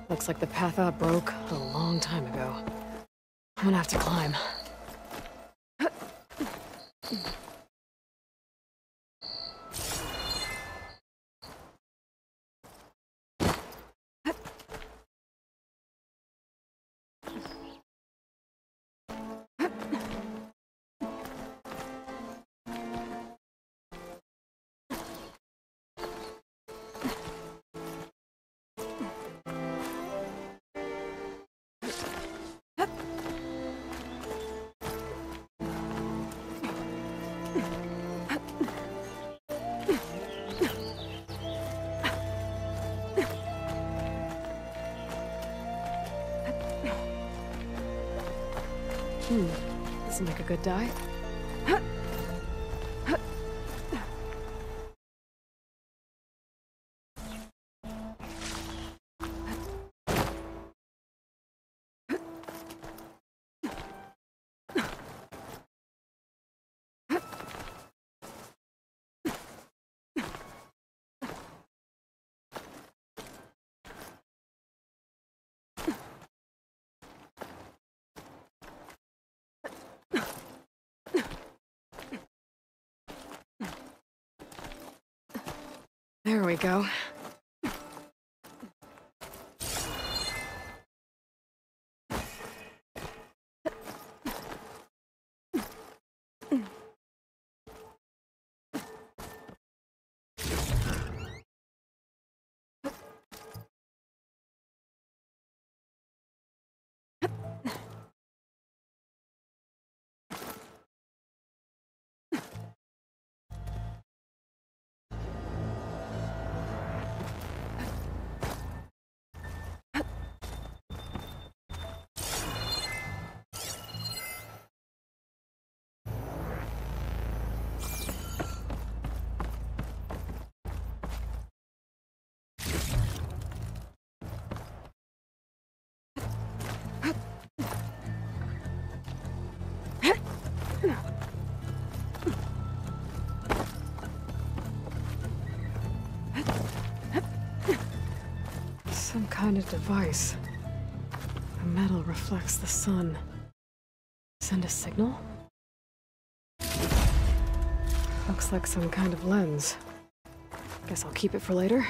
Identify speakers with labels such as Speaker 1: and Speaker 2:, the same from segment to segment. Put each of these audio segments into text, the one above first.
Speaker 1: Looks like the path out broke a long time ago. I'm gonna have to climb. This'll make a good dive. There we go. Some kind of device. The metal reflects the sun. Send a signal? Looks like some kind of lens. Guess I'll keep it for later.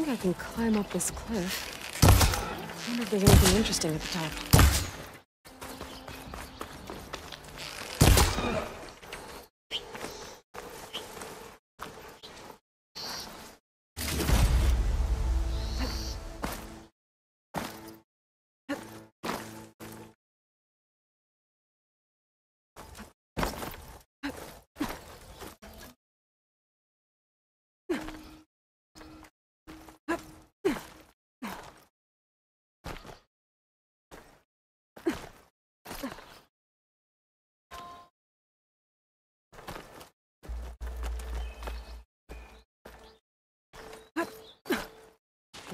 Speaker 1: I can climb up this cliff. I wonder if there's anything interesting at the top.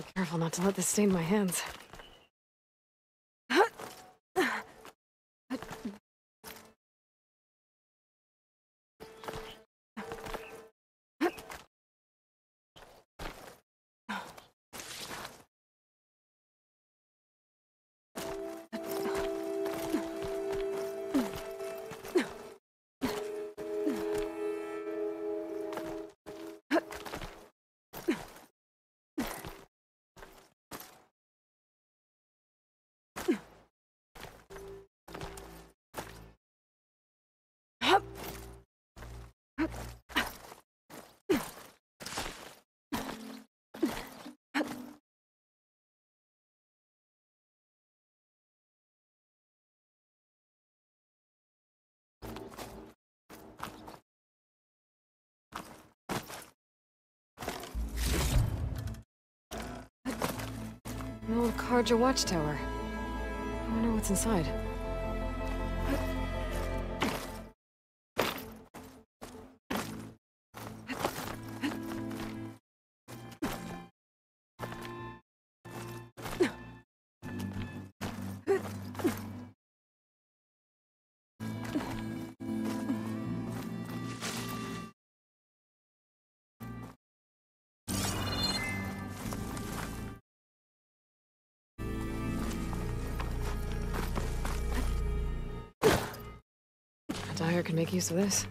Speaker 1: Be careful not to let this stain my hands. An old Karja watchtower. I wonder what's inside. Dyer can make use of this.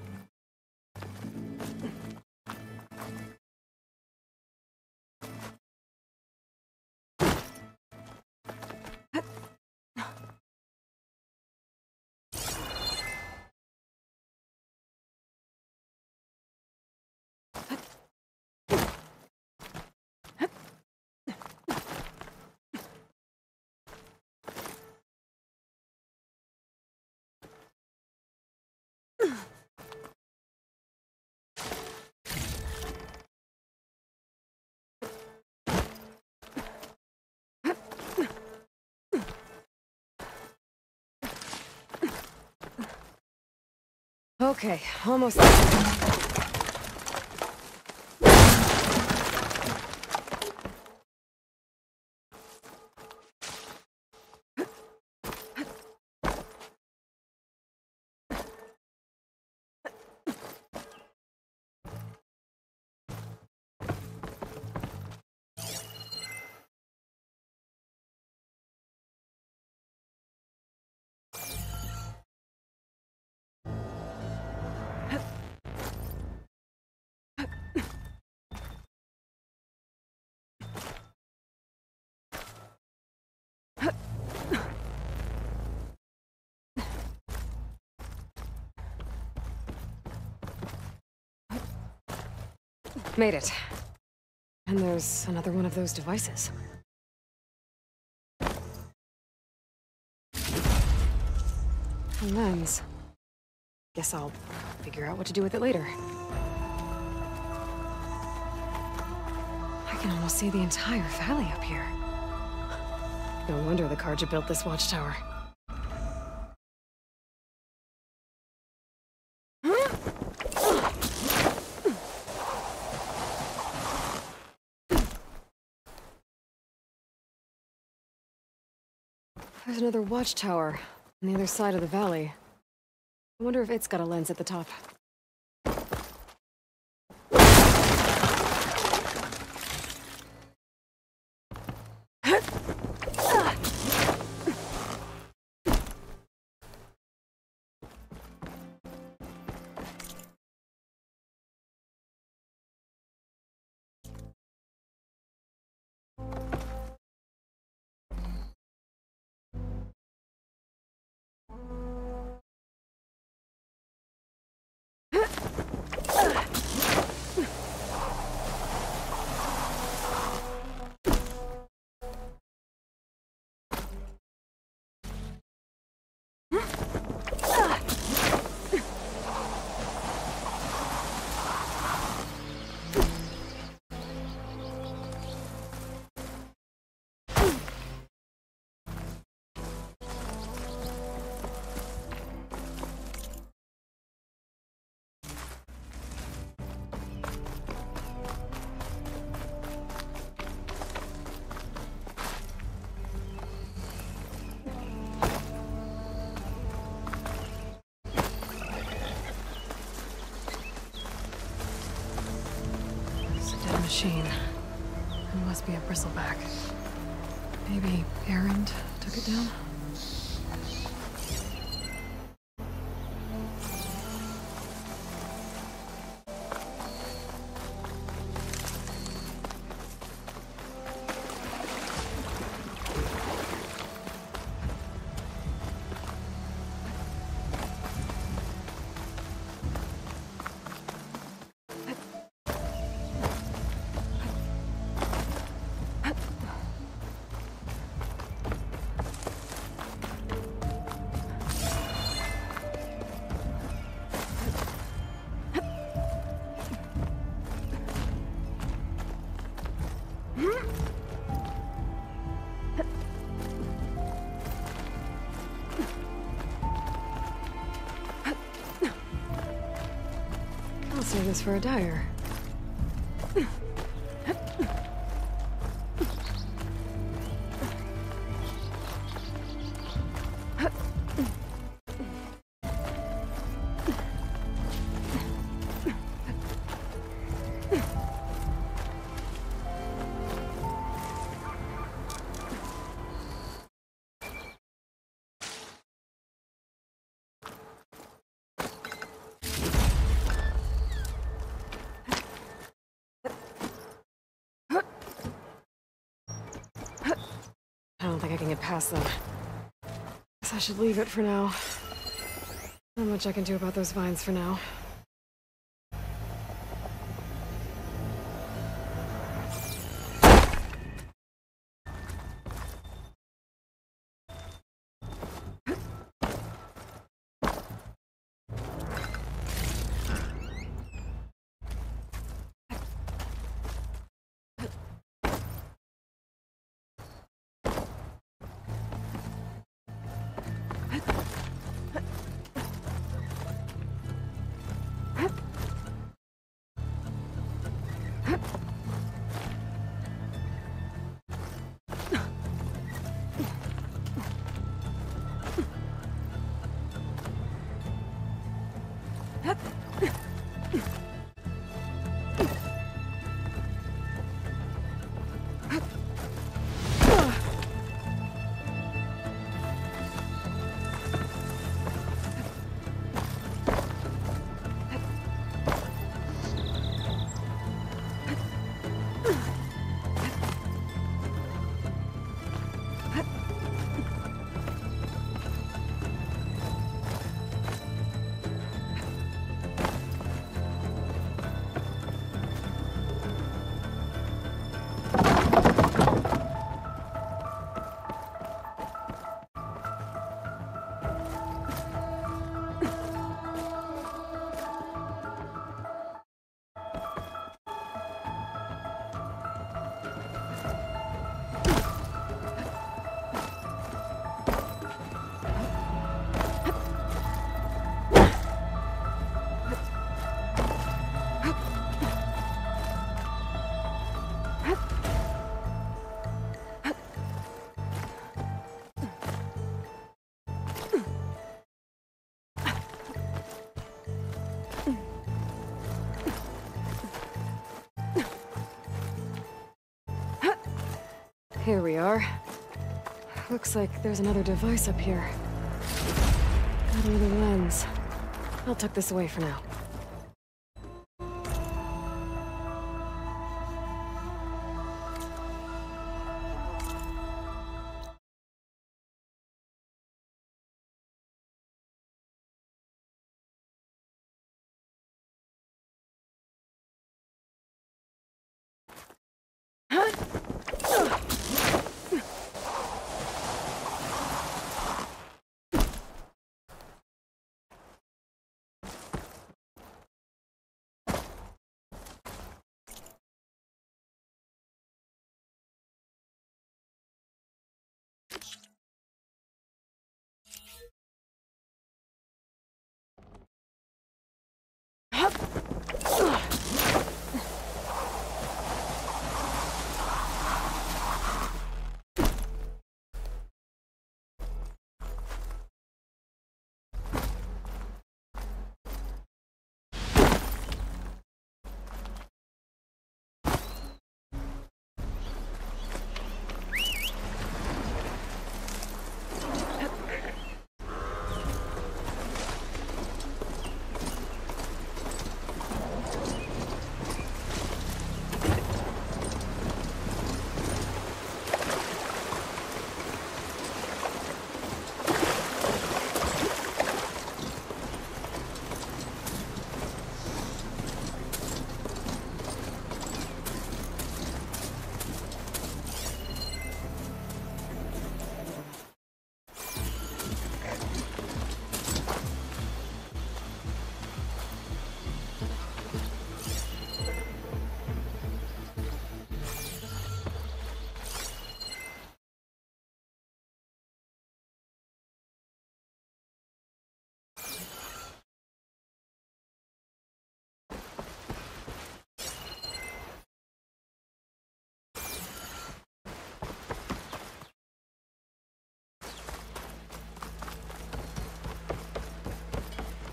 Speaker 1: Okay, almost there. Made it. And there's another one of those devices. A lens. Guess I'll figure out what to do with it later. I can almost see the entire valley up here. No wonder the Karja built this watchtower. There's another watchtower on the other side of the valley. I wonder if it's got a lens at the top. machine. It must be a bristleback. Maybe Errand took it down? I'll save this for a dyer. I don't think I can get past them. Guess I should leave it for now. Not much I can do about those vines for now. Here we are. Looks like there's another device up here. Got another lens. I'll tuck this away for now.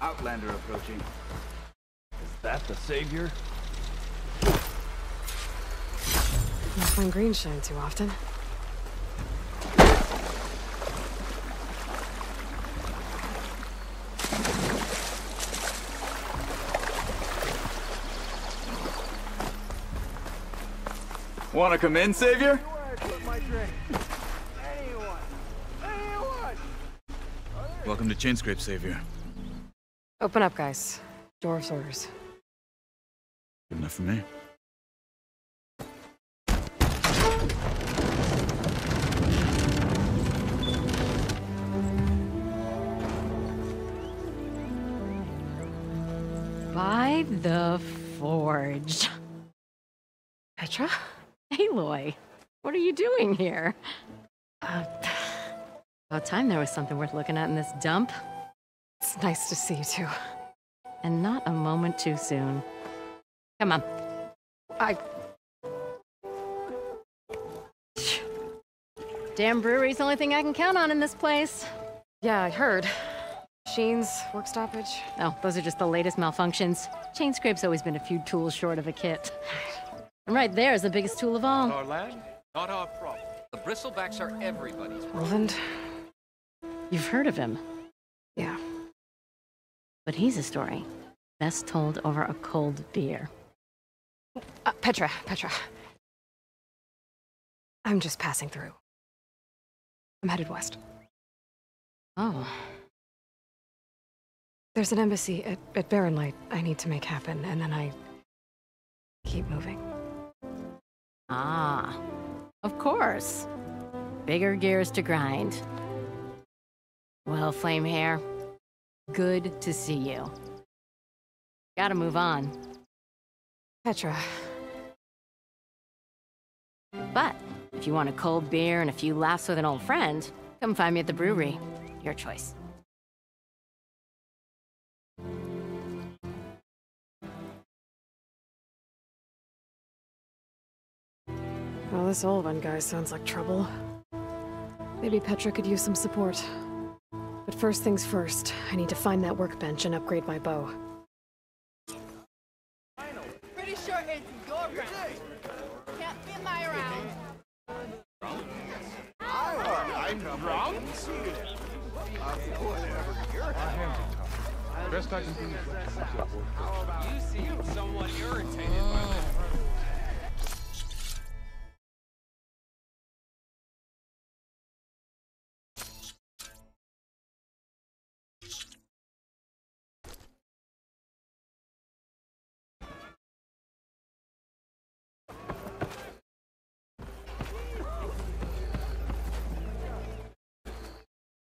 Speaker 2: Outlander approaching. Is that the savior?
Speaker 1: Don't find green shine too often.
Speaker 2: Wanna come in, savior? Welcome to Chainscrape, savior.
Speaker 1: Open up, guys. Dwarf's orders.
Speaker 2: Good enough for me.
Speaker 3: By the Forge.
Speaker 1: Petra?
Speaker 3: Aloy, what are you doing here? About time there was something worth looking at in this dump.
Speaker 1: It's nice to see you too.
Speaker 3: And not a moment too soon. Come on. Damn brewery's the only thing I can count on in this place.
Speaker 1: Yeah, I heard. Machines, work stoppage.
Speaker 3: Oh, those are just the latest malfunctions. Chainscrape's always been a few tools short of a kit. And right there is the biggest tool of all.
Speaker 4: Our land, not our problem. The bristlebacks are everybody's problem.
Speaker 1: Roland?
Speaker 3: You've heard of him,
Speaker 1: Yeah.
Speaker 3: but he's a story best told over a cold beer.
Speaker 1: Petra. I'm just passing through. I'm headed west.
Speaker 3: Oh,
Speaker 1: There's an embassy at Barren Light I need to make happen, and then I keep moving.
Speaker 3: ah, of course. Bigger gears to grind. Well, Flamehair, good to see you. Gotta move on.
Speaker 1: Petra.
Speaker 3: But if you want a cold beer and a few laughs with an old friend, come find me at the brewery. Your choice.
Speaker 1: Well, this old one guy sounds like trouble. Maybe Petra could use some support. But first things first, I need to find that workbench and upgrade my bow.
Speaker 5: Pretty sure it's your round. Can't be my round.
Speaker 4: I'm wrong?
Speaker 6: Best I can do is
Speaker 4: You seem somewhat irritated by this.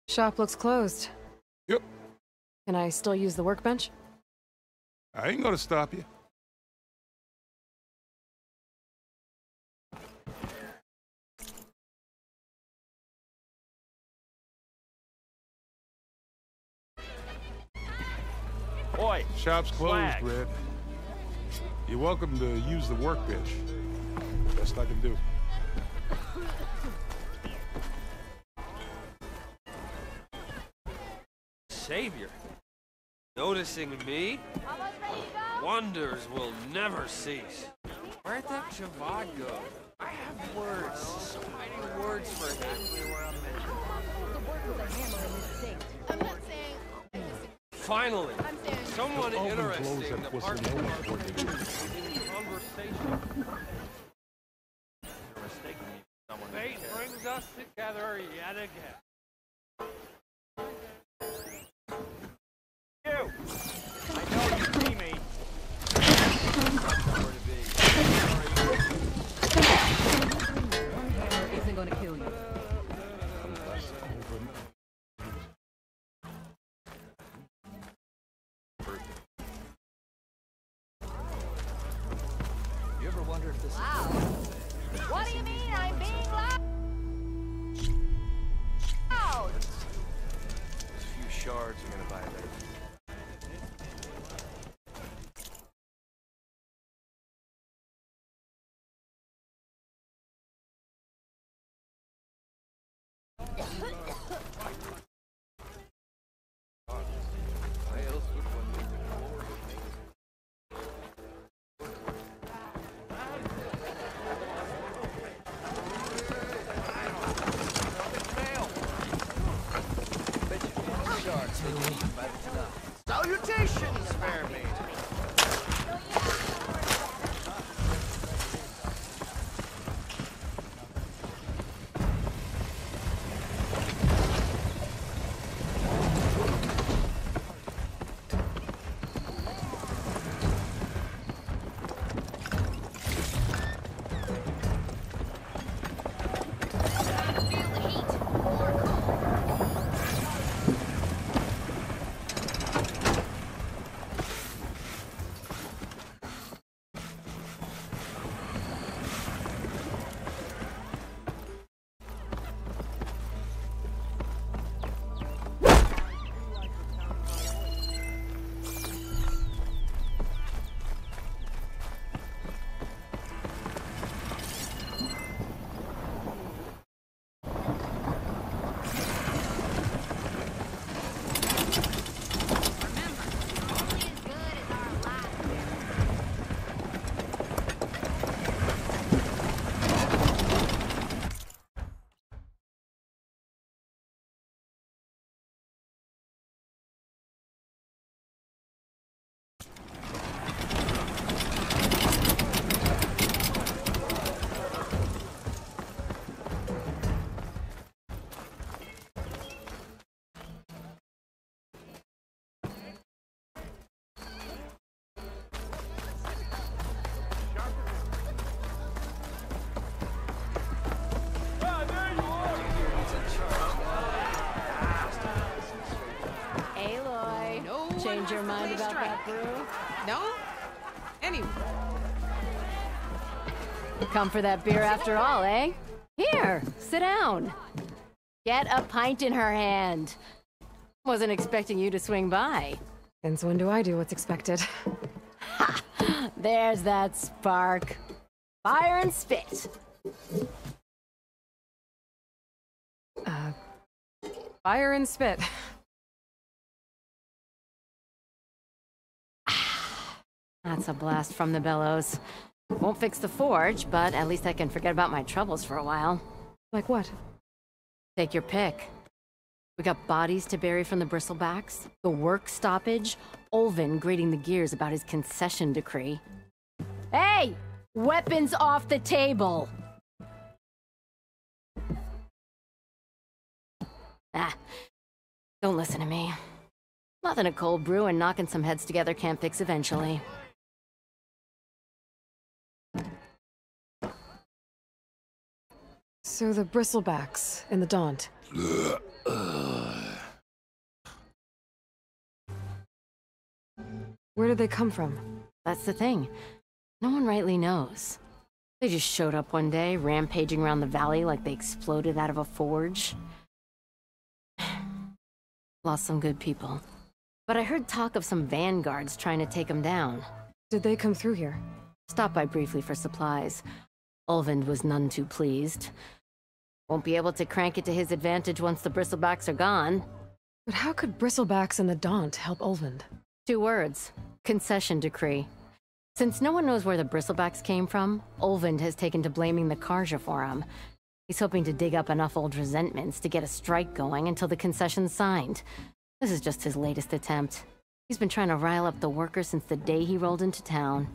Speaker 1: Shop looks closed.
Speaker 6: Yep.
Speaker 1: Can I still use the workbench?
Speaker 6: I ain't gonna stop you.
Speaker 4: Boy,
Speaker 6: Shop's closed,
Speaker 4: Swag.
Speaker 6: Red. You're welcome to use the workbench. Best I can do.
Speaker 4: Savior. Noticing me? Wonders will never cease. Where'd that Javad go? I have words. So many words for exactly where I'm at.
Speaker 5: I'm not saying.
Speaker 4: Finally,
Speaker 5: I'm saying.
Speaker 4: someone
Speaker 6: All the blows
Speaker 4: interesting
Speaker 6: that
Speaker 4: to
Speaker 6: was
Speaker 4: partake
Speaker 6: the
Speaker 4: in
Speaker 6: lowest work they do.
Speaker 4: conversation. You're mistaking me for someone. Fate brings us together yet again. You! I know you see me. Where to be.
Speaker 3: Isn't gonna kill you.
Speaker 4: You ever wonder if this is...
Speaker 5: Wow. What do you mean I'm being loud?
Speaker 4: Those few shards are gonna buy that. What else would
Speaker 3: your mind about that brew?
Speaker 5: No? Anyway.
Speaker 3: Come for that beer after all, eh? Here, sit down. Get a pint in her hand. Wasn't expecting you to swing by.
Speaker 1: Since when do I do what's expected?
Speaker 3: Ha! There's that spark. Fire and spit.
Speaker 1: Fire and spit.
Speaker 3: That's a blast from the bellows. Won't fix the forge, but at least I can forget about my troubles for a while.
Speaker 1: Like what?
Speaker 3: Take your pick. We got bodies to bury from the bristlebacks, the work stoppage, Olvin grating the gears about his concession decree. Hey! Weapons off the table! Don't listen to me. Nothing a cold brew and knocking some heads together can't fix eventually.
Speaker 1: So the bristlebacks in the Daunt. Where did they come from?
Speaker 3: That's the thing. No one rightly knows. They just showed up one day, rampaging around the valley like they exploded out of a forge. Lost some good people. But I heard talk of some vanguards trying to take them down.
Speaker 1: Did they come through here?
Speaker 3: Stopped by briefly for supplies. Ulvund was none too pleased. Won't be able to crank it to his advantage once the bristlebacks are gone.
Speaker 1: But how could bristlebacks and the Daunt help Ulvund?
Speaker 3: 2 words. Concession decree. Since no one knows where the bristlebacks came from, Ulvund has taken to blaming the Karja for him. He's hoping to dig up enough old resentments to get a strike going until the concession's signed. This is just his latest attempt. He's been trying to rile up the workers since the day he rolled into town.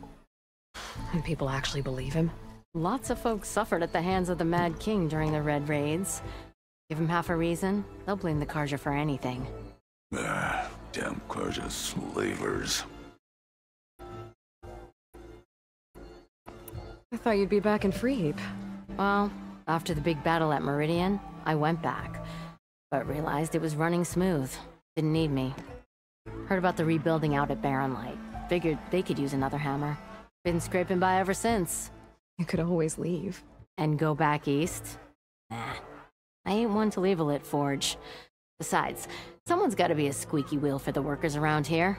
Speaker 1: And people actually believe him?
Speaker 3: Lots of folks suffered at the hands of the Mad King during the Red Raids. Give him half a reason, they'll blame the Karja for anything.
Speaker 7: Damn Karja slavers.
Speaker 1: I thought you'd be back in Freeheap.
Speaker 3: Well, after the big battle at Meridian, I went back, but realized it was running smooth. Didn't need me. Heard about the rebuilding out at Barren Light. Figured they could use another hammer. Been scraping by ever since.
Speaker 1: You could always leave.
Speaker 3: And go back east? Nah. I ain't one to leave a lit forge. Besides, someone's gotta be a squeaky wheel for the workers around here.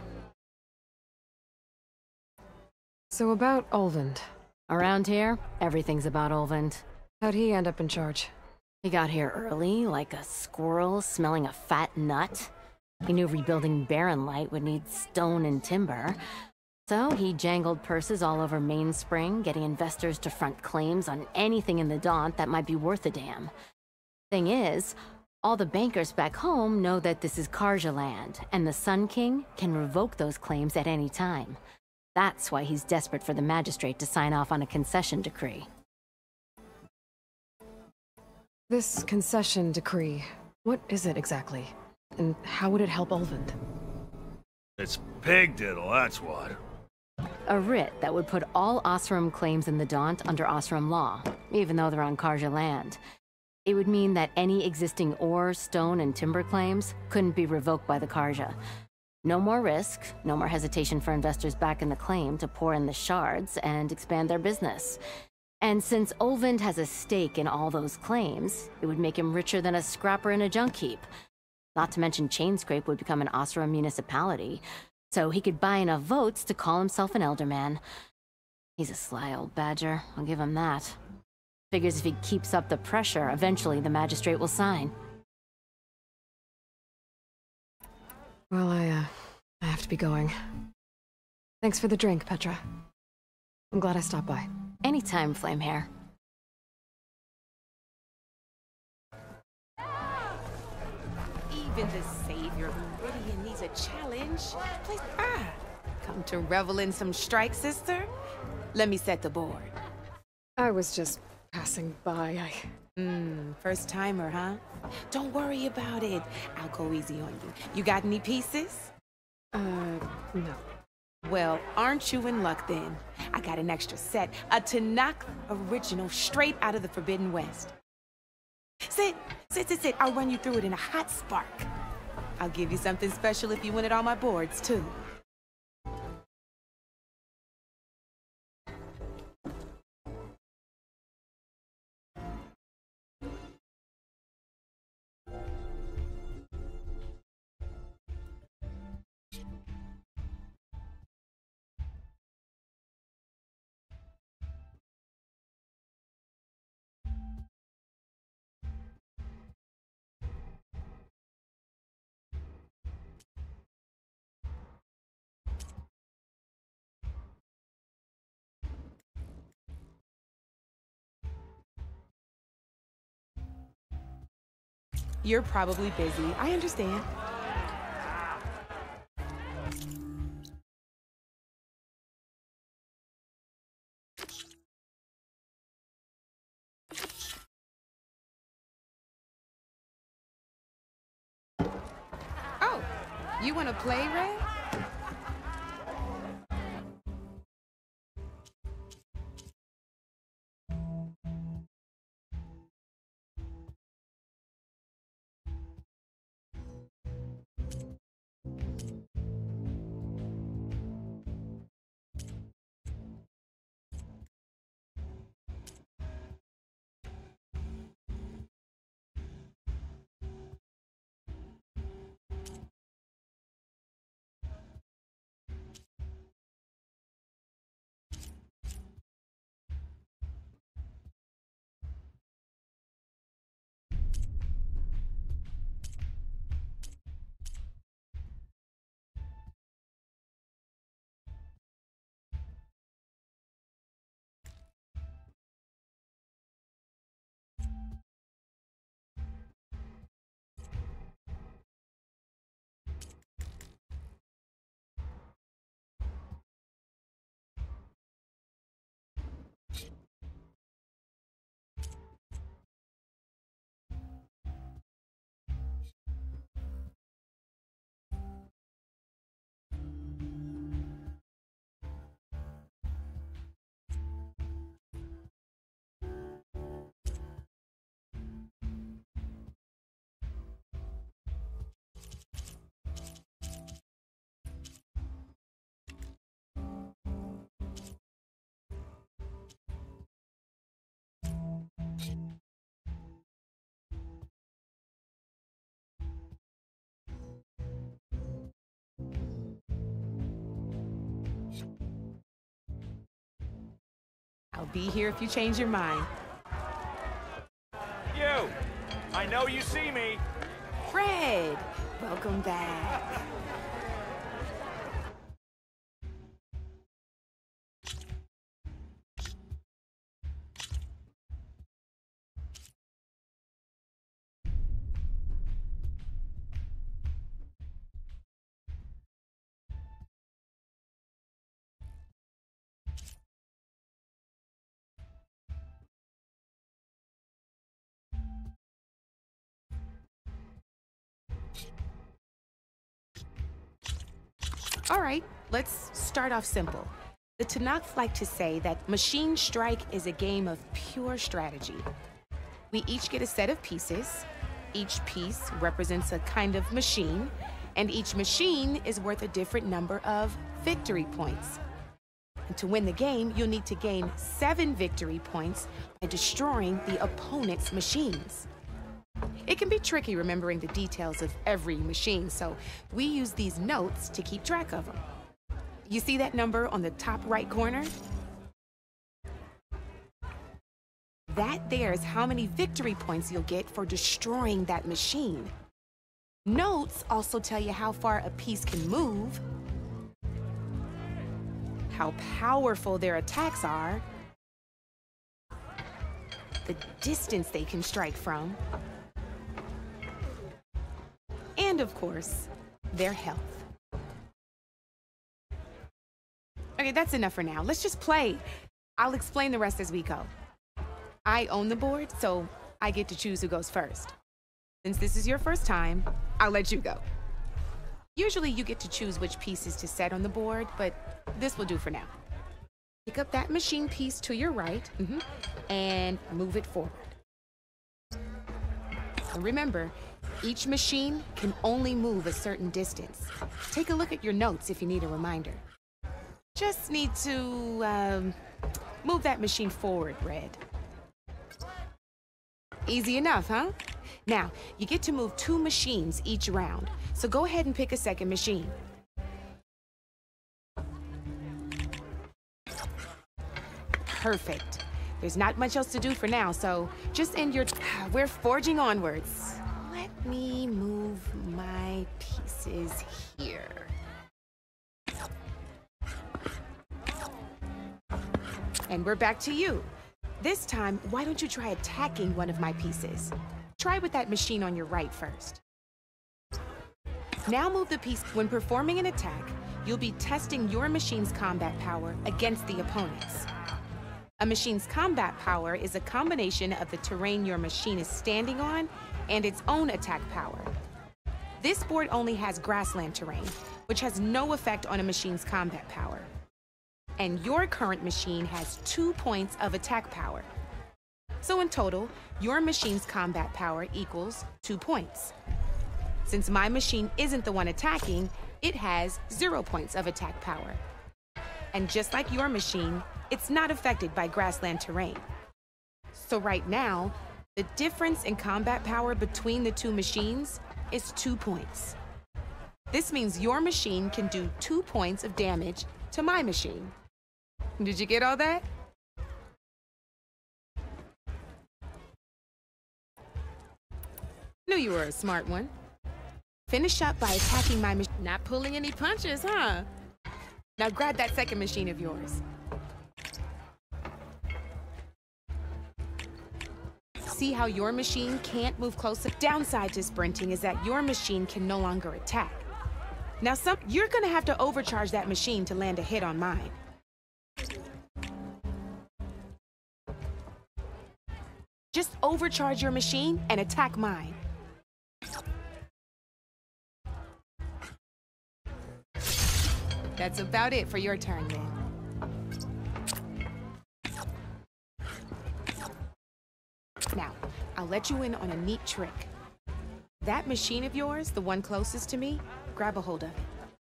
Speaker 1: So about Ulvund.
Speaker 3: Around here, everything's about Ulvund.
Speaker 1: How'd he end up in charge?
Speaker 3: He got here early, like a squirrel smelling a fat nut. He knew rebuilding Barren Light would need stone and timber. So he jangled purses all over Mainspring, getting investors to front claims on anything in the Daunt that might be worth a damn. Thing is, all the bankers back home know that this is Karja land, and the Sun King can revoke those claims at any time. That's why he's desperate for the magistrate to sign off on a concession decree.
Speaker 1: This concession decree, what is it exactly? And how would it help Ulvund?
Speaker 7: It's pig diddle, that's what.
Speaker 3: A writ that would put all Osram claims in the Daunt under Osram law, even though they're on Karja land. It would mean that any existing ore, stone, and timber claims couldn't be revoked by the Karja. No more risk, no more hesitation for investors back in the claim to pour in the shards and expand their business. And since Ulvund has a stake in all those claims, it would make him richer than a scrapper in a junk heap. Not to mention Chainscrape would become an Osram municipality, so he could buy enough votes to call himself an elderman. He's a sly old badger, I'll give him that. Figures if he keeps up the pressure, eventually the magistrate will sign.
Speaker 1: Well, I have to be going. Thanks for the drink, Petra. I'm glad I stopped by.
Speaker 3: Anytime, Flamehair.
Speaker 5: Even the savior of Meridian needs a challenge. Please, come to revel in some strike, sister? Let me set the board.
Speaker 1: I was just passing by.
Speaker 5: First timer, huh? Don't worry about it. I'll go easy on you. You got any pieces?
Speaker 1: No.
Speaker 5: Well, aren't you in luck then? I got an extra set, a Tanakh original straight out of the Forbidden West. Sit. I'll run you through it in a hot spark. I'll give you something special if you win at all my boards, too. You're probably busy. I understand. Oh, you want to play, Ray? I'll be here if you change your mind.
Speaker 2: You! I know you see me!
Speaker 5: Fred, welcome back. All right, let's start off simple. The Tanakh like to say that Machine Strike is a game of pure strategy. We each get a set of pieces. Each piece represents a kind of machine, and each machine is worth a different number of victory points. And to win the game, you'll need to gain 7 victory points by destroying the opponent's machines. It can be tricky remembering the details of every machine, so we use these notes to keep track of them. You see that number on the top right corner? That there is how many victory points you'll get for destroying that machine. Notes also tell you how far a piece can move, how powerful their attacks are, the distance they can strike from, and of course, their health. Okay, that's enough for now. Let's just play. I'll explain the rest as we go. I own the board, so I get to choose who goes first. Since this is your first time, I'll let you go. Usually you get to choose which pieces to set on the board, but this will do for now. Pick up that machine piece to your right, and move it forward. And remember, each machine can only move a certain distance. Take a look at your notes if you need a reminder. Just need to, move that machine forward, Red. Easy enough, huh? Now, you get to move 2 machines each round, so go ahead and pick a second machine. Perfect. There's not much else to do for now, so just end your... We're forging onwards. Let me move my pieces here. And we're back to you. This time, why don't you try attacking one of my pieces? Try with that machine on your right first. Now move the piece. When performing an attack, you'll be testing your machine's combat power against the opponent's. A machine's combat power is a combination of the terrain your machine is standing on and its own attack power. This board only has grassland terrain, which has no effect on a machine's combat power. And your current machine has 2 points of attack power. So in total, your machine's combat power equals 2 points. Since my machine isn't the one attacking, it has 0 points of attack power. And just like your machine, it's not affected by grassland terrain. So right now, the difference in combat power between the two machines is 2 points. This means your machine can do 2 points of damage to my machine. Did you get all that? Knew you were a smart one. Finish up by attacking my machine. Not pulling any punches, huh? Now grab that second machine of yours. See how your machine can't move closer? Downside to sprinting is that your machine can no longer attack. Now you're gonna have to overcharge that machine to land a hit on mine. Just overcharge your machine and attack mine. That's about it for your turn, then. Now, I'll let you in on a neat trick. That machine of yours, the one closest to me, grab a hold of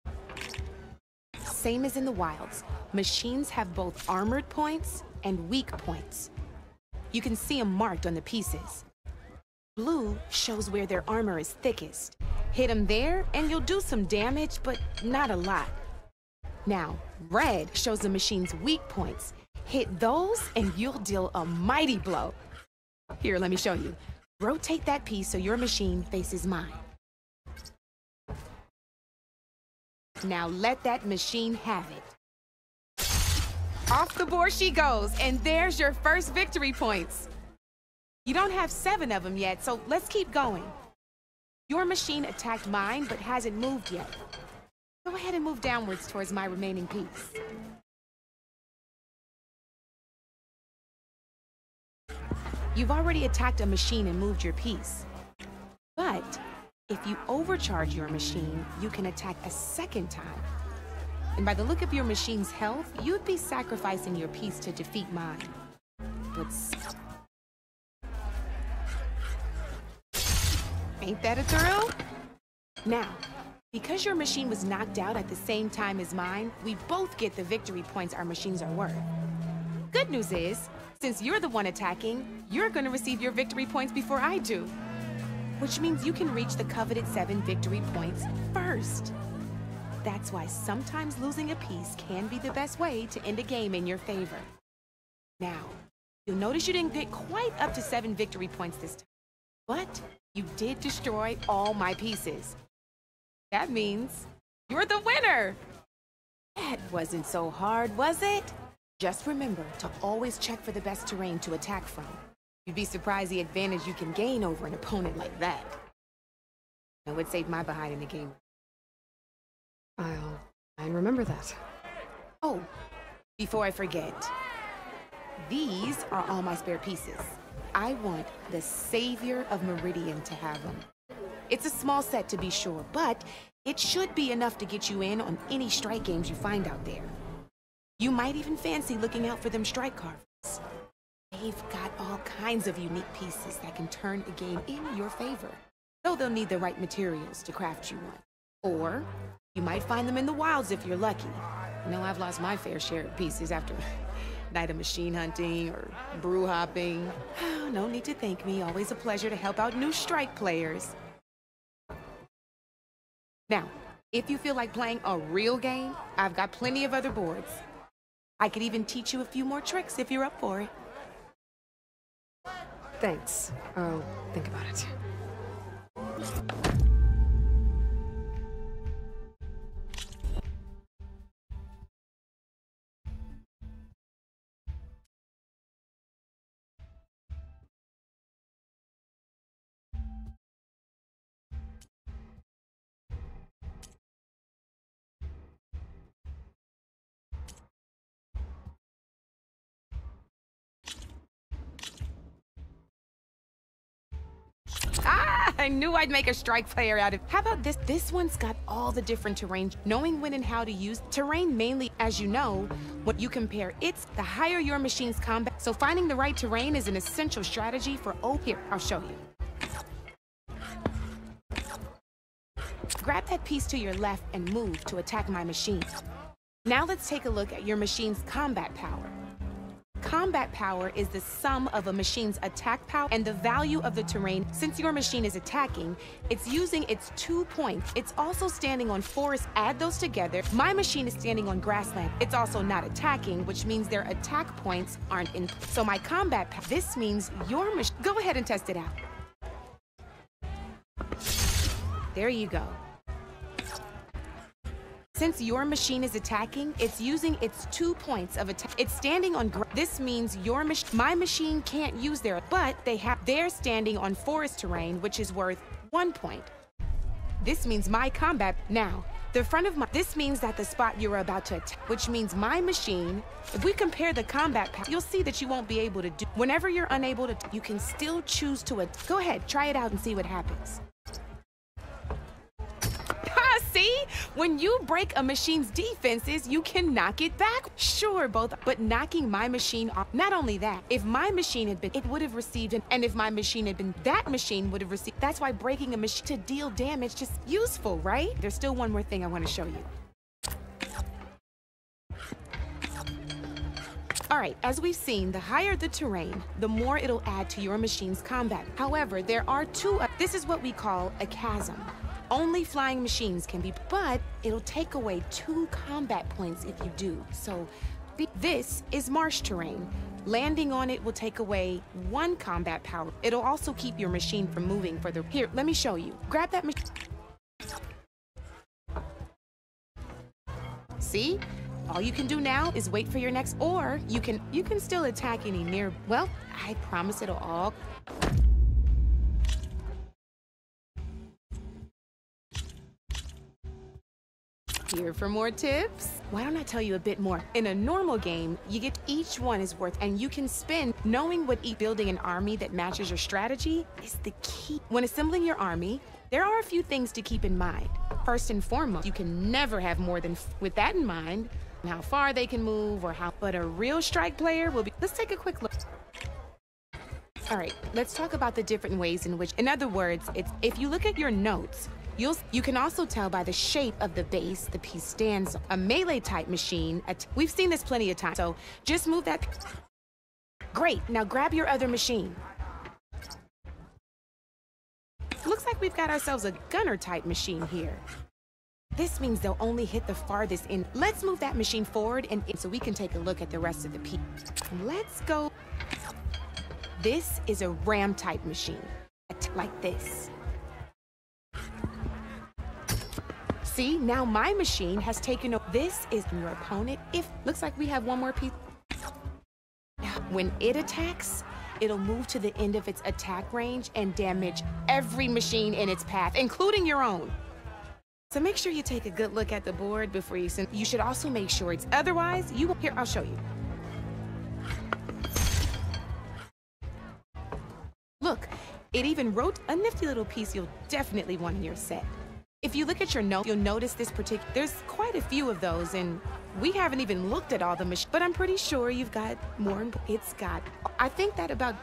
Speaker 5: it. Same as in the wilds, machines have both armored points and weak points. You can see them marked on the pieces. Blue shows where their armor is thickest. Hit them there, and you'll do some damage, but not a lot. Now, red shows the machine's weak points. Hit those, and you'll deal a mighty blow. Here, let me show you. Rotate that piece so your machine faces mine. Now let that machine have it. Off the board she goes, and there's your first victory points. You don't have 7 of them yet, so let's keep going. Your machine attacked mine, but hasn't moved yet. Go ahead and move downwards towards my remaining piece. You've already attacked a machine and moved your piece. But if you overcharge your machine, you can attack a second time. And by the look of your machine's health, you'd be sacrificing your piece to defeat mine. But ain't that a thrill? Now, because your machine was knocked out at the same time as mine, we both get the victory points our machines are worth. Good news is, since you're the one attacking, you're gonna receive your victory points before I do. Which means you can reach the coveted 7 victory points first. That's why sometimes losing a piece can be the best way to end a game in your favor. Now, you'll notice you didn't get quite up to 7 victory points this time. But you did destroy all my pieces. That means you're the winner! That wasn't so hard, was it? Just remember to always check for the best terrain to attack from. You'd be surprised the advantage you can gain over an opponent like that. It would save my behind in the game.
Speaker 1: I'll remember that.
Speaker 5: Oh, before I forget, these are all my spare pieces. I want the Savior of Meridian to have them. It's a small set to be sure, but it should be enough to get you in on any strike games you find out there. You might even fancy looking out for them strike carvers. They've got all kinds of unique pieces that can turn a game in your favor, though they'll need the right materials to craft you one. Or you might find them in the wilds if you're lucky. You know, I've lost my fair share of pieces after a night of machine hunting or brew hopping. No need to thank me. Always a pleasure to help out new strike players. Now, if you feel like playing a real game, I've got plenty of other boards. I could even teach you a few more tricks if you're up for it.
Speaker 1: Thanks. I'll think about it.
Speaker 5: I knew I'd make a strike player out of. How about this? This one's got all the different terrain, knowing when and how to use terrain mainly, as you know, when you compare the higher your machine's combat. So finding the right terrain is an essential strategy for, here, I'll show you. Grab that piece to your left and move to attack my machine. Now let's take a look at your machine's combat power. Combat power is the sum of a machine's attack power and the value of the terrain. Since your machine is attacking, it's using its 2 points. It's also standing on forest. Add those together. My machine is standing on grassland. It's also not attacking, which means their attack points aren't in. So my combat power, this means your machine. Go ahead and test it out. There you go. Since your machine is attacking, it's using its 2 points of attack. It's standing on this means my machine can't use but they're standing on forest terrain, which is worth 1 point. This means my combat now. The front of this means that the spot you're about to attack, which means my machine, if we compare the combat path, you'll see that you won't be able to do. Whenever you're unable to, you can still choose to go ahead, try it out and see what happens. See? When you break a machine's defenses, you can knock it back. Sure, but knocking my machine off. Not only that, if my machine had been, it would have received and if my machine had been, that machine would have received. That's why breaking a machine to deal damage just useful, right? There's still one more thing I want to show you. All right, as we've seen, the higher the terrain, the more it'll add to your machine's combat. However, there are this is what we call a chasm. Only flying machines can be, but it'll take away 2 combat points if you do. So this is marsh terrain. Landing on it will take away 1 combat power. It'll also keep your machine from moving further. Here, let me show you. Grab that machine. See? All you can do now is wait for your next, or you can still attack any near, well, I promise it'll all. Here for more tips? Why don't I tell you a bit more? In a normal game, you get each one is worth, and you can spend knowing what building an army that matches your strategy is the key. When assembling your army, there are a few things to keep in mind. First and foremost, you can never have more than, with that in mind, how far they can move or how, but a real strike player will be, let's take a quick look. All right, let's talk about the different ways in which, in other words, if you look at your notes, you can also tell by the shape of the base the piece stands on. A melee type machine, we've seen this plenty of times, so just move that. Great, now grab your other machine. Looks like we've got ourselves a gunner type machine here. This means they'll only hit the farthest end. Let's move that machine forward and so we can take a look at the rest of the piece. Let's go. This is a ram type machine, like this. See, now my machine has taken over. This is your opponent. Looks like we have one more piece. When it attacks, it'll move to the end of its attack range and damage every machine in its path, including your own. So make sure you take a good look at the board before you send. You should also make sure it's otherwise. Here, I'll show you. Look, it even wrote a nifty little piece you'll definitely want in your set. If you look at your note, you'll notice there's quite a few of those, and we haven't even looked at all the machines, but I'm pretty sure you've got more. I think that about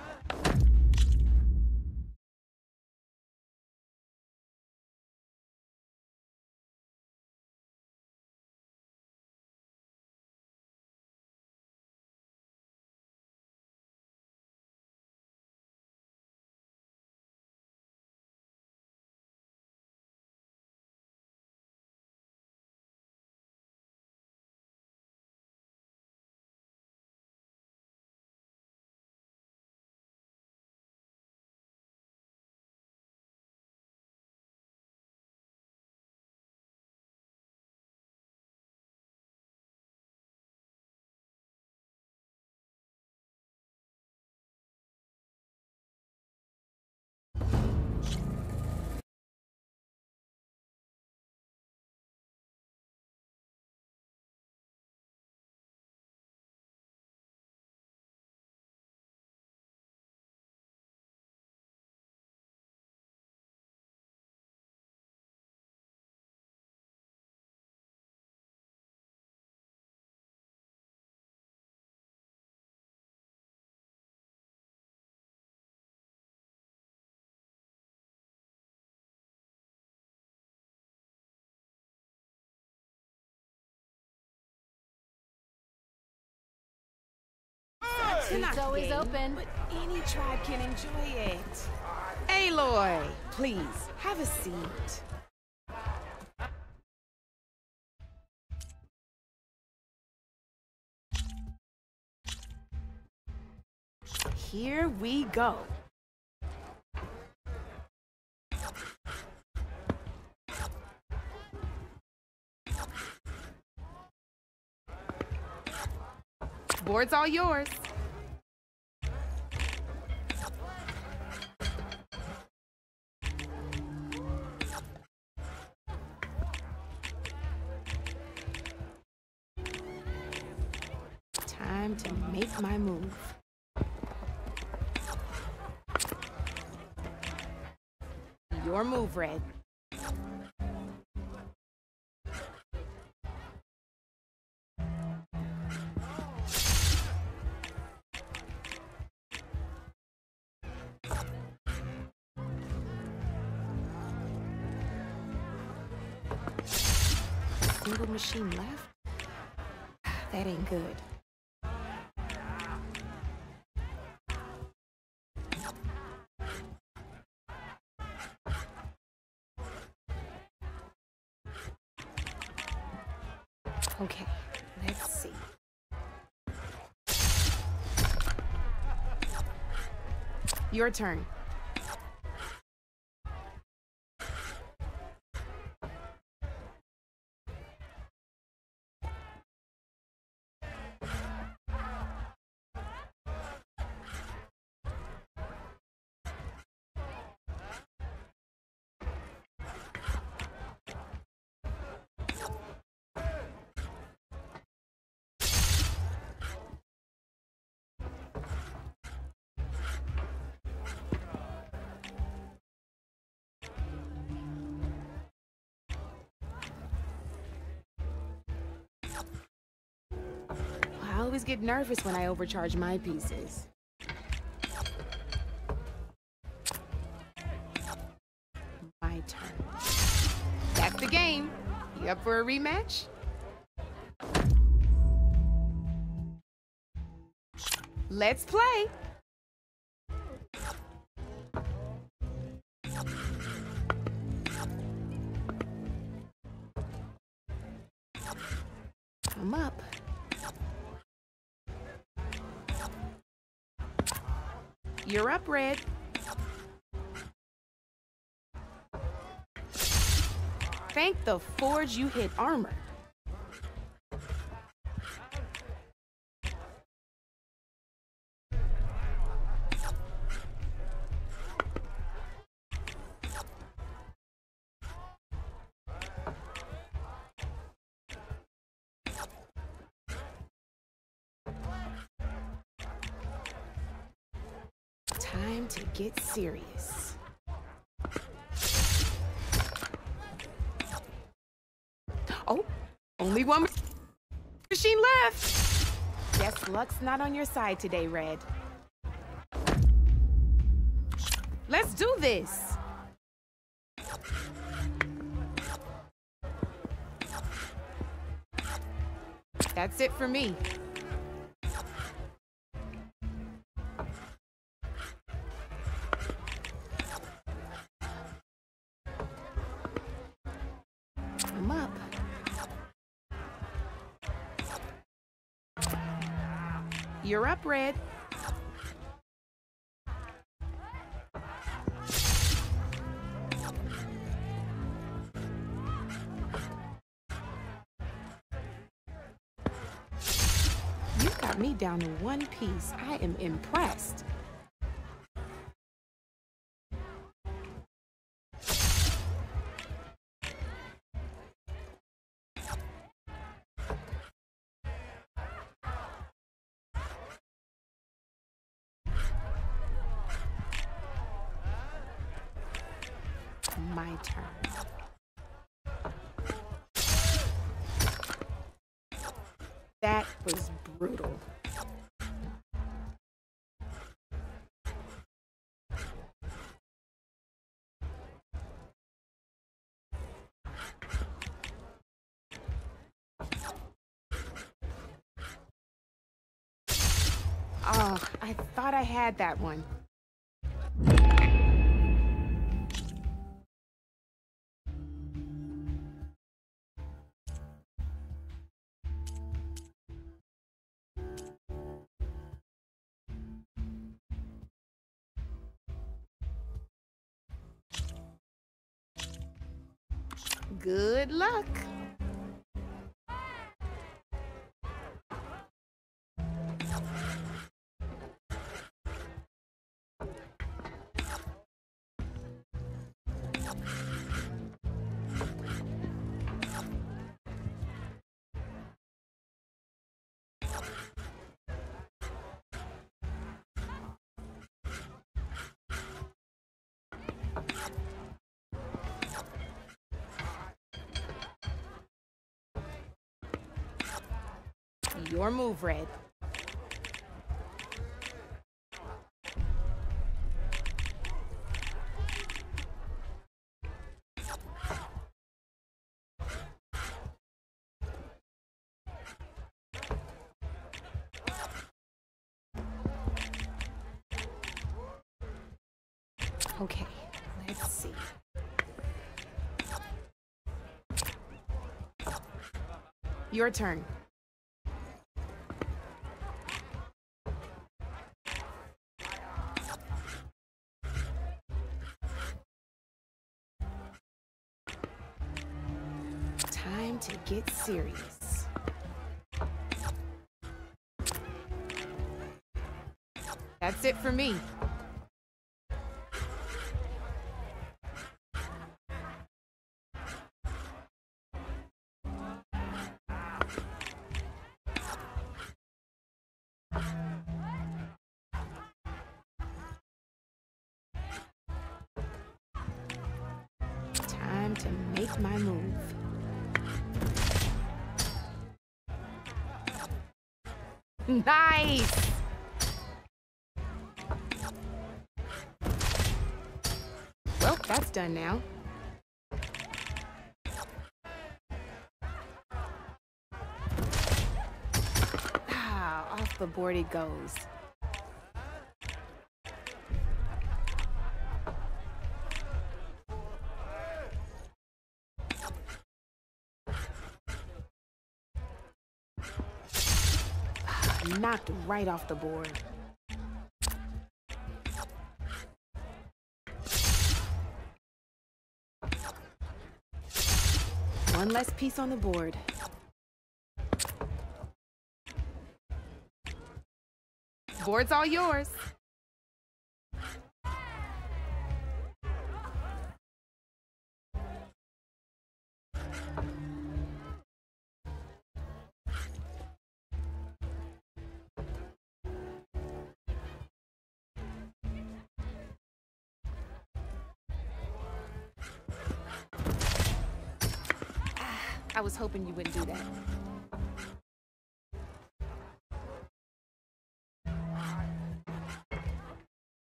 Speaker 5: Tanakh
Speaker 3: always
Speaker 5: game,
Speaker 3: open.
Speaker 5: but any tribe can enjoy it. Aloy, please, have a seat. Here we go. Board's all yours. Time to make my move. Your move, Red. Single machine left? That ain't good. Okay, let's see. Your turn. I always get nervous when I overcharge my pieces. My turn. That's the game. You up for a rematch? Let's play. I'm up. You're up, Red. Thank the forge you hit armor. Time to get serious. Oh, only one machine left. Guess luck's not on your side today, Red. Let's do this. That's it for me. I'm up. You're up, Red. You got me down to one piece. I am impressed. My turn. That was brutal. Oh, I thought I had that one. Good luck. Your move, Red. Okay, let's see. Your turn. Time to get serious. That's it for me. Time to make my move. Nice! Well, that's done now. Ah, off the board it goes. Knocked right off the board. One less piece on the board. Board's all yours. I was hoping you wouldn't do that.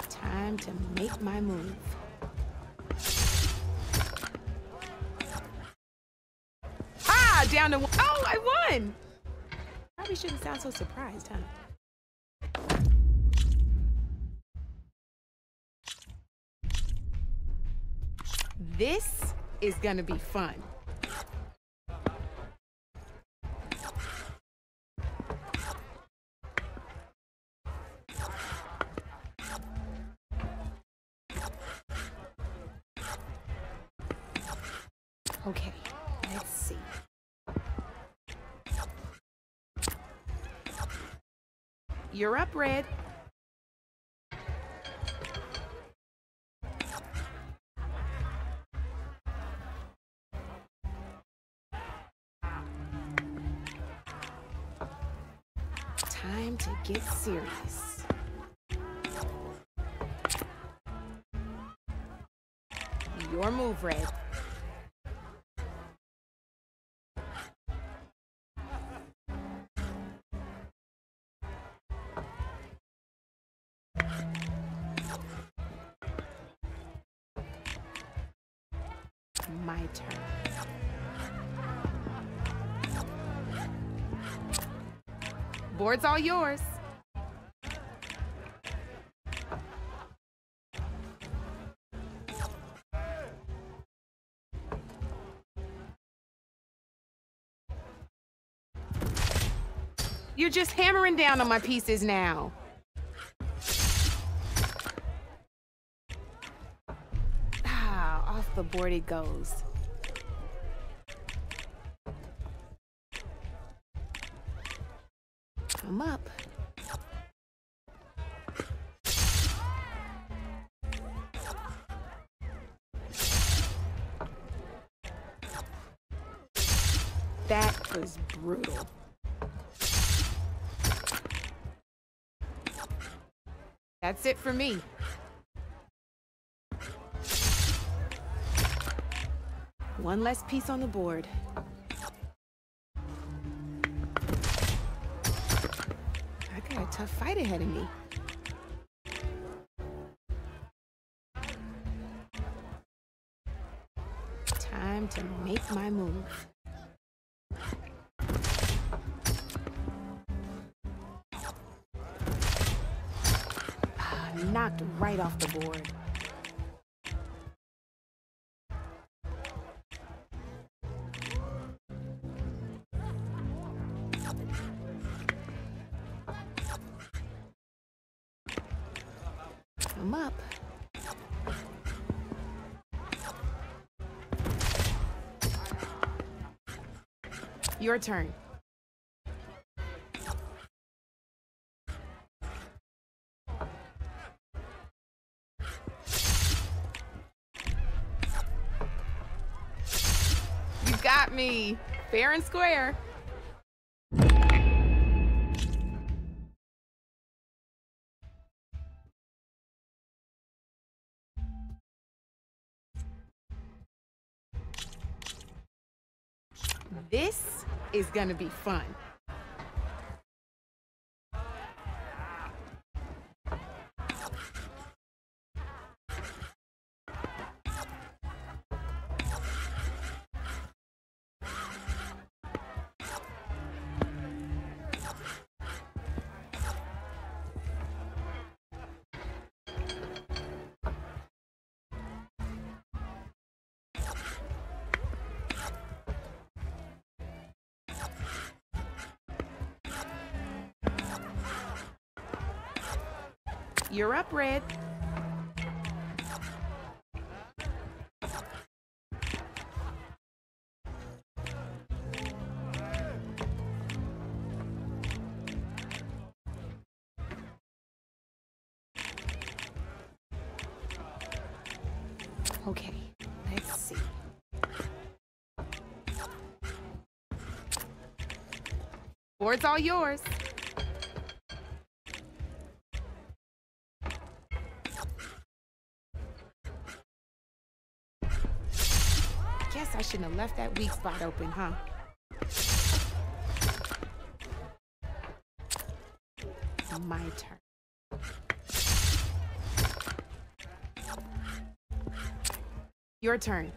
Speaker 5: Time to make my move. Down to one. Oh, I won! Probably shouldn't sound so surprised, huh? This is gonna be fun. Okay, let's see. You're up, Red. Time to get serious. Your move, Red. My turn. Board's all yours. You're just hammering down on my pieces now. Ah, off the board it goes. I'm up. That was brutal. That's it for me. One less piece on the board. I got a tough fight ahead of me. Time to make my move. Knocked right off the board. I'm up. Your turn. You got me, fair and square. This is gonna be fun. You're up, Red. Okay, let's see. Board's all yours. Guess I shouldn't have left that weak spot open, huh? My turn. Your turn.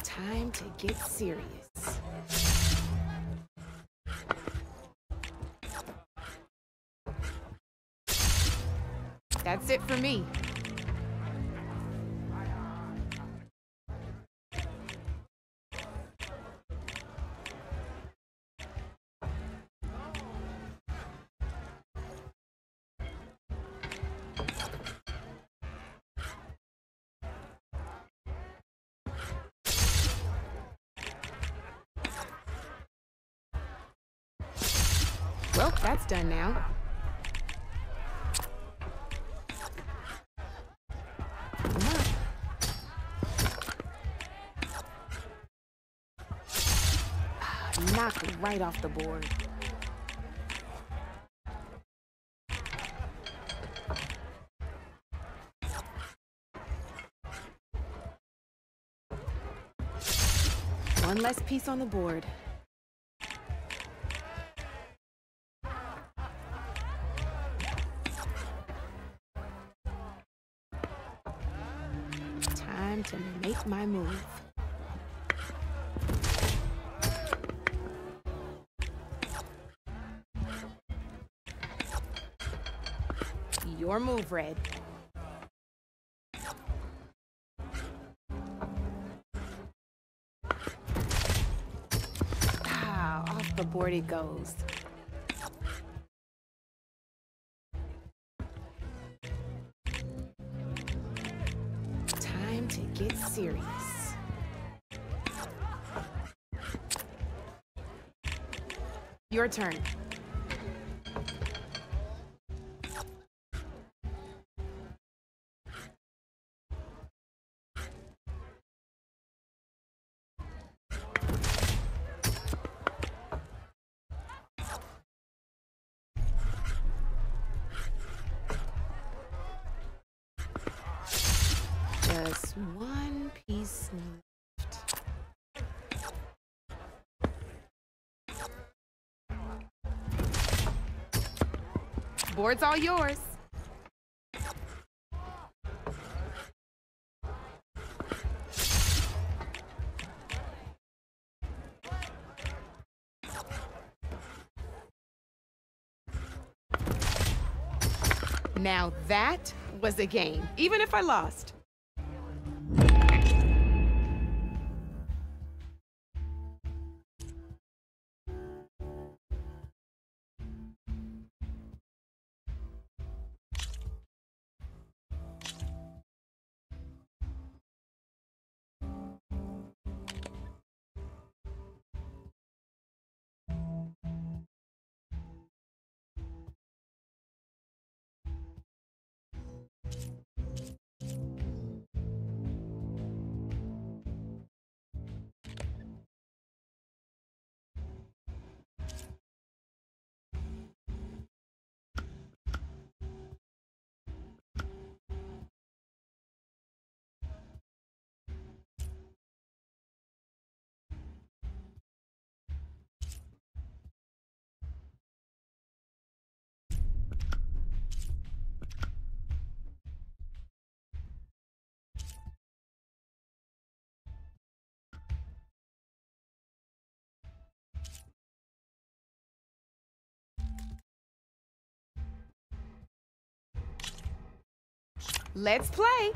Speaker 5: Time to get serious. That's it for me. Well, that's done now. Come on. Knocked right off the board. One less piece on the board. Time to make my move. Your move, Red. Ah, off the board it goes. Time to get serious. Your turn. Just one piece left. Board's all yours. Now that was a game, even if I lost. Let's play.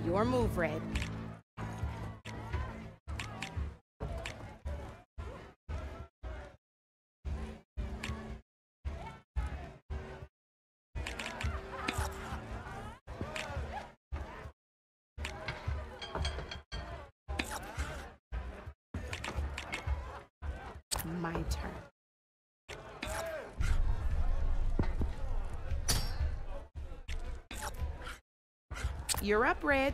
Speaker 5: Your move, Red. My turn. You're up, Red.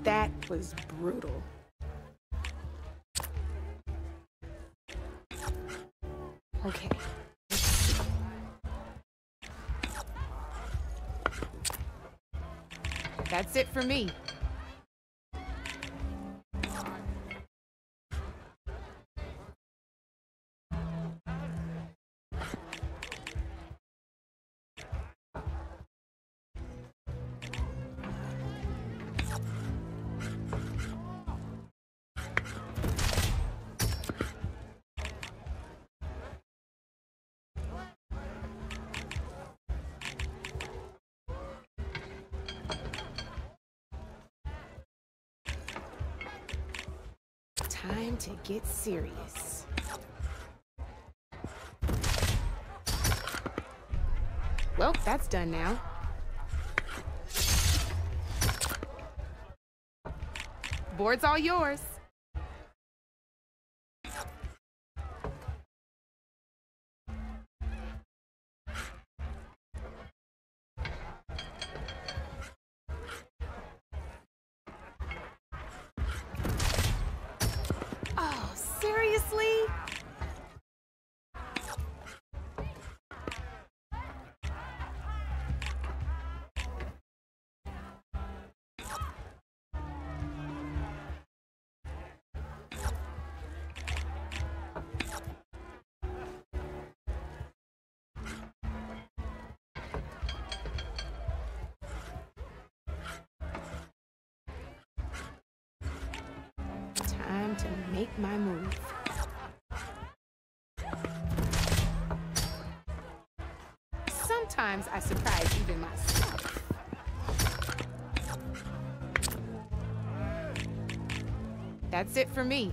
Speaker 5: That was brutal. Okay. That's it for me. Time to get serious. Well, that's done now. Board's all yours. Seriously? Time to make my move. Sometimes I surprise even myself. That's it for me.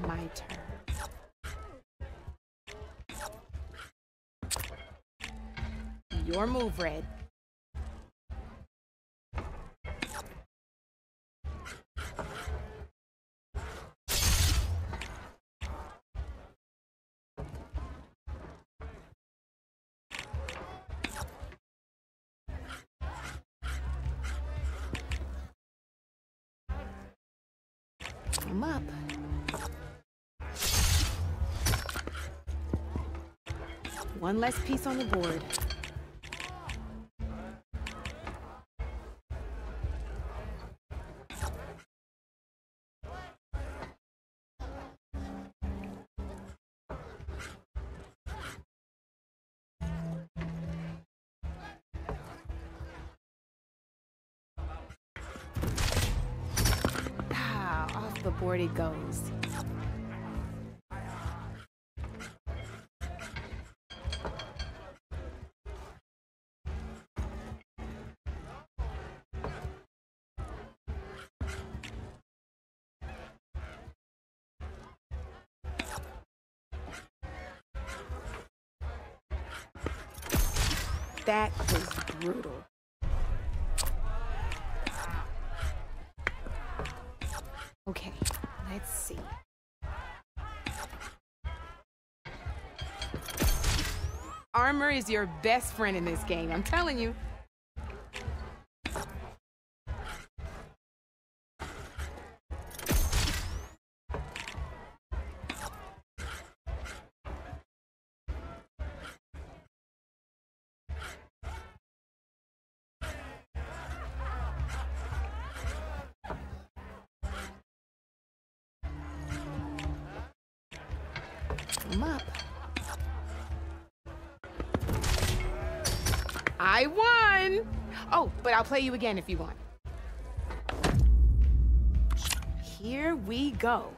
Speaker 5: My turn. Your move, Red. I'm up. One less piece on the board. Off the board it goes. That was brutal. Okay, let's see. Armor is your best friend in this game, I'm telling you. I'm up. I won! Oh, but I'll play you again if you want. Here we go.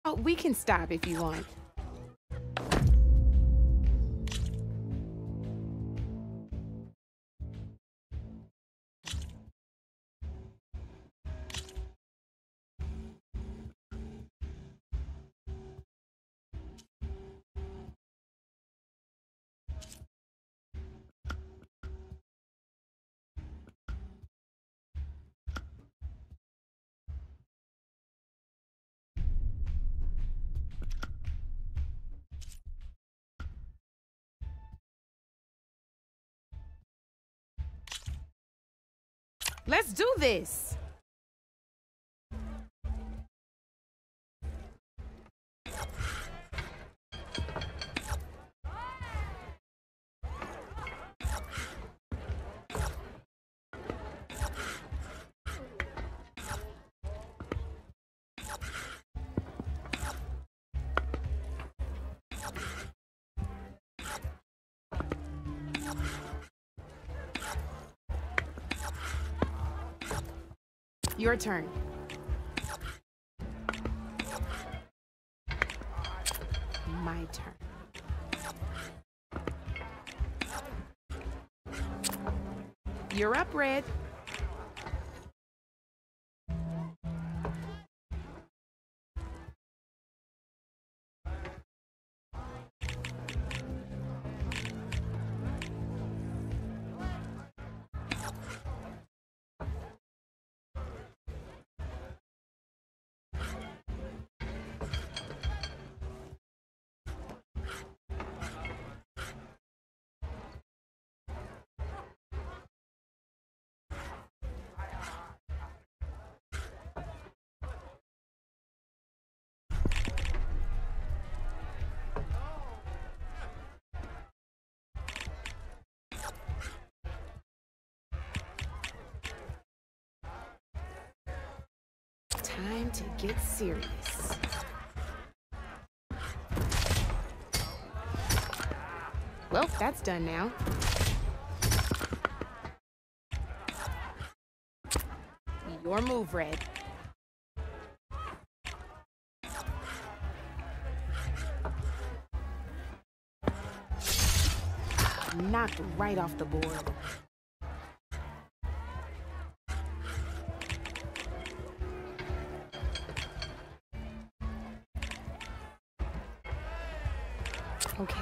Speaker 5: Oh, we can stop if you want. Let's do this! Your turn. My turn. You're up, Red. Time to get serious. Well, that's done now. Your move, Red. Knocked right off the board. Okay,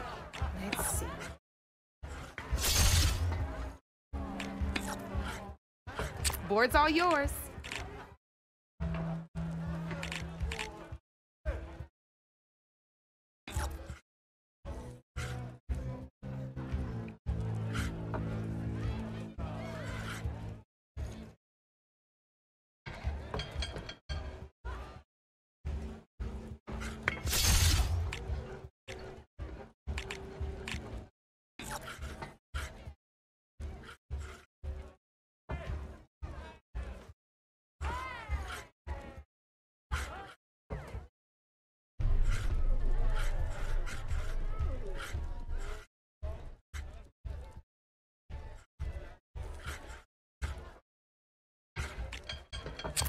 Speaker 5: let's see. Board's all yours.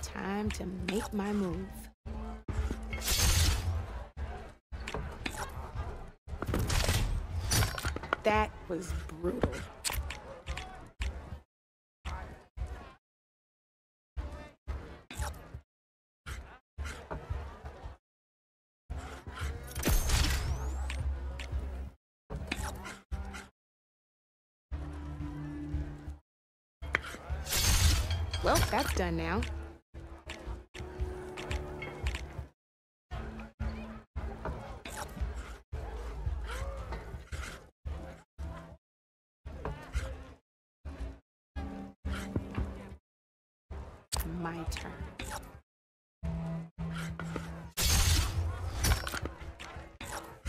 Speaker 5: Time to make my move. That was brutal. Well, that's done now. My turn.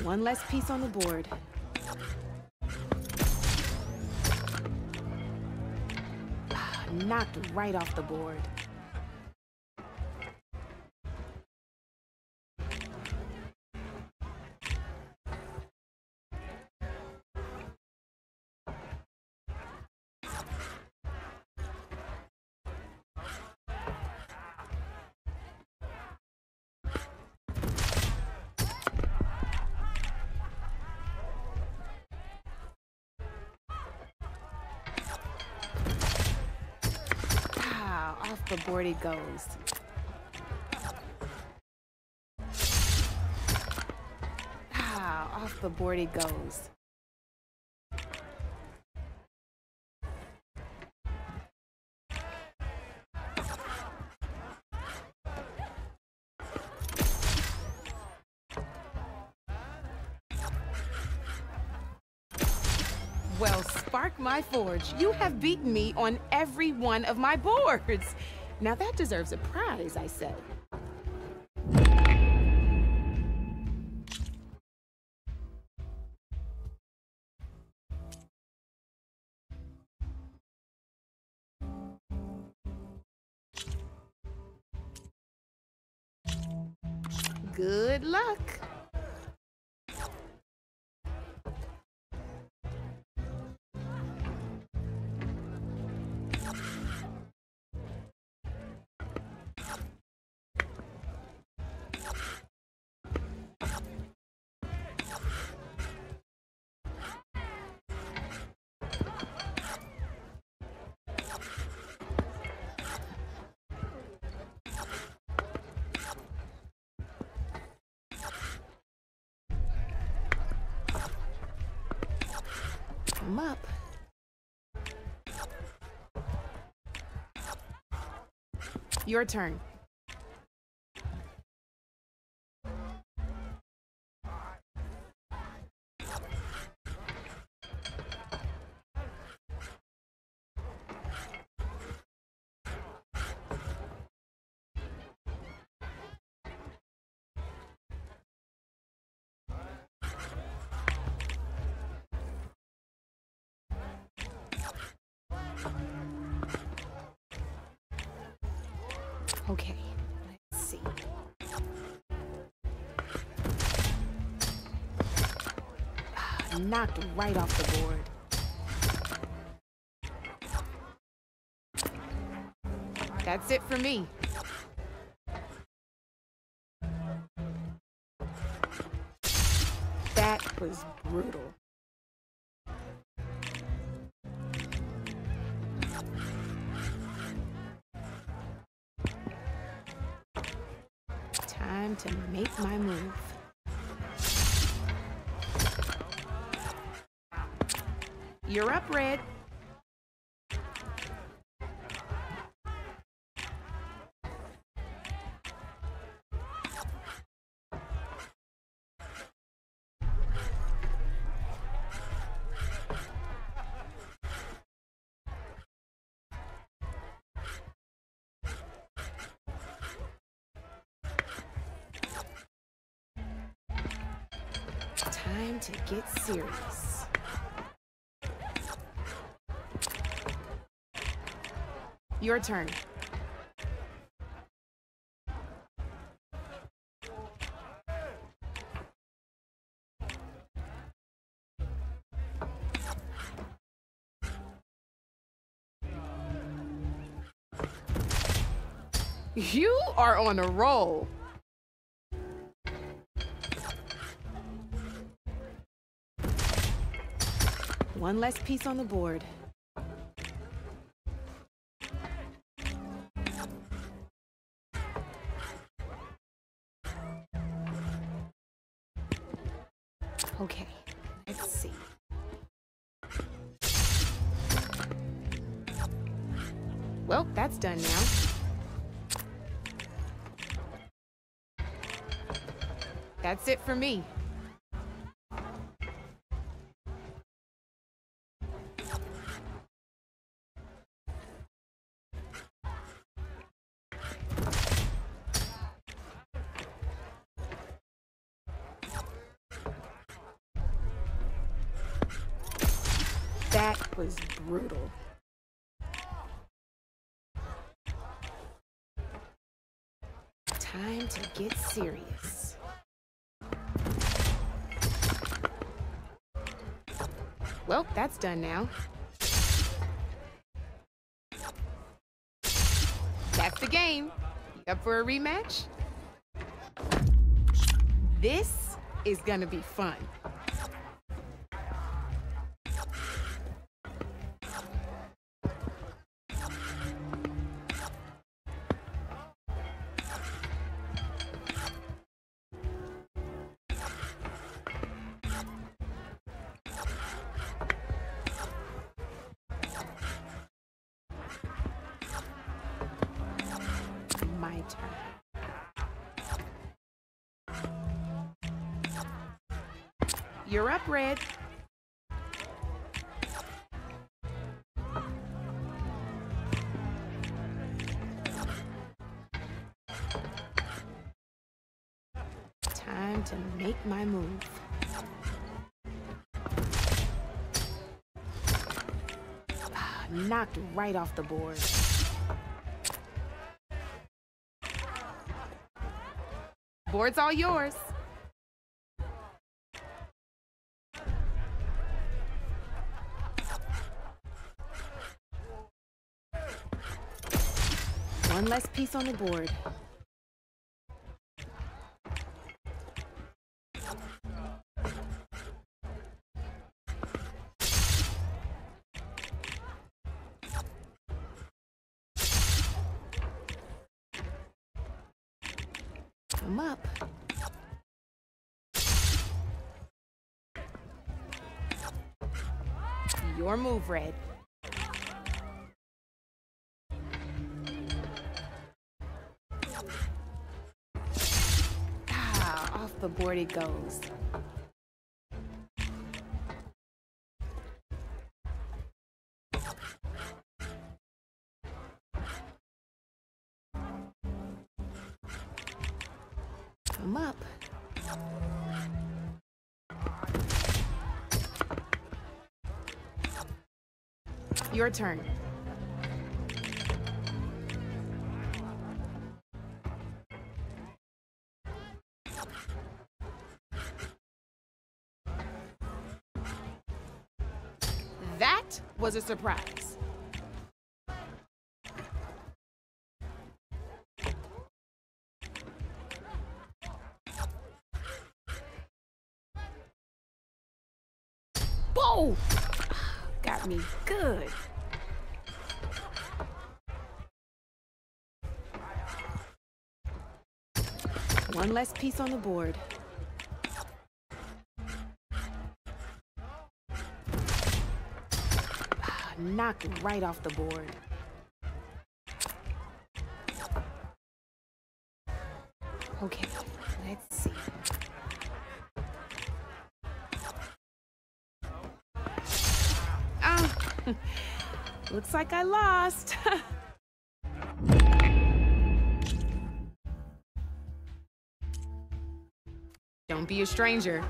Speaker 5: One less piece on the board. Knocked right off the board. Off the board it goes. Off the board it goes. Well, spark my forge. You have beaten me on every one of my boards. Now that deserves a prize, I say. Good luck. Come up. Your turn. Okay, let's see. Knocked right off the board. That's it for me. That was brutal. Time to make my move. You're up, Red. Time to get serious. Your turn. You are on a roll. One less piece on the board. Okay, let's see. Well, that's done now. That's it for me. That was brutal. Time to get serious. Well, that's done now. That's the game. You up for a rematch? This is gonna be fun. My turn. You're up, Red. time to make my move. Knocked right off the board. Board's all yours. One less piece on the board. Come up. Your move, Red. Off the board it goes. Come up. Your turn. That was a surprise. Whoa! Got me good. One less piece on the board. Knocked right off the board. Okay, let's see. Looks like I lost. Don't be a stranger.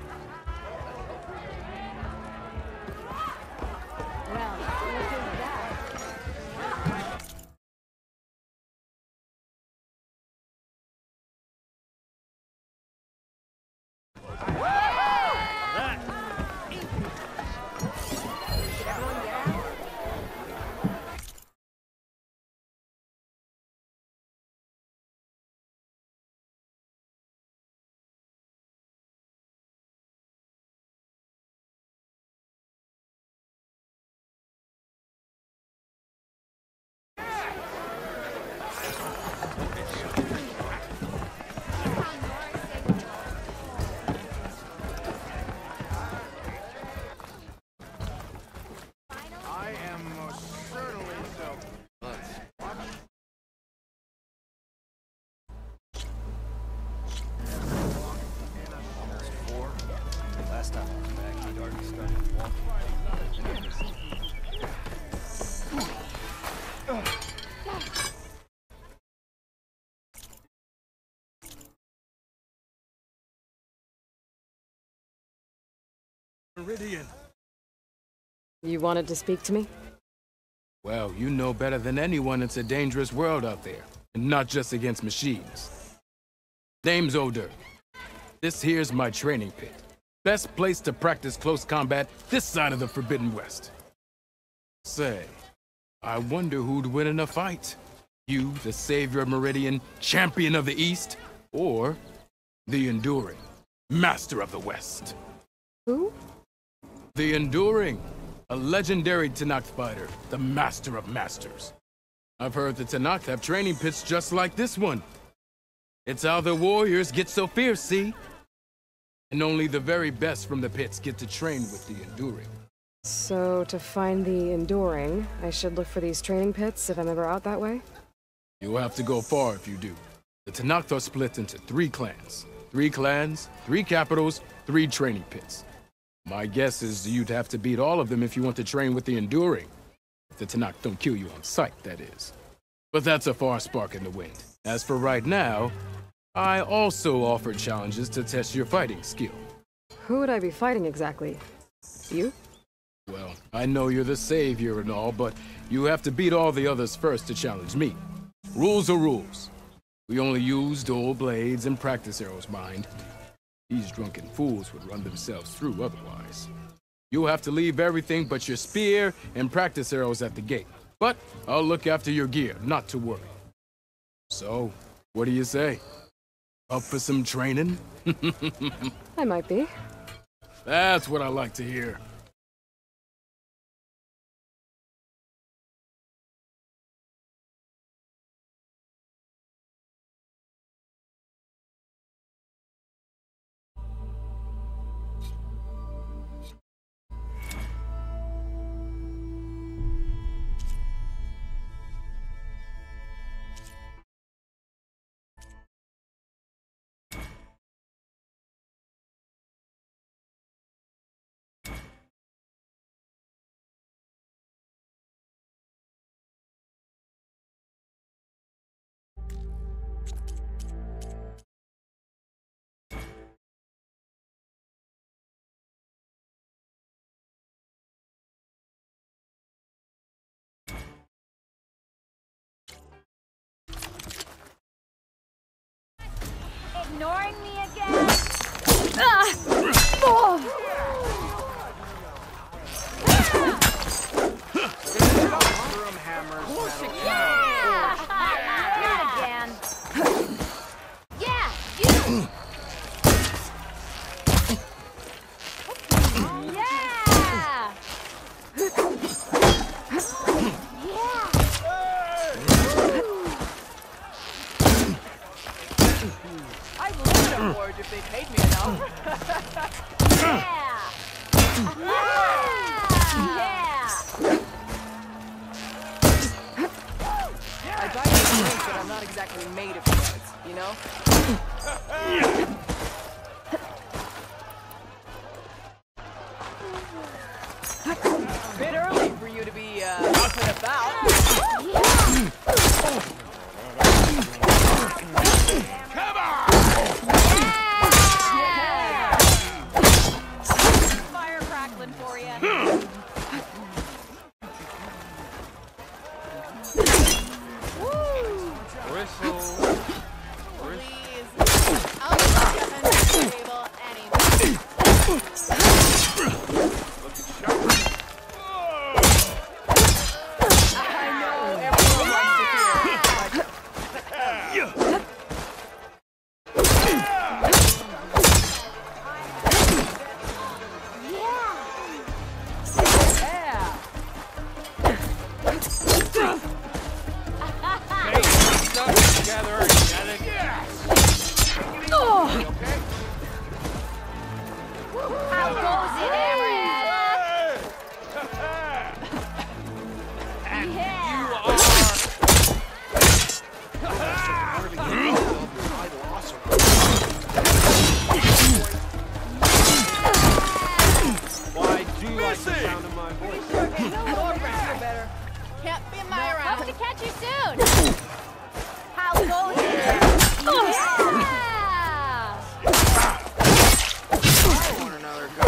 Speaker 8: Meridian.
Speaker 1: You wanted to speak to me?
Speaker 8: Well, you know better than anyone it's a dangerous world out there, and not just against machines. Name's Oder. This here's my training pit. Best place to practice close combat this side of the Forbidden West. Say, I wonder who'd win in a fight. You, the savior of Meridian, champion of the East, or the Enduring, master of the West.
Speaker 1: Who?
Speaker 8: The Enduring, a legendary Tenakth fighter, the master of masters. I've heard the Tenakth have training pits just like this one. It's how the warriors get so fierce, see? And only the very best from the pits get to train with the Enduring.
Speaker 1: So, to find the Enduring, I should look for these training pits if I'm ever out that way?
Speaker 8: You'll have to go far if you do. The Tenakth are split into 3 clans. 3 clans, 3 capitals, 3 training pits. My guess is you'd have to beat all of them if you want to train with the Enduring. If the Tenakth don't kill you on sight, that is. But that's a far spark in the wind. As for right now, I also offer challenges to test your fighting skill.
Speaker 1: Who would I be fighting exactly? You?
Speaker 8: Well, I know you're the savior and all, but you have to beat all the others first to challenge me. Rules are rules. We only use dual blades and practice arrows, mind. These drunken fools would run themselves through otherwise. You'll have to leave everything but your spear and practice arrows at the gate. But I'll look after your gear, not to worry. So, what do you say? Up for some training?
Speaker 1: I might be.
Speaker 8: That's what I like to hear.
Speaker 9: Ignoring me again? Yeah! Not again. Yeah, you! Yeah!
Speaker 10: I'd live in a forge if they paid me enough.
Speaker 9: Yeah!
Speaker 10: I buy you drink, but I'm not exactly made of drugs, you know? Bit early for you to be up and about.
Speaker 9: Come on!
Speaker 10: Fire crackling for you.
Speaker 4: Whistle.
Speaker 10: Please. I'll put you under the table anyway.
Speaker 4: Looking sharp.
Speaker 10: I know everyone wants to hear it, but...
Speaker 4: Hey, stuff together, Janet. Okay?
Speaker 9: How goes it, Aaron?
Speaker 4: And
Speaker 9: Yeah.
Speaker 4: you are... Why do you like the sound of my voice?
Speaker 10: better. Can't be my around.
Speaker 9: Hope to catch you soon. How goes it? Yeah!
Speaker 4: I want another go.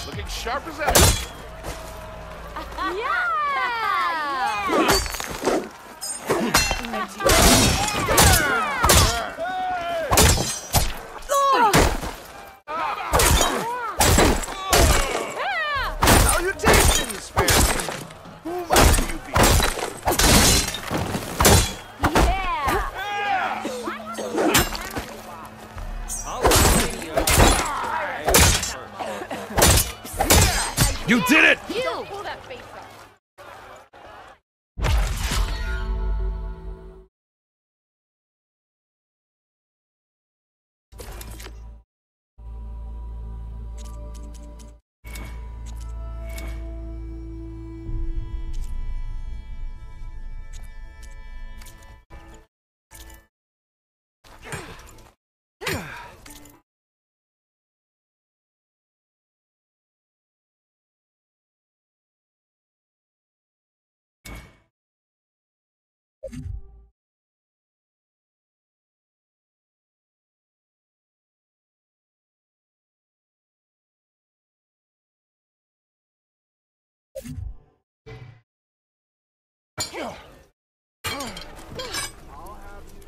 Speaker 4: Looking sharp as ever.
Speaker 9: Yeah!
Speaker 4: Salutations, family. Who might you be? I'll see you.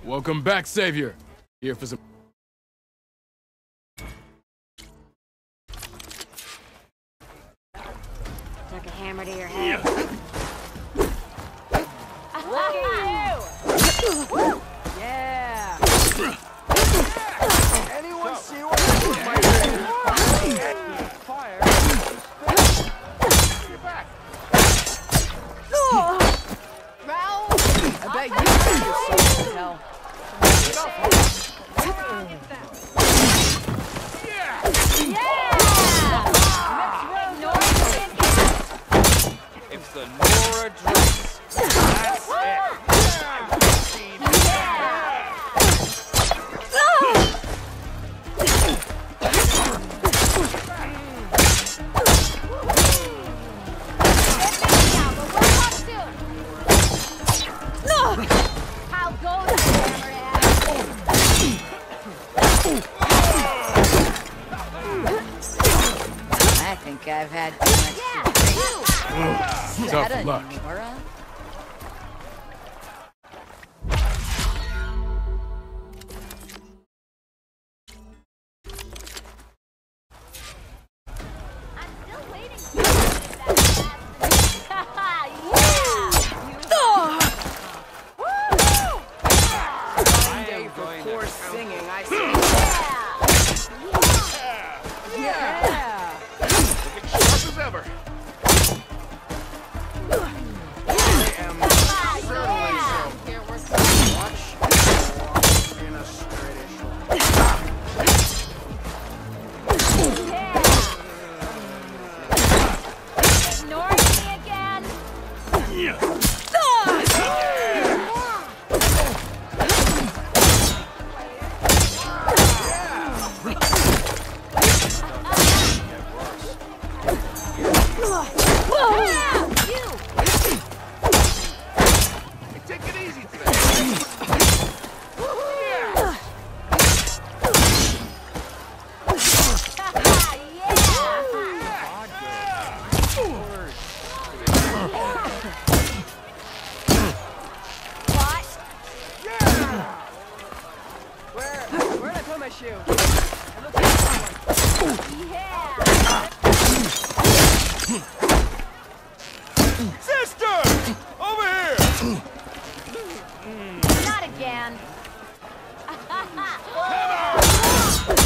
Speaker 8: Welcome back, Savior. Here for some...
Speaker 3: Took a hammer to your head.
Speaker 9: Look at you!
Speaker 10: Yeah.
Speaker 4: Anyone see what my fire? Get back.
Speaker 10: Raoul, I bet you think you're so hell.
Speaker 4: It's the Nora dress. That's it.
Speaker 9: How goes it, Hammerhead?
Speaker 3: I think I've had too much to drink.
Speaker 8: Tough luck.
Speaker 3: Nora?
Speaker 9: I'm still waiting for you to get that
Speaker 10: One day for poor singing, I say. Yeah.
Speaker 4: Looking sharp as ever. I am certainly so. Watch in a straightish
Speaker 9: Ignoring me again?
Speaker 4: Take it easy today.
Speaker 10: Where'd I put my shoe?
Speaker 4: Sister! Over here!
Speaker 9: Not again.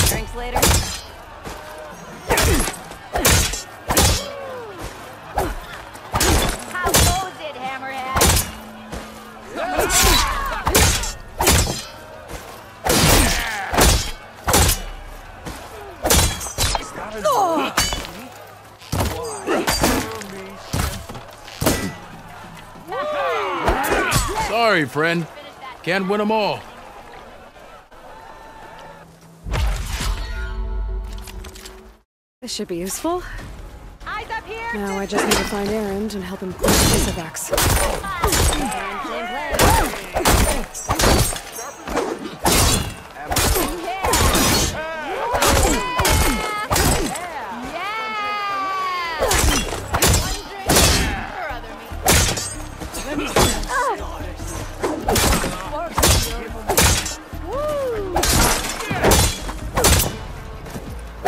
Speaker 3: Drinks later?
Speaker 9: How goes it, Hammerhead?
Speaker 8: Sorry, friend. Can't win them all.
Speaker 1: This should be useful.
Speaker 9: Eyes up here!
Speaker 1: Now I just need to find Errand and help him clear the Civacs.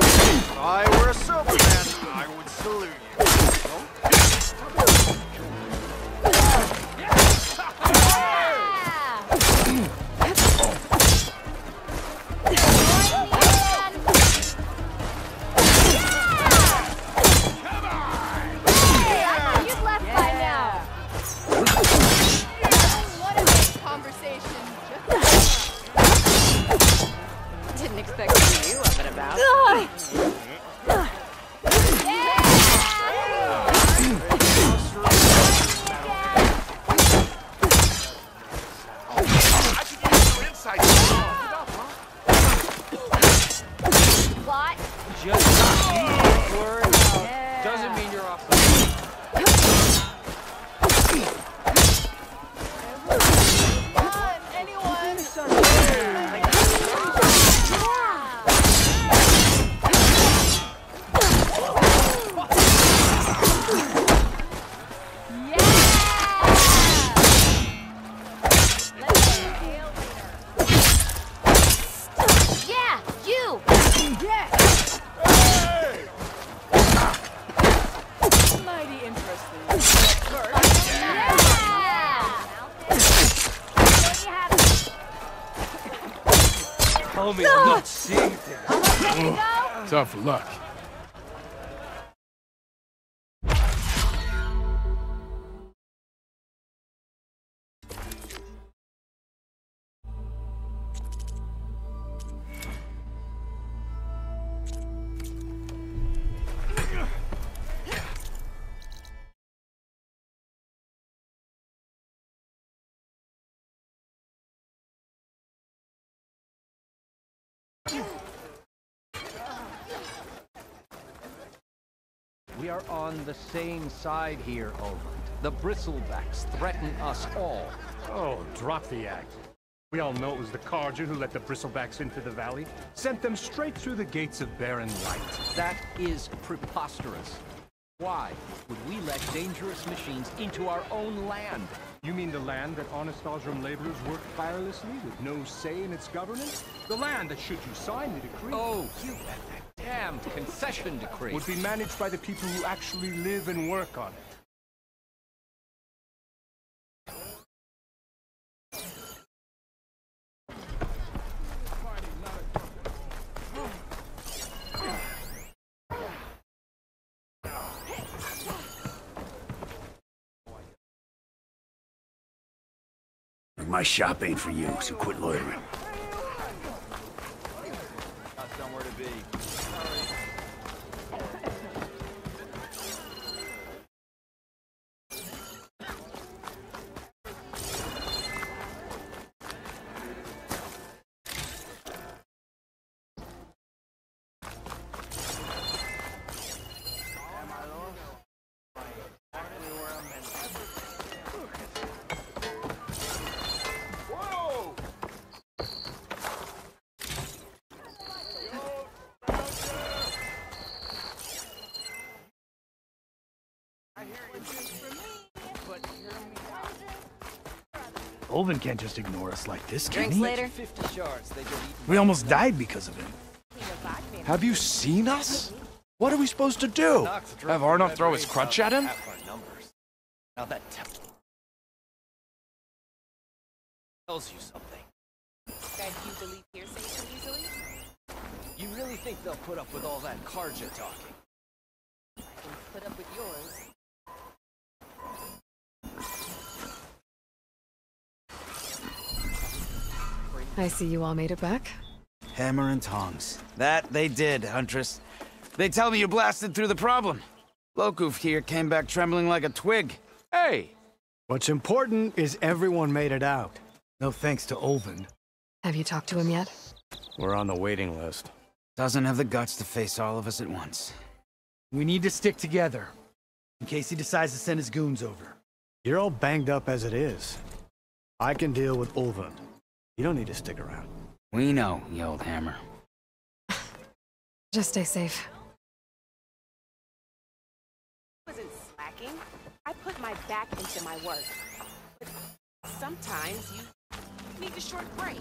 Speaker 4: If I were a Superman, I would salute you. tell me I'm not seeing things.
Speaker 8: Tough luck.
Speaker 2: We are on the same side here, Owen. The bristlebacks threaten us all.
Speaker 11: Oh, drop the act. We all know it was the Carja who let the bristlebacks into the valley, sent them straight through the gates of barren light.
Speaker 2: That is preposterous. Why would we let dangerous machines into our own land?
Speaker 11: You mean the land that honest Osram laborers work tirelessly with no say in its governance? The land that, should you sign the decree...
Speaker 2: Oh, you bet that damned concession decree
Speaker 11: would be managed by the people who actually live and work on it.
Speaker 12: My shop ain't for you, so quit loitering.
Speaker 2: Got somewhere to be.
Speaker 12: Olvin can't just ignore us like this, can
Speaker 3: Drinks
Speaker 12: he?
Speaker 3: later.
Speaker 2: 50 shards, they just eat.
Speaker 12: We almost died because of him.
Speaker 13: Have you seen us? What are we supposed to do? Have Arnott throw his crutch at him?
Speaker 2: Now that tells you something.
Speaker 5: That you believe hearsay so easily?
Speaker 2: You really think they'll put up with all that Karja talking?
Speaker 5: I can put up with yours.
Speaker 1: I see you all made it back.
Speaker 12: Hammer and tongs. That they did, Huntress. They tell me you blasted through the problem. Lokuf here came back trembling like a twig. Hey!
Speaker 14: What's important is everyone made it out. No thanks to Olvin.
Speaker 1: Have you talked to him yet?
Speaker 14: We're on the waiting list.
Speaker 12: Doesn't have the guts to face all of us at once.
Speaker 14: We need to stick together, in case he decides to send his goons over. You're all banged up as it is. I can deal with Olvin. You don't need to stick around.
Speaker 12: We know, you old hammer.
Speaker 1: Just stay safe.
Speaker 5: I wasn't slacking. I put my back into my work. But sometimes you need a short break.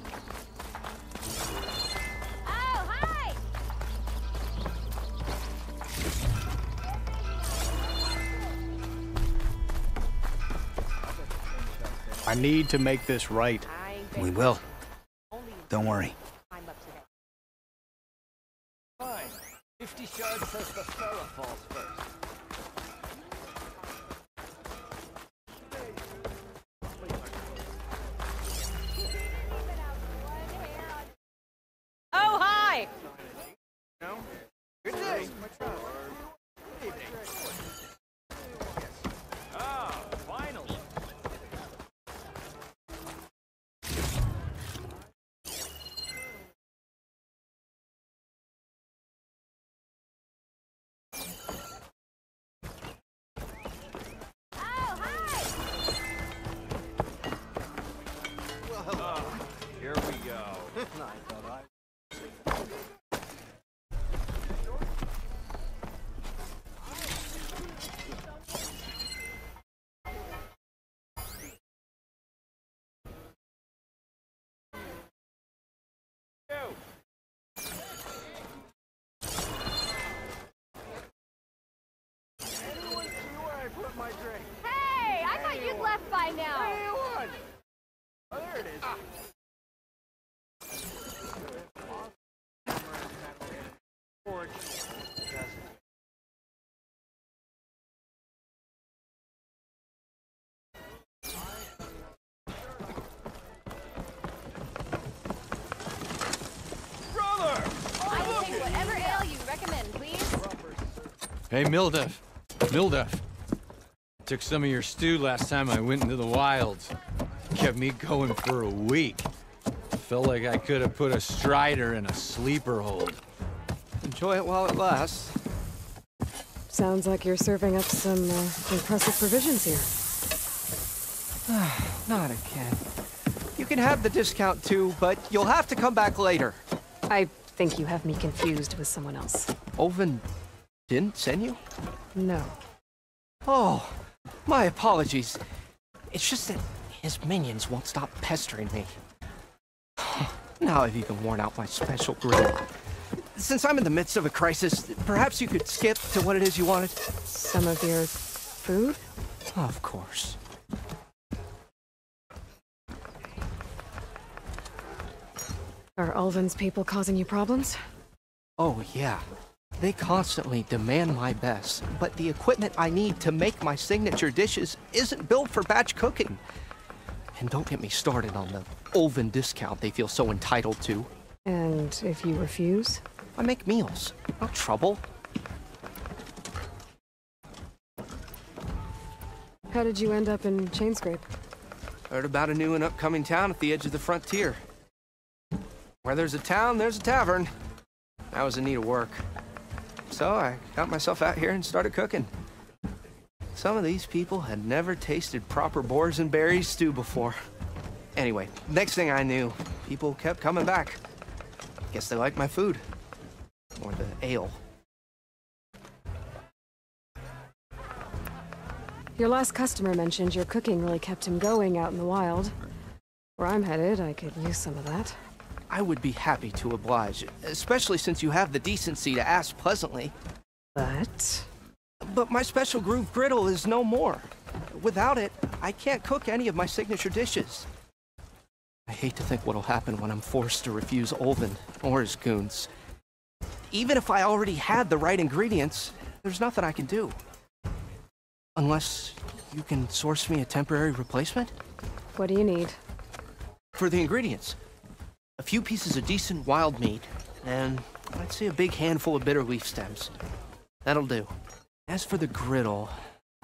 Speaker 9: Oh, hi!
Speaker 14: I need to make this right.
Speaker 12: We will. Don't worry.
Speaker 5: I'm up to that.
Speaker 2: Fine. 50 shards says the fella falls first.
Speaker 9: Oh, hi!
Speaker 2: Good day. Ah, finally. Here we go.
Speaker 9: Hey, I thought you'd left by now.
Speaker 2: Oh, there it is.
Speaker 15: Hey, Mildef. Mildef. Took some of your stew last time I went into the wilds. Kept me going for a week. Felt like I could have put a strider in a sleeper hold.
Speaker 4: Enjoy it while it lasts.
Speaker 1: Sounds like you're serving up some impressive provisions here.
Speaker 4: Not again. You can have the discount too, but you'll have to come back later.
Speaker 1: I think you have me confused with someone else.
Speaker 4: Oven didn't send you?
Speaker 1: No.
Speaker 4: Oh, my apologies. It's just that his minions won't stop pestering me. Now I've even worn out my special grill. Since I'm in the midst of a crisis, perhaps you could skip to what it is you wanted?
Speaker 1: Some of your food?
Speaker 4: Of course.
Speaker 1: Are Ulvin's people causing you problems?
Speaker 4: Oh, yeah. They constantly demand my best, but the equipment I need to make my signature dishes isn't built for batch cooking. And don't get me started on the Ulvin discount they feel so entitled to.
Speaker 1: And if you refuse?
Speaker 4: I make meals, not trouble.
Speaker 1: How did you end up in Chainscrape?
Speaker 4: Heard about a new and upcoming town at the edge of the frontier. Where there's a town, there's a tavern. I was in need of work. So I got myself out here and started cooking. Some of these people had never tasted proper boars and berries stew before. Anyway, next thing I knew, people kept coming back. Guess they liked my food. Or the ale.
Speaker 1: Your last customer mentioned your cooking really kept him going out in the wild. Where I'm headed, I could use some of that.
Speaker 4: I would be happy to oblige, especially since you have the decency to ask pleasantly. But my special groove griddle is no more. Without it, I can't cook any of my signature dishes. I hate to think what'll happen when I'm forced to refuse Ulvin or his goons. Even if I already had the right ingredients, there's nothing I can do. Unless you can source me a temporary replacement?
Speaker 1: What do you need?
Speaker 4: For the ingredients. A few pieces of decent wild meat, and I'd say a big handful of bitter leaf stems. That'll do. As for the griddle,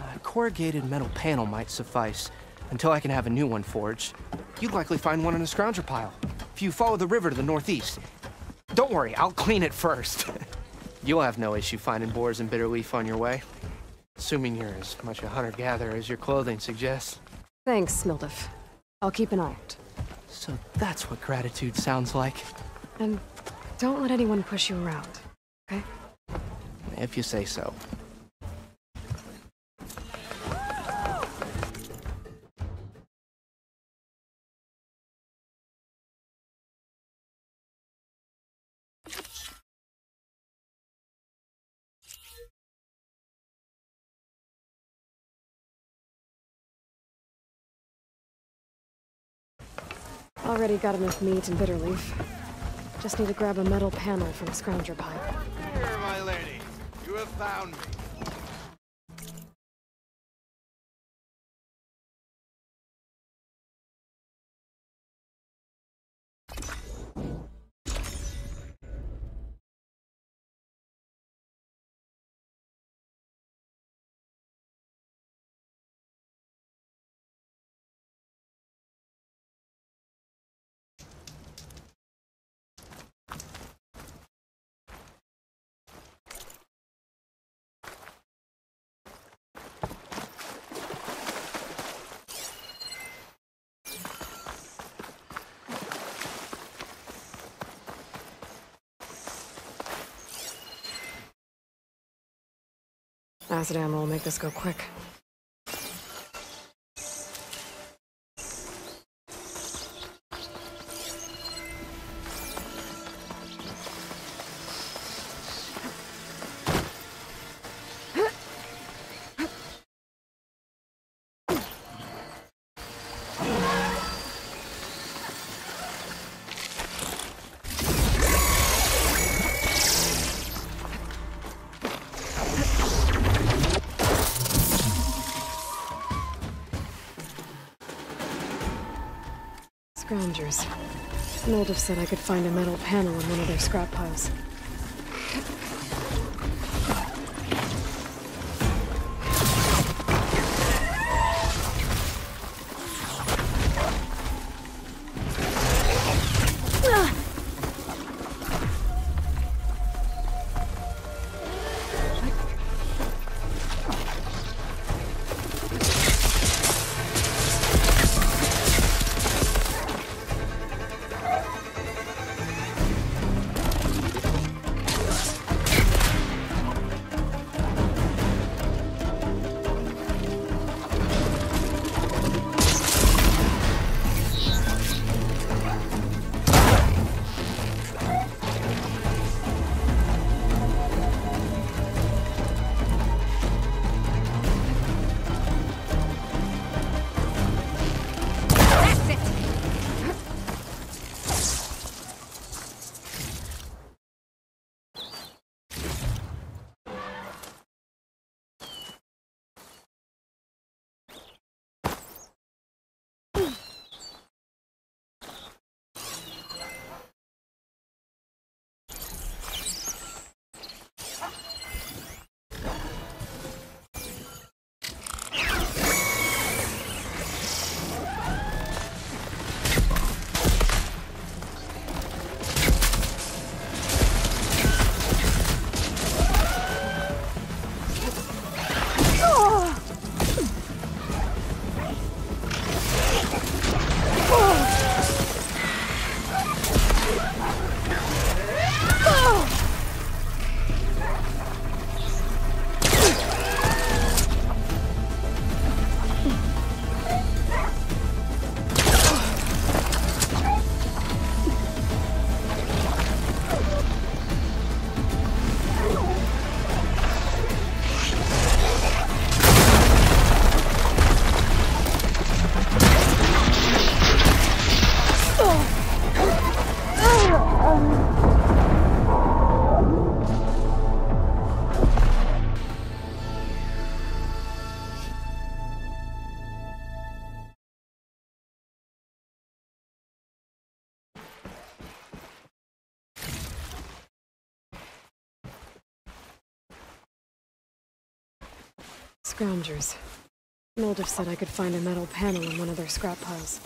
Speaker 4: a corrugated metal panel might suffice until I can have a new one forged. You'd likely find one in a scrounger pile, if you follow the river to the northeast. Don't worry, I'll clean it first. You'll have no issue finding boars and bitter leaf on your way. Assuming you're as much a hunter-gatherer as your clothing suggests.
Speaker 1: Thanks, Mildef. I'll keep an eye out.
Speaker 4: So that's what gratitude sounds like.
Speaker 1: And don't let anyone push you around, okay?
Speaker 4: If you say so.
Speaker 1: Already got enough meat and bitter leaf. Just need to grab a metal panel from a scrounger pile.
Speaker 13: Here, my lady. You have found me.
Speaker 1: Acid ammo will make this go quick. Scroungers. Mildef said I could find a metal panel in one of their scrap piles. Scroungers. Moldov said I could find a metal panel in one of their scrap piles.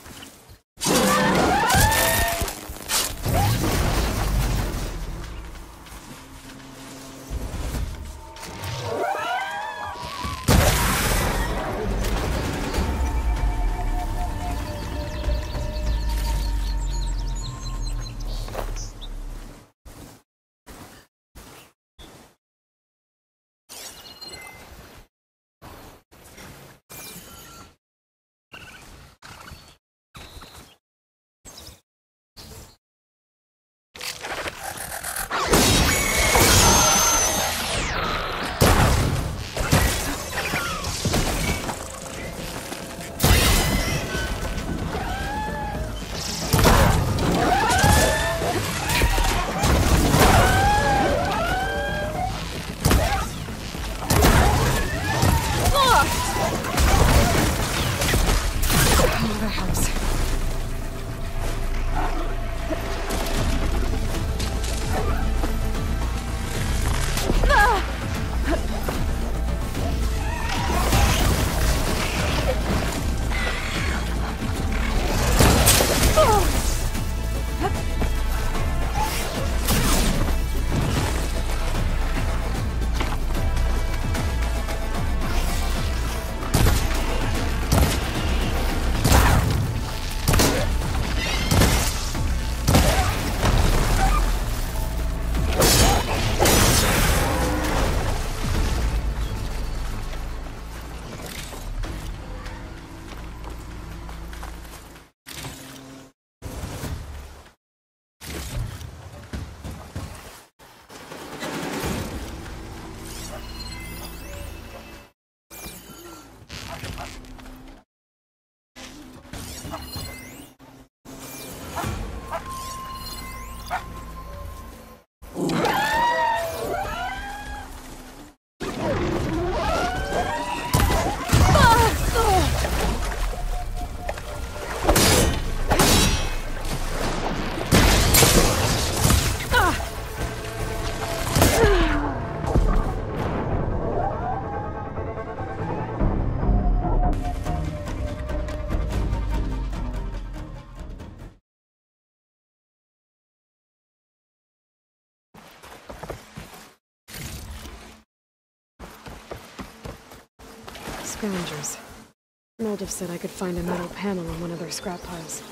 Speaker 1: Scroungers. Moldov said I could find a metal panel in one of their scrap piles.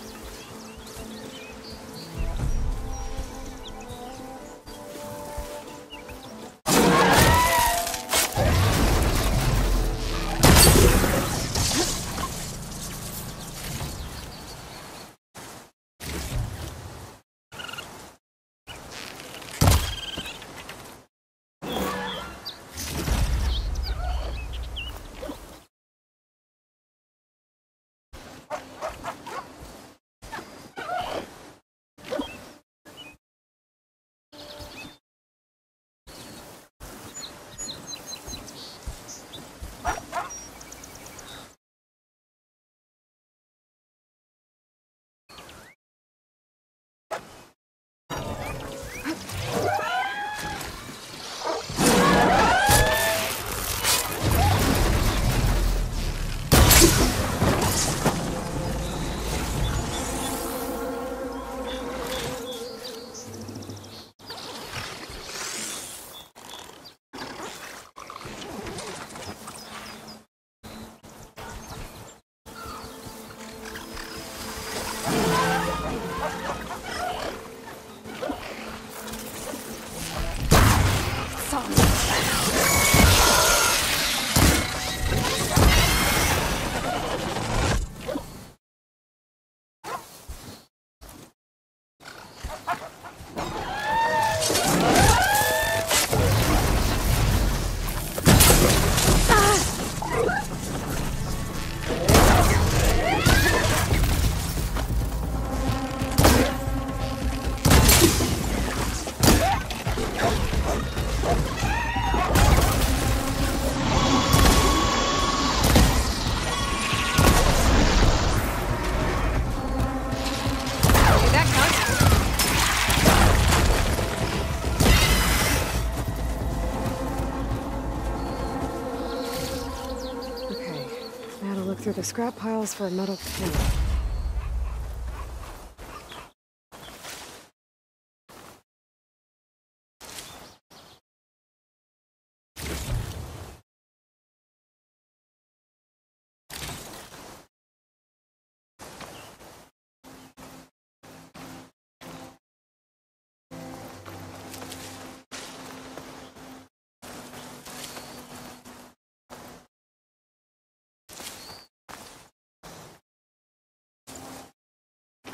Speaker 1: through the scrap piles for a metal pin.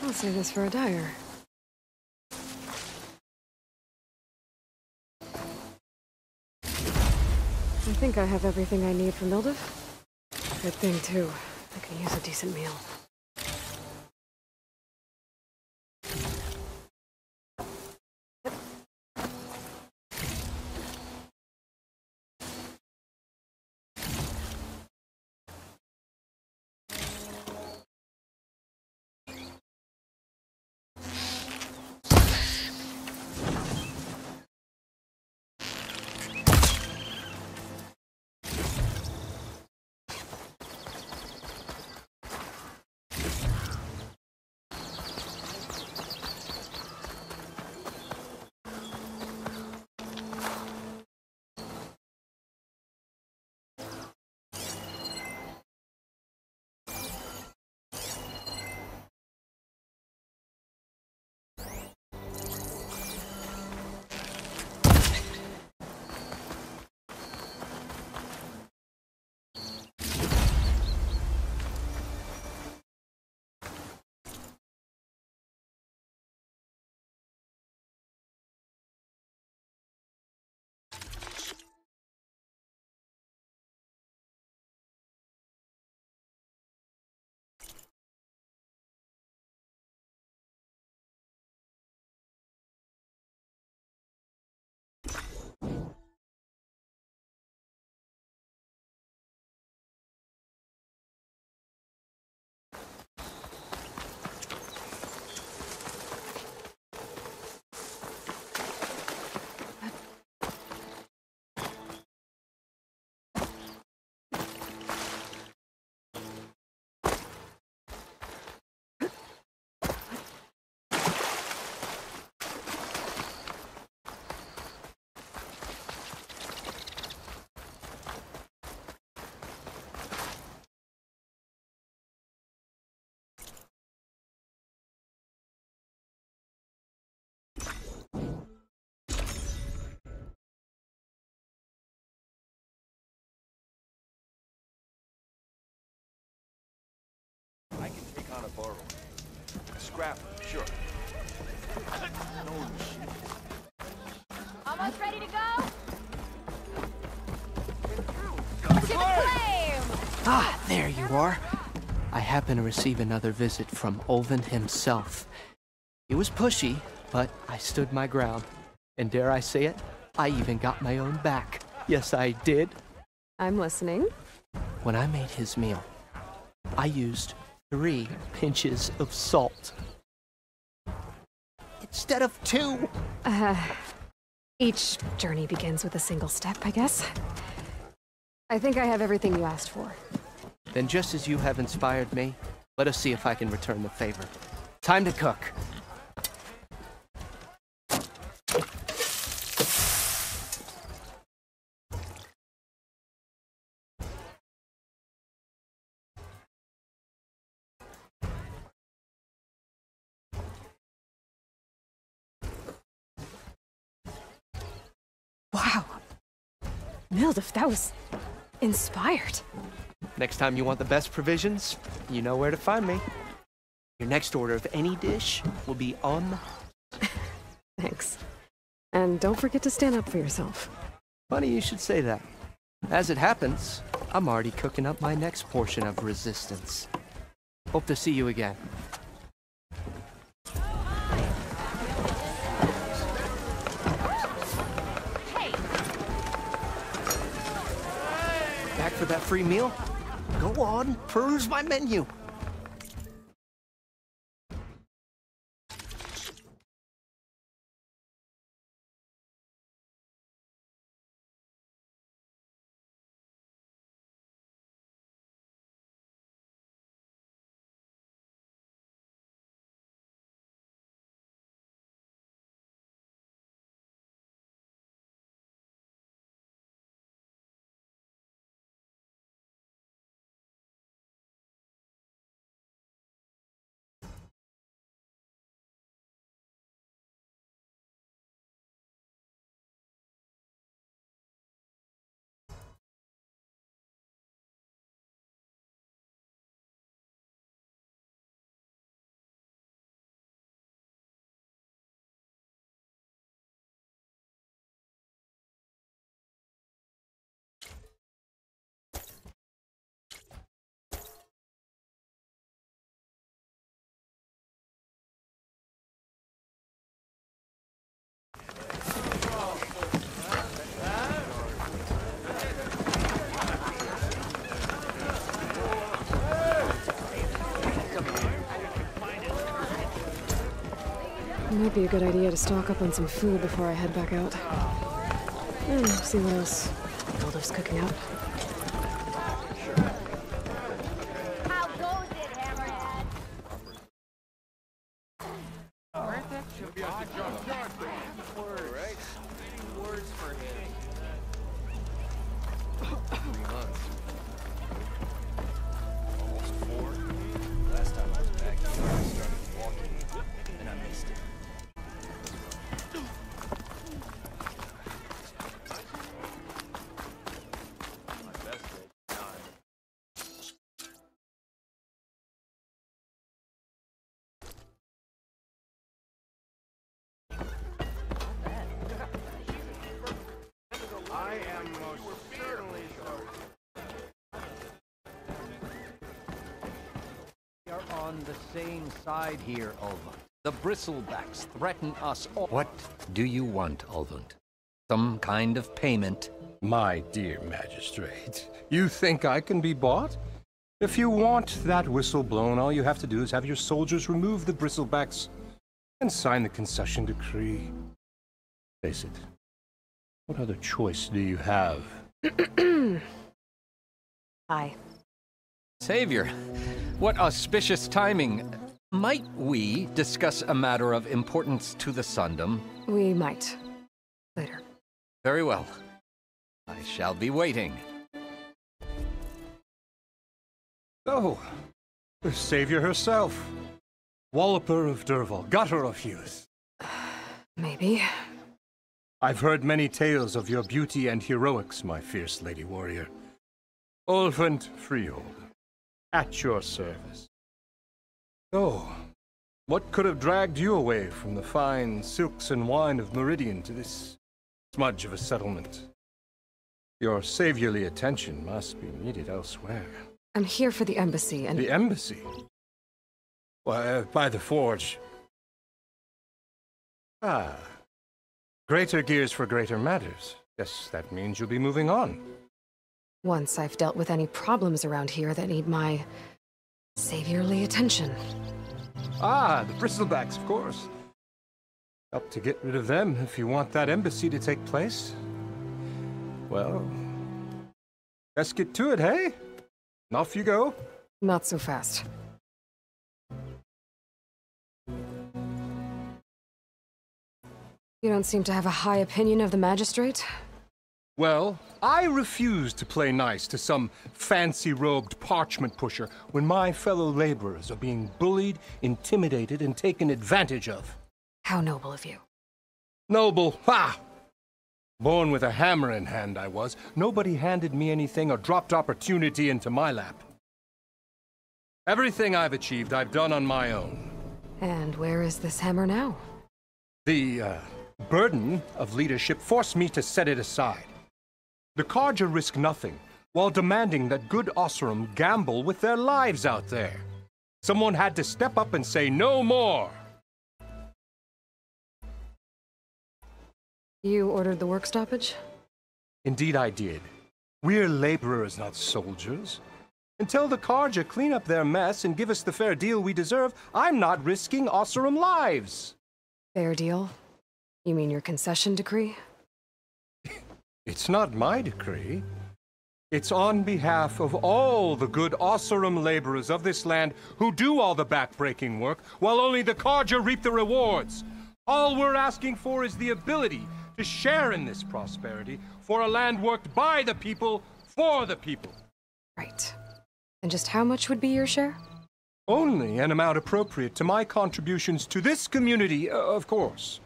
Speaker 1: I'll save this for a dyer. I think I have everything I need for Mildev. Good thing, too. I could use a decent meal.
Speaker 13: I can take on a borrow. A scrap, sure. No machine.
Speaker 9: Almost ready to go? To the flame!
Speaker 16: Ah, there you are. I happen to receive another visit from Olvin himself. He was pushy, but I stood my ground. And dare I say it, I even got my own back. Yes, I did.
Speaker 1: I'm listening.
Speaker 16: When I made his meal, I used 3 pinches of salt. Instead of 2.
Speaker 1: Each journey begins with a single step, I guess. I think I have everything you asked for.
Speaker 16: Then just as you have inspired me, let us see if I can return the favor. Time to cook.
Speaker 1: Wow. Mildev, that was inspired.
Speaker 16: Next time you want the best provisions, you know where to find me. Your next order of any dish will be on.
Speaker 1: Thanks. And don't forget to stand up for yourself.
Speaker 16: Funny you should say that. As it happens, I'm already cooking up my next portion of resistance. Hope to see you again. Back for that free meal? Go on, peruse my menu.
Speaker 1: It might be a good idea to stock up on some food before I head back out. And see what else Waldorf's cooking up.
Speaker 9: How goes it, Hammerhead?
Speaker 4: Where'd that words for him.
Speaker 13: 3 months. Almost 4. Last time I was back here, I started walking, and I missed it. My best time.
Speaker 11: I am most certainly sorry.
Speaker 2: We are on the same side here, Ulvund. The bristlebacks threaten us all.
Speaker 17: What do you want, Ulvund? Some kind of payment?
Speaker 11: My dear magistrate, you think I can be bought? If you want that whistle blown, all you have to do is have your soldiers remove the bristlebacks and sign the concession decree. Face it. What other choice do you have?
Speaker 3: Hi.
Speaker 2: Savior, what auspicious timing. Might we discuss a matter of importance to the Sundom?
Speaker 1: We might. Later.
Speaker 2: Very well. I shall be waiting.
Speaker 11: Oh, the Savior herself. Walloper of Durval, gutter of youth.
Speaker 1: Maybe.
Speaker 11: I've heard many tales of your beauty and heroics, my fierce lady warrior. Ulvund Freehold, at your service. Oh, what could have dragged you away from the fine silks and wine of Meridian to this smudge of a settlement? Your saviorly attention must be needed elsewhere.
Speaker 1: I'm here for the embassy and—
Speaker 11: The embassy? Why, by the forge. Ah. Greater gears for greater matters. Guess that means you'll be moving on.
Speaker 1: Once I've dealt with any problems around here that need my saviorly attention.
Speaker 11: Ah, the bristlebacks, of course. Help to get rid of them if you want that embassy to take place. Well, let's get to it, hey? And off you go.
Speaker 1: Not so fast. You don't seem to have a high opinion of the magistrate?
Speaker 11: Well, I refuse to play nice to some fancy-robed parchment pusher when my fellow laborers are being bullied, intimidated, and taken advantage of.
Speaker 1: How noble of you.
Speaker 11: Noble? Ha! Born with a hammer in hand, I was. Nobody handed me anything or dropped opportunity into my lap. Everything I've achieved, I've done on my own.
Speaker 1: And where is this hammer now?
Speaker 11: The, burden of leadership forced me to set it aside. The Carja risk nothing, while demanding that good Osram gamble with their lives out there. Someone had to step up and say no more!
Speaker 1: You ordered the work stoppage?
Speaker 11: Indeed I did. We're laborers, not soldiers. Until the Carja clean up their mess and give us the fair deal we deserve, I'm not risking Osram lives!
Speaker 1: Fair deal? You mean your concession decree?
Speaker 11: It's not my decree. It's on behalf of all the good Osram laborers of this land who do all the back-breaking work, while only the Carja reap the rewards. All we're asking for is the ability to share in this prosperity for a land worked by the people, for the people.
Speaker 1: Right. And just how much would be your share?
Speaker 11: Only an amount appropriate to my contributions to this community, of course.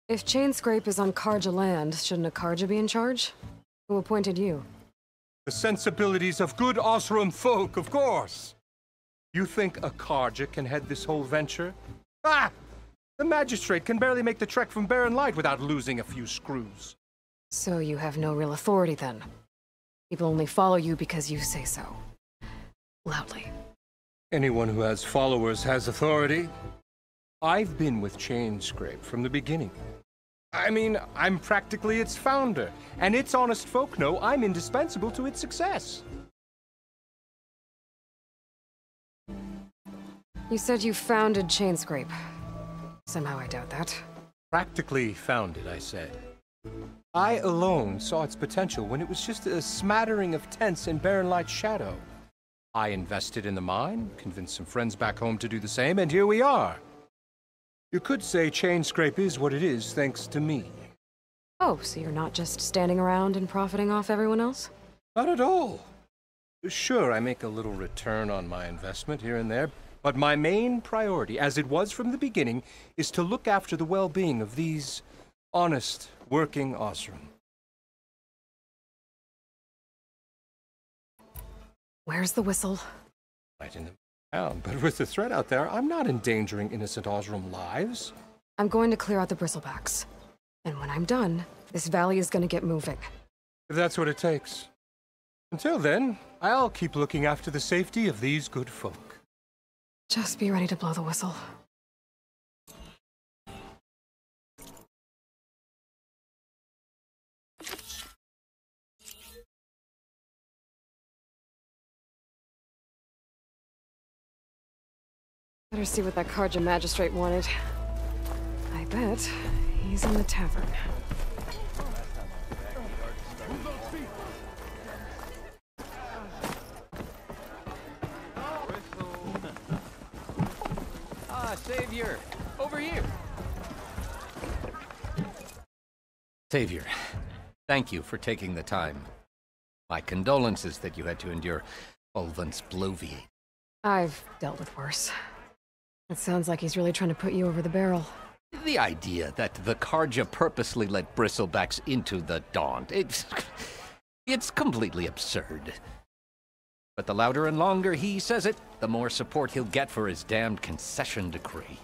Speaker 1: If Chainscrape is on Carja land, shouldn't a Carja be in charge? Who appointed you?
Speaker 11: The sensibilities of good Osram folk, of course. You think a Carja can head this whole venture? Ah! The magistrate can barely make the trek from Barren Light without losing a few screws.
Speaker 1: So you have no real authority then? People only follow you because you say so. Loudly.
Speaker 11: Anyone who has followers has authority. I've been with Chainscrape from the beginning. I mean, I'm practically its founder, and its honest folk know I'm indispensable to its success.
Speaker 1: You said you founded Chainscrape. Somehow I doubt that.
Speaker 11: Practically founded, I said. I alone saw its potential when it was just a smattering of tents in Barren Light's shadow. I invested in the mine, convinced some friends back home to do the same, and here we are. You could say Chainscrape is what it is thanks to me.
Speaker 1: Oh, so you're not just standing around and profiting off everyone else?
Speaker 11: Not at all. Sure, I make a little return on my investment here and there, but my main priority, as it was from the beginning, is to look after the well-being of these honest, working Osram.
Speaker 1: Where's the whistle?
Speaker 11: Right in the town, but with the threat out there, I'm not endangering innocent Osram lives.
Speaker 1: I'm going to clear out the bristlebacks. And when I'm done, this valley is going to get moving.
Speaker 11: If that's what it takes. Until then, I'll keep looking after the safety of these good folk.
Speaker 1: Just be ready to blow the whistle. Better see what that Karja magistrate wanted. I bet he's in the tavern.
Speaker 2: Savior! Over here! Savior, thank you for taking the time. My condolences that you had to endure Ulvund's bloviate.
Speaker 1: I've dealt with worse. It sounds like he's really trying to put you over the barrel.
Speaker 2: The idea that the Karja purposely let bristlebacks into the Daunt, it's completely absurd. But the louder and longer he says it, the more support he'll get for his damned concession decree.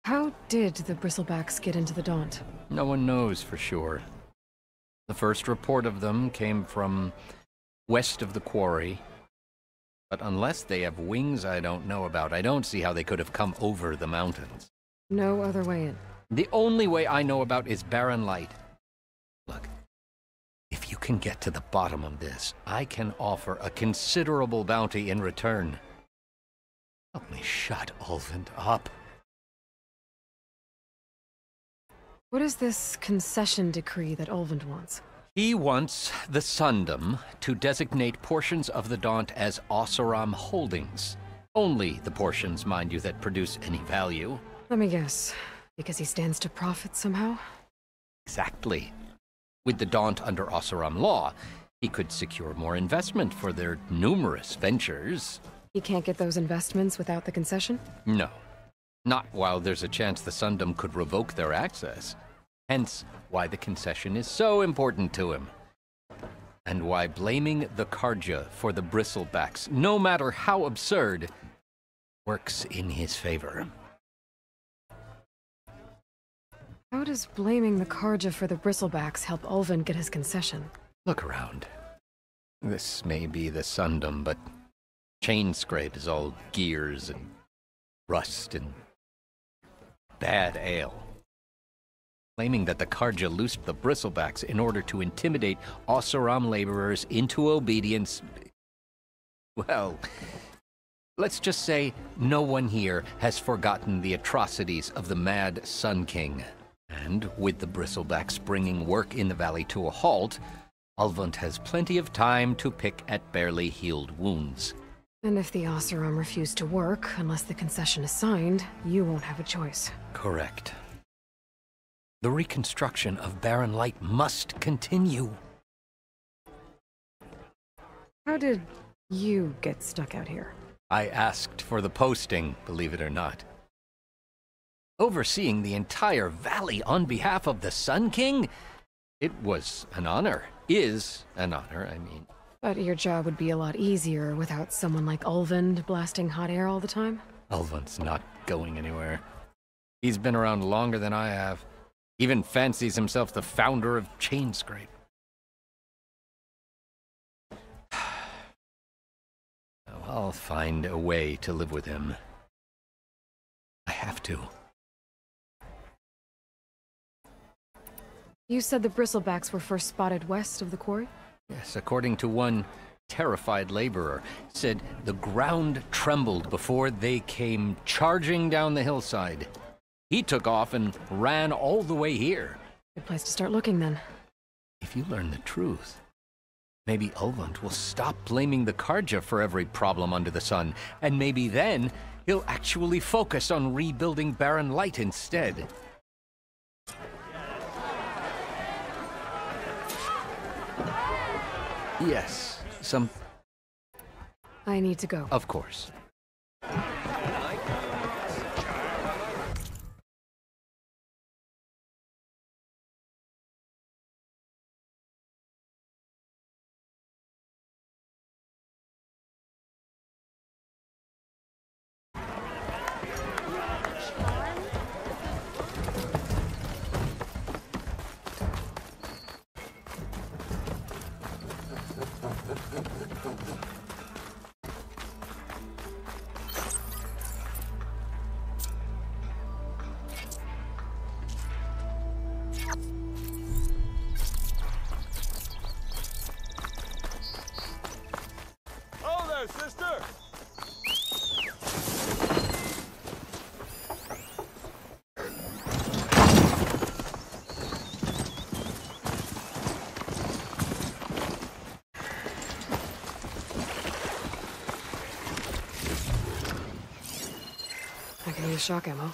Speaker 1: How did the bristlebacks get into the Daunt?
Speaker 2: No one knows for sure. The first report of them came from west of the quarry. But unless they have wings I don't know about, I don't see how they could have come over the mountains.
Speaker 1: No other way in.
Speaker 2: The only way I know about is Barren Light. Look, if you can get to the bottom of this, I can offer a considerable bounty in return. Help me shut Ulvund up.
Speaker 1: What is this concession decree that Ulvund wants?
Speaker 2: He wants the Sundom to designate portions of the Daunt as Oseram holdings. Only the portions, mind you, that produce any value.
Speaker 1: Let me guess. Because he stands to profit somehow?
Speaker 2: Exactly. With the Daunt under Oseram law, he could secure more investment for their numerous ventures.
Speaker 1: He can't get those investments without the concession?
Speaker 2: No. Not while there's a chance the Sundom could revoke their access. Hence why the concession is so important to him. And why blaming the Karja for the bristlebacks, no matter how absurd, works in his favor.
Speaker 1: How does blaming the Karja for the bristlebacks help Ulvund get his concession?
Speaker 2: Look around. This may be the Sundom, but Chainscrape is all gears and rust and bad ale. Claiming that the Karja loosed the bristlebacks in order to intimidate Oseram laborers into obedience. Well, let's just say no one here has forgotten the atrocities of the Mad Sun King. And with the bristlebacks bringing work in the valley to a halt, Ulvund has plenty of time to pick at barely healed wounds.
Speaker 1: And if the Oseram refuse to work, unless the concession is signed, you won't have a choice.
Speaker 2: Correct. The reconstruction of Barren Light must continue.
Speaker 1: How did you get stuck out here?
Speaker 2: I asked for the posting, believe it or not. Overseeing the entire valley on behalf of the Sun King? It was an honor. Is an honor, I mean.
Speaker 1: But your job would be a lot easier without someone like Ulvund blasting hot air all the time?
Speaker 2: Ulvund's not going anywhere. He's been around longer than I have. Even fancies himself the founder of Chainscrape. I'll find a way to live with him. I have to.
Speaker 1: You said the bristlebacks were first spotted west of the quarry?
Speaker 2: Yes, according to one terrified laborer, said the ground trembled before they came charging down the hillside. He took off and ran all the way here.
Speaker 1: Good place to start looking, then.
Speaker 2: If you learn the truth, maybe Ulvund will stop blaming the Karja for every problem under the sun, and maybe then he'll actually focus on rebuilding Barren Light instead. Yes.
Speaker 1: I need to go.
Speaker 2: Of course.
Speaker 13: Sister!
Speaker 1: I can use shock ammo.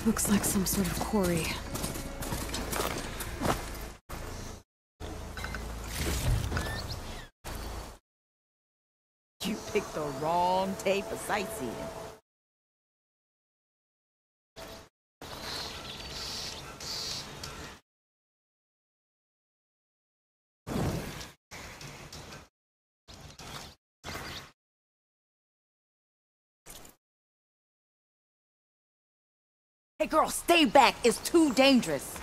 Speaker 1: Looks like some sort of quarry.
Speaker 9: You picked the wrong day for sightseeing. Hey girl, stay back. It's too dangerous.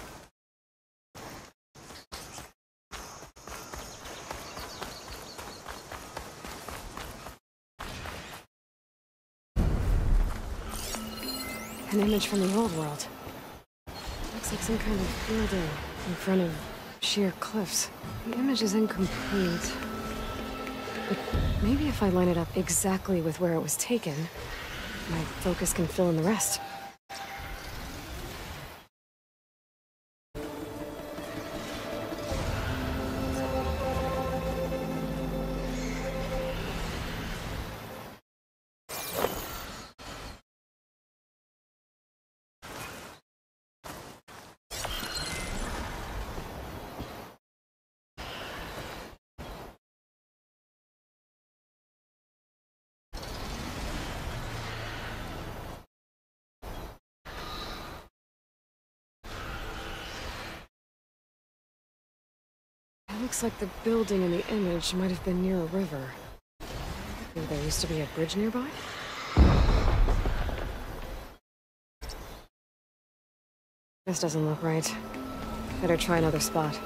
Speaker 1: An image from the old world. Looks like some kind of building in front of sheer cliffs. The image is incomplete. But maybe if I line it up exactly with where it was taken, my focus can fill in the rest. It looks like the building in the image might have been near a river. Maybe there used to be a bridge nearby? This doesn't look right. Better try another spot.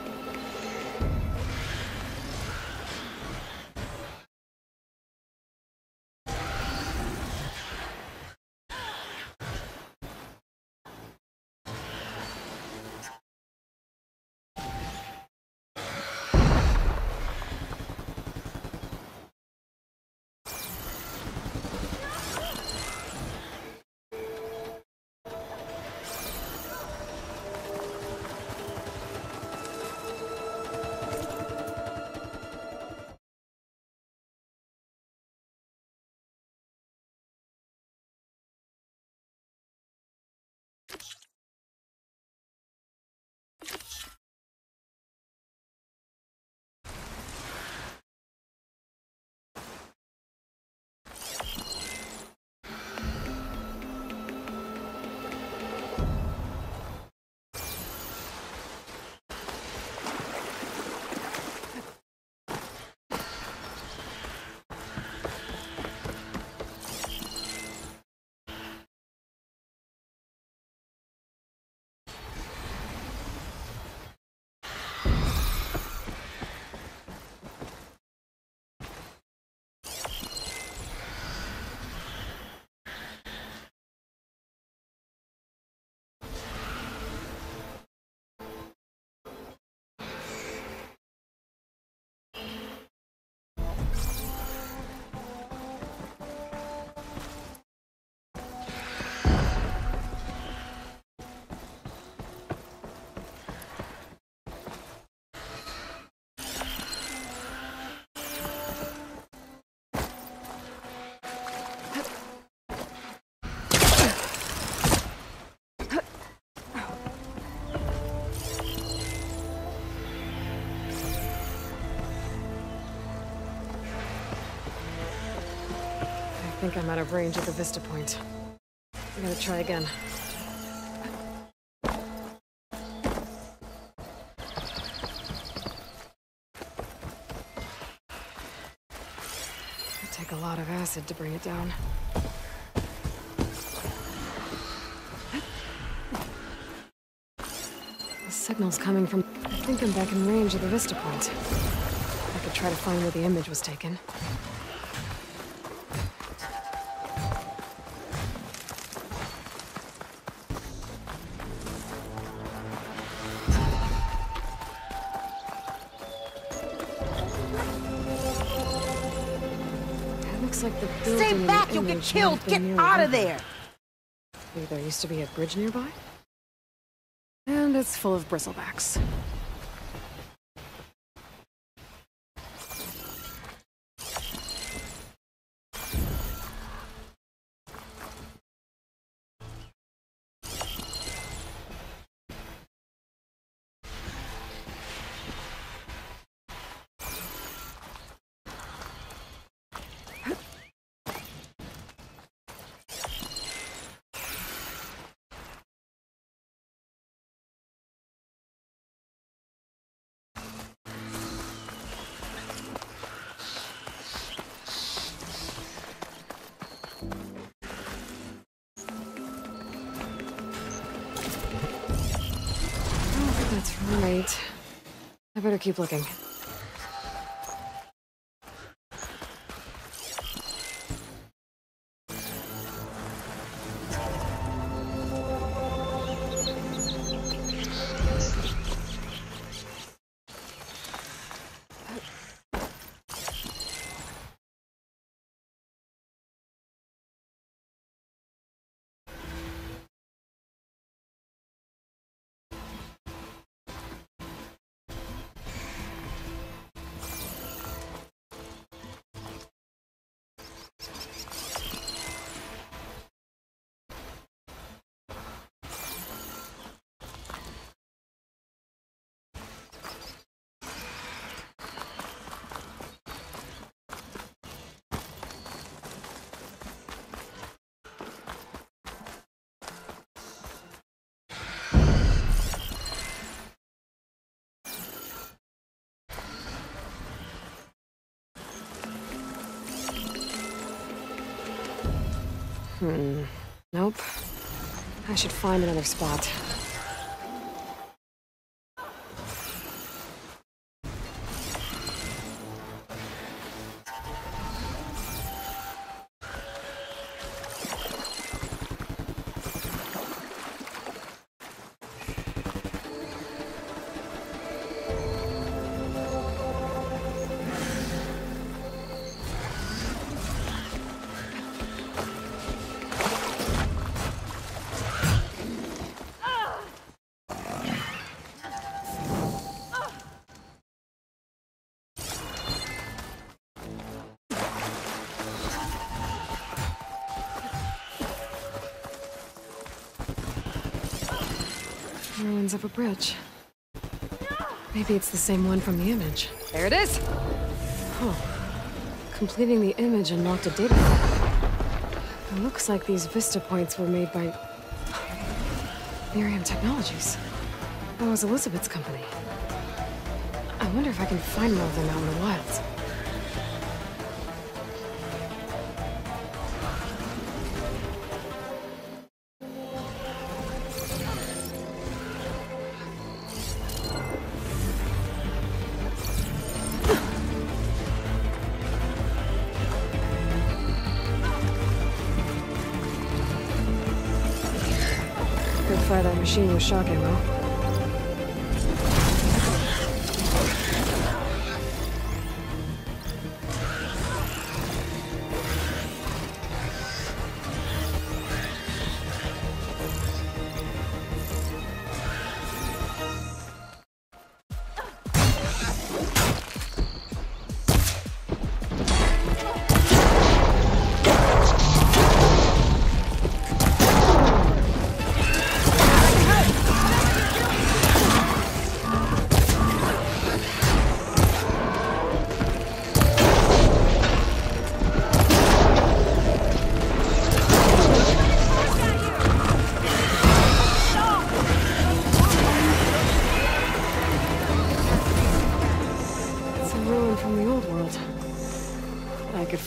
Speaker 1: I think I'm out of range at the vista point. I gotta try again. It'll take a lot of acid to bring it down. The signal's coming from... I think I'm back in range at the vista point. I could try to find where the image was taken. Like the
Speaker 9: stay back, you'll get killed! Get out of there!
Speaker 1: Maybe there used to be a bridge nearby? And it's full of bristlebacks. Right. I better keep looking. Nope. I should find another spot. Ruins of a bridge. Maybe it's the same one from the image. There it is! Oh. Completing the image unlocked a data file. It looks like these vista points were made by Miriam Technologies. That was Elizabeth's company. I wonder if I can find more of them out in the wilds. Fire that machine with shock ammo.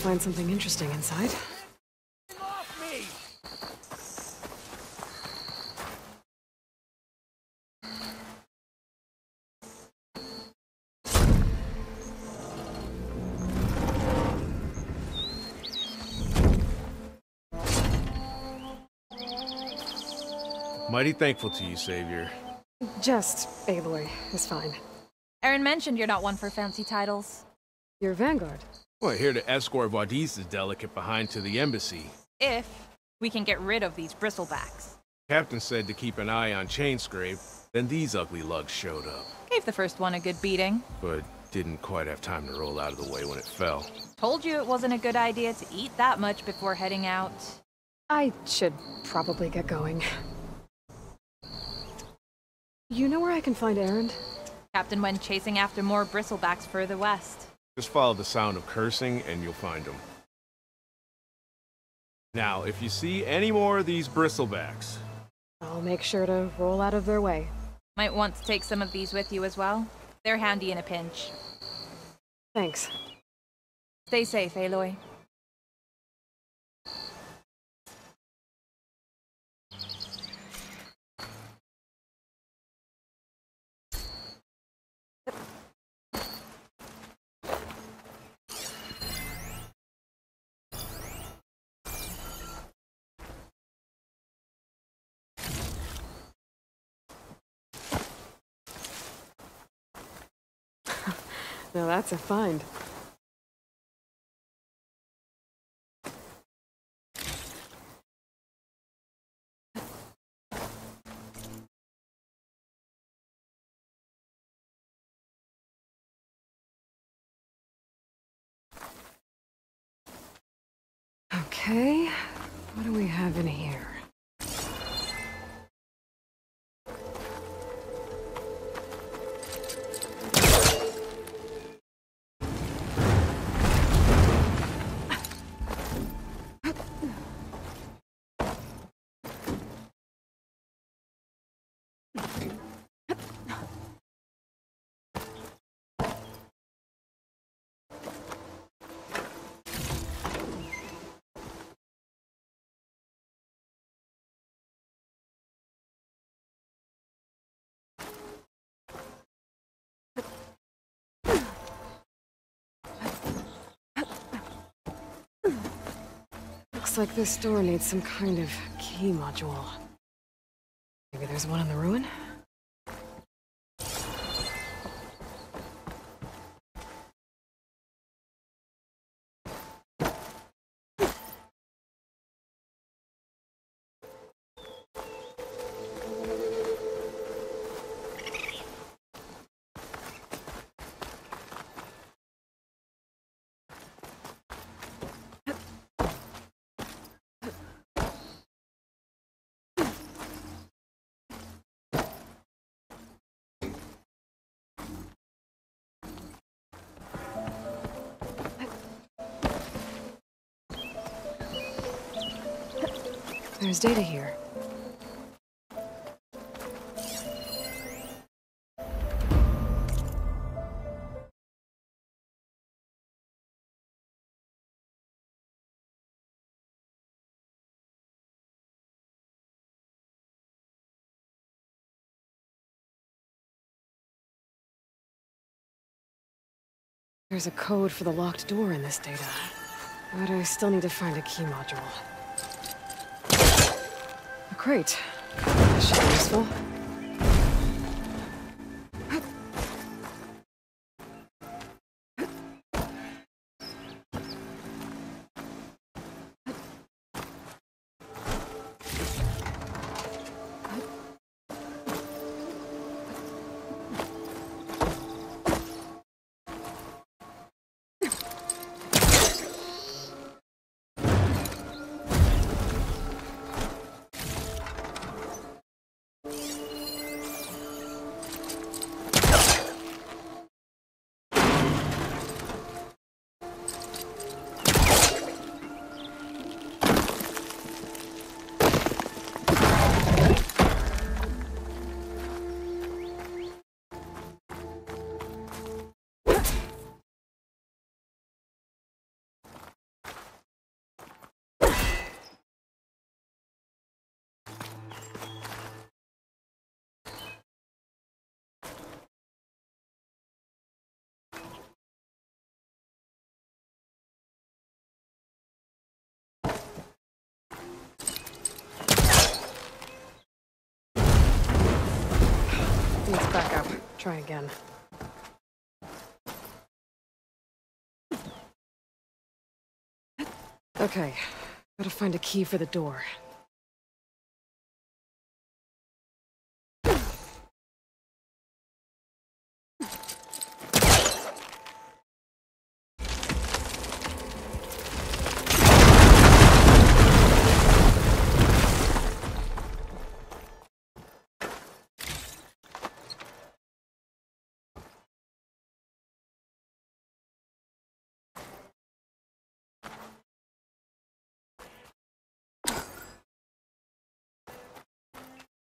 Speaker 1: Find something interesting inside.
Speaker 6: Mighty thankful to you, Savior.
Speaker 1: Just Aloy is fine.
Speaker 9: Aaron mentioned you're not one for fancy titles.
Speaker 1: You're Vanguard.
Speaker 6: Well, here to escort Vaudi's delicate behind to the embassy.
Speaker 9: If we can get rid of these bristlebacks.
Speaker 6: Captain said to keep an eye on Chainscrape, then these ugly lugs showed up.
Speaker 9: Gave the first one a good beating.
Speaker 6: But didn't quite have time to roll out of the way when it fell.
Speaker 9: Told you it wasn't a good idea to eat that much before heading out.
Speaker 1: I should probably get going. You know where I can find Aaron?
Speaker 9: Captain went chasing after more bristlebacks further west.
Speaker 6: Just follow the sound of cursing and you'll find him. Now, if you see any more of these bristlebacks...
Speaker 1: I'll make sure to roll out of their way.
Speaker 9: Might want to take some of these with you as well. They're handy in a pinch.
Speaker 1: Thanks.
Speaker 9: Stay safe, Aloy.
Speaker 1: Now that's a find. Okay, what do we have in here? Looks like this door needs some kind of key module. Maybe there's one in the ruin? There's data here. There's a code for the locked door in this data, but I still need to find a key module. A crate. This should be useful. Let's back up. Try again. Okay, gotta find a key for the door.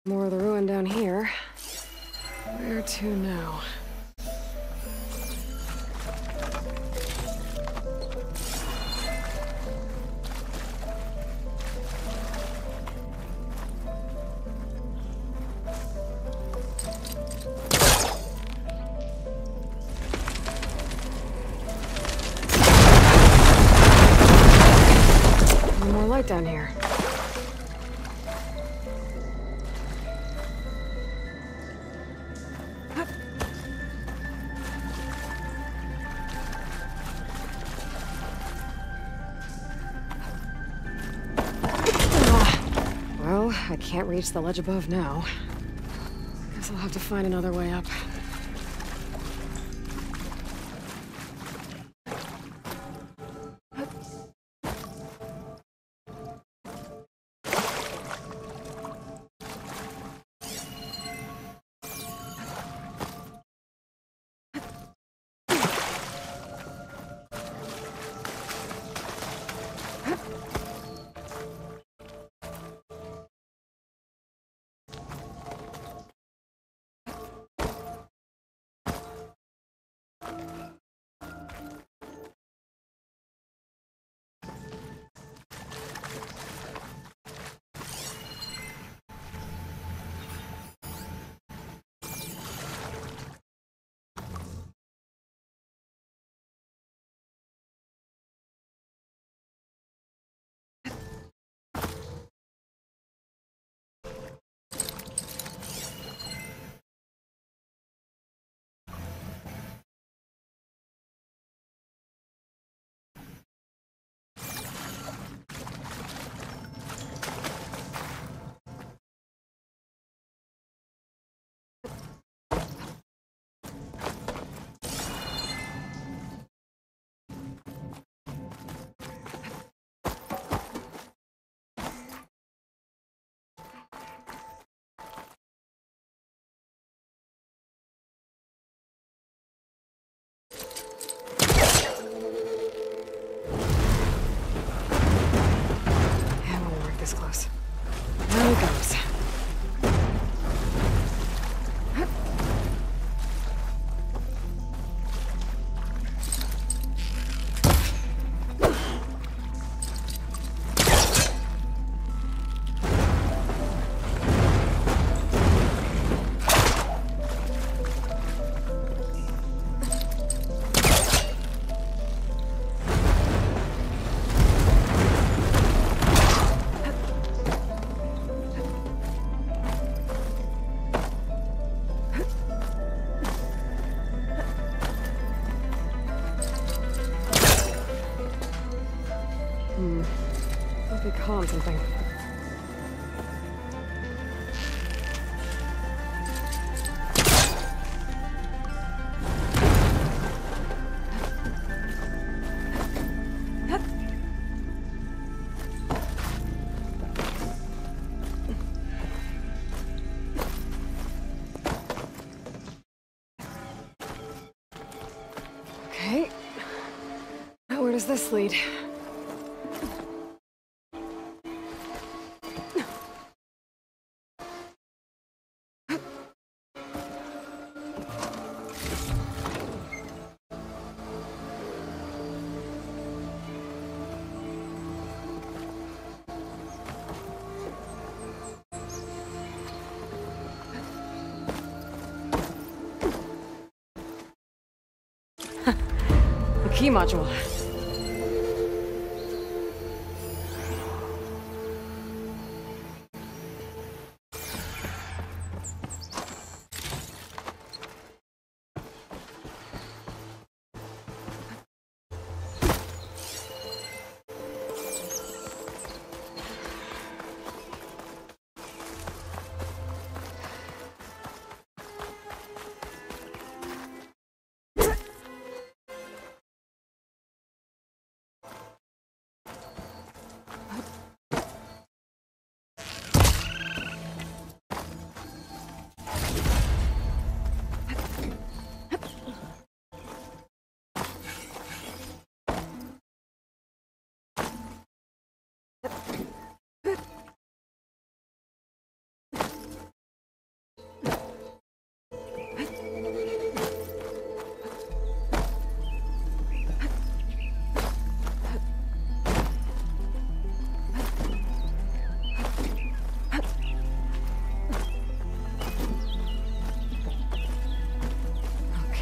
Speaker 1: More of the ruin down here. Where to now? One more light down here. I can't reach the ledge above now. Guess I'll have to find another way up. This close. There it goes. Must be calling something. Okay. Now where does this lead? The key module.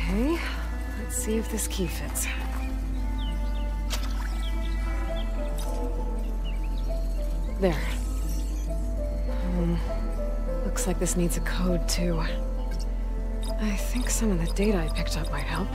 Speaker 1: Okay, let's see if this key fits. There. Looks like this needs a code too. I think some of the data I picked up might help.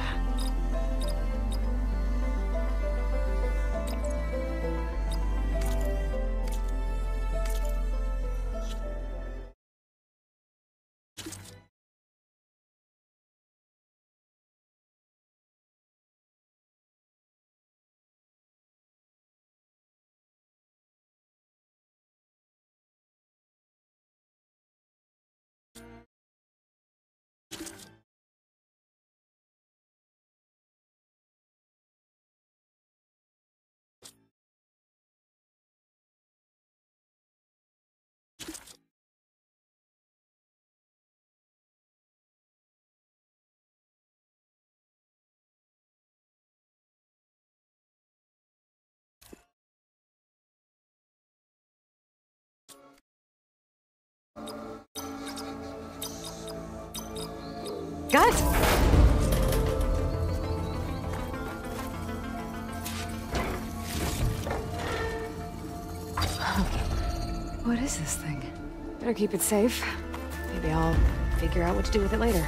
Speaker 1: Guys! What is this thing? Better keep it safe. Maybe I'll figure out what to do with it later.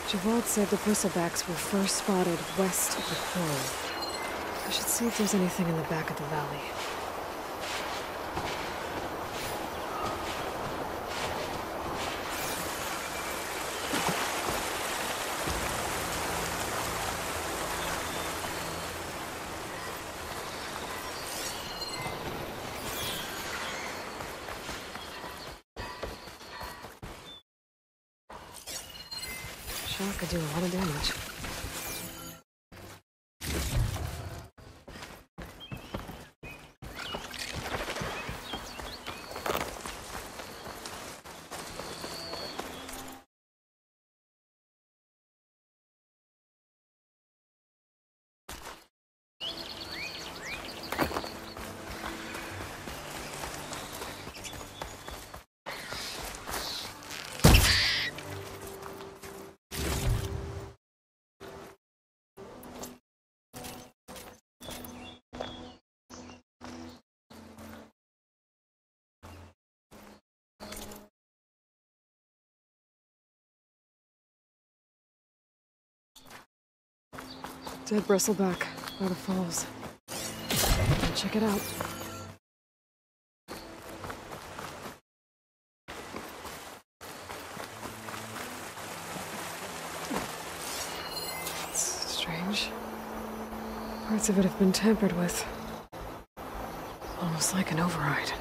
Speaker 1: Javald said the bristlebacks were first spotted west of the pole. I should see if there's anything in the back of the valley. Sure could do a lot of damage. Dead bristleback by the falls. Check it out. It's strange. Parts of it have been tampered with. Almost like an override.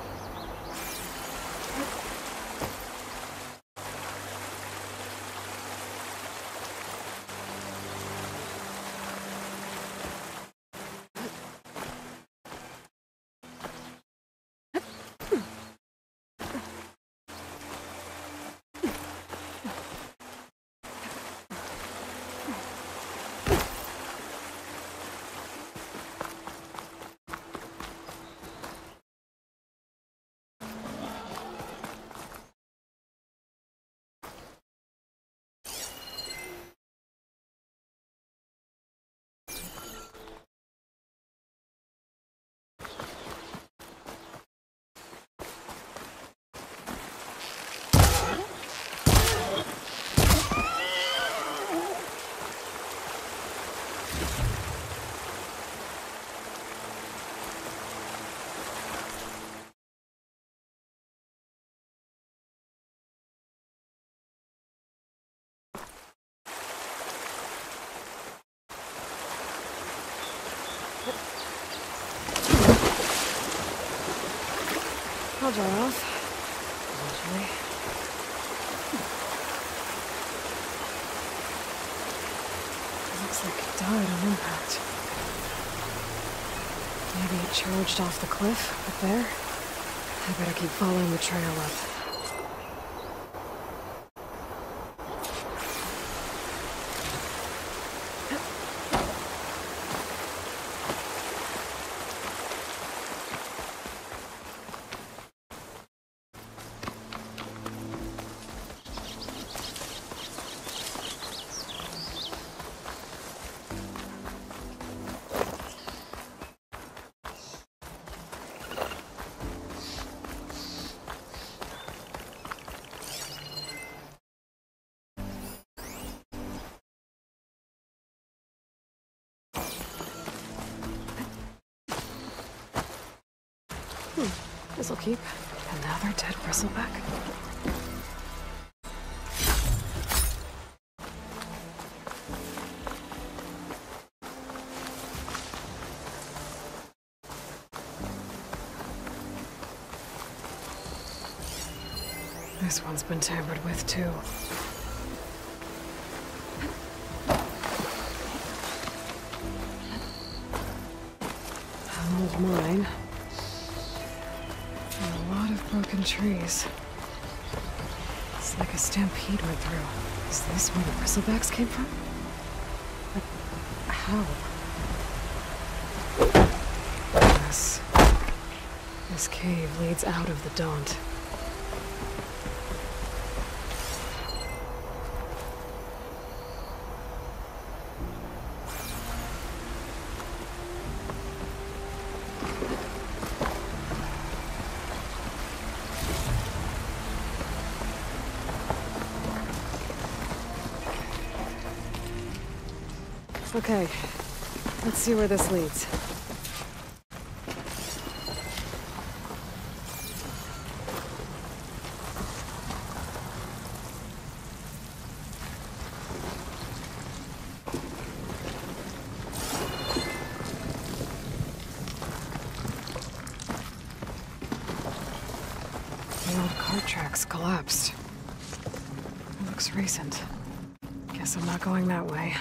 Speaker 1: I'll dry off. Eventually. It looks like it died on impact. Maybe it charged off the cliff up there. I better keep following the trail up. This'll keep. Another dead bristleback. This one's been tampered with, too. An old mine. And a lot of broken trees. It's like a stampede went through. Is this where the bristlebacks came from? But how? This cave leads out of the Daunt. Okay, let's see where this leads. The old cart tracks collapsed. It looks recent. Guess I'm not going that way.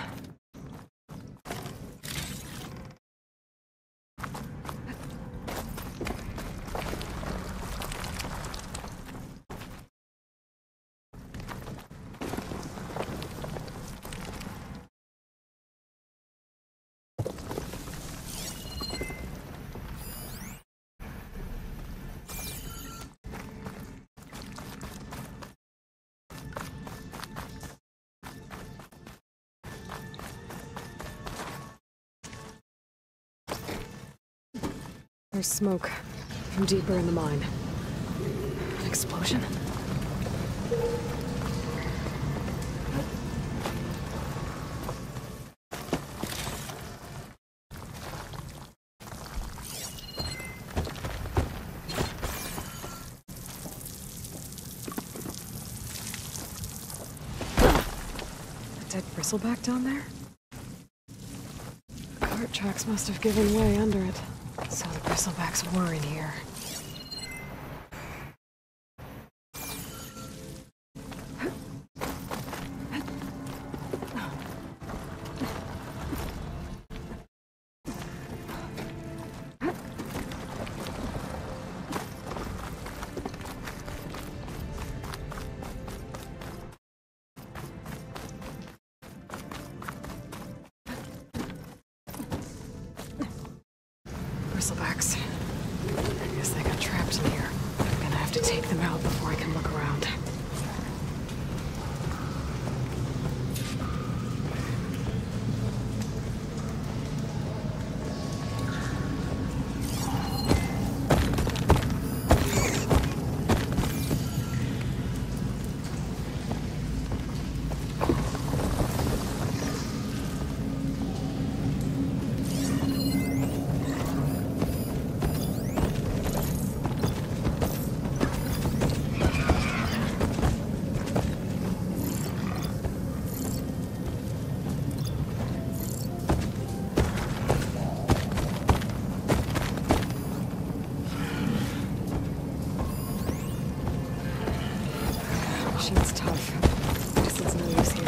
Speaker 1: There's smoke from deeper in the mine. An explosion? A dead bristleback down there? The cart tracks must have given way under it. So the bristlebacks were in here. Bristlebacks. I guess they got trapped in here. I'm gonna have to take them out before I can look around. machine's tough. Medicine's no use here.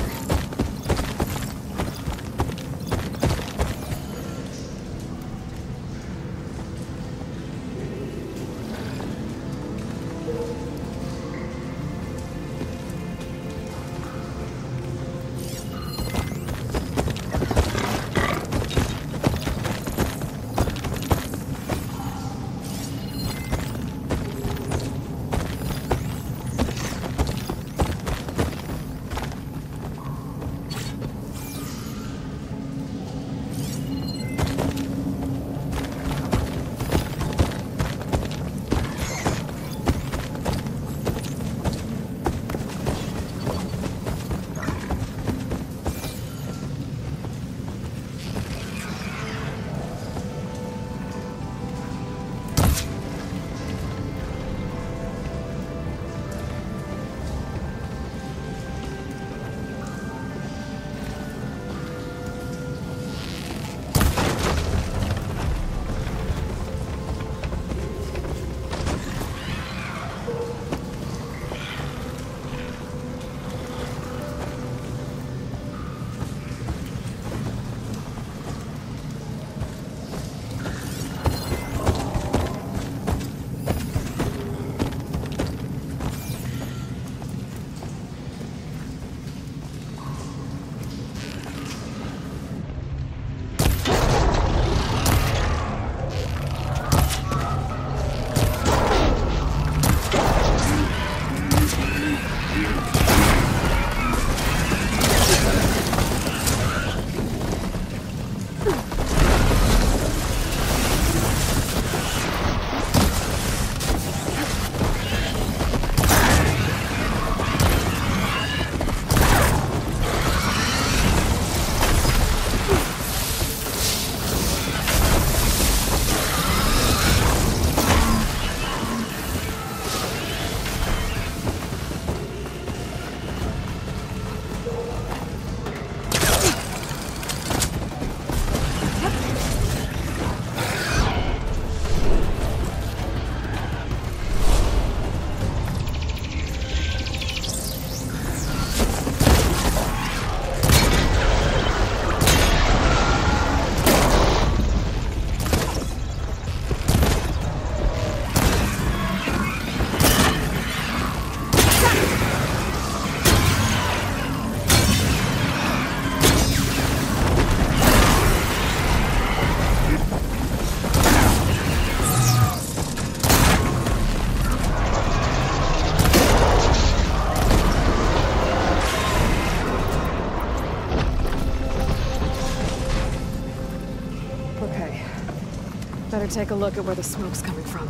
Speaker 1: Better take a look at where the smoke's coming from.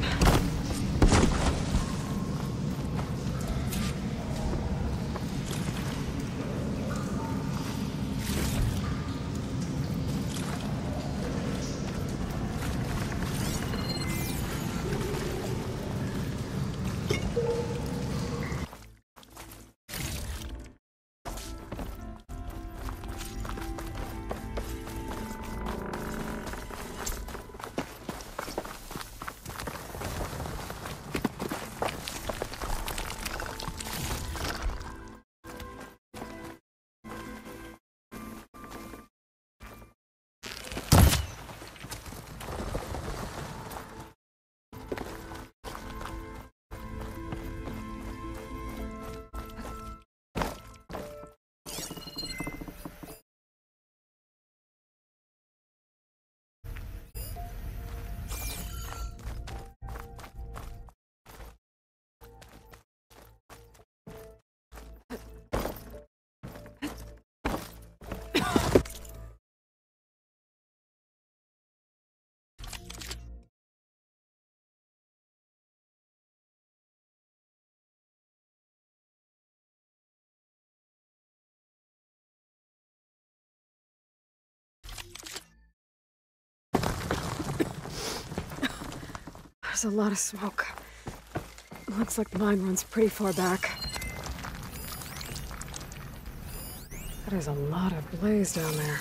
Speaker 1: There's a lot of smoke. Looks like the mine runs pretty far back. There's a lot of blaze down there.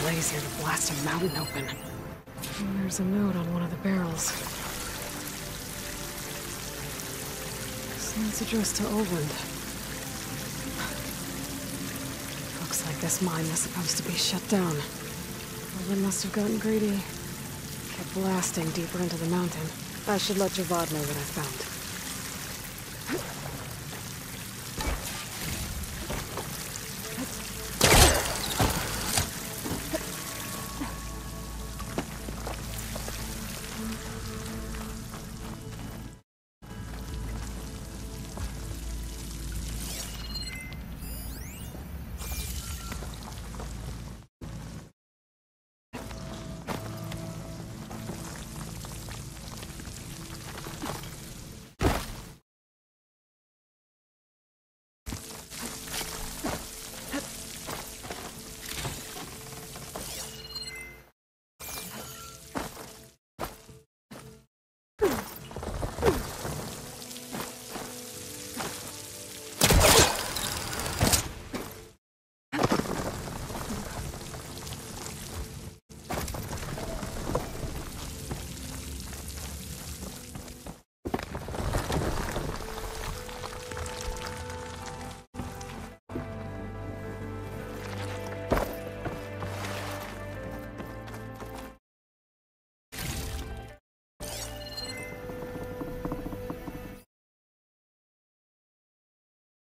Speaker 1: blaze here to blast a mountain open. And there's a note on one of the barrels. Seems addressed to Oland. Looks like this mine was supposed to be shut down. Oland must have gotten greedy. Kept blasting deeper into the mountain. I should let Javad know what I found.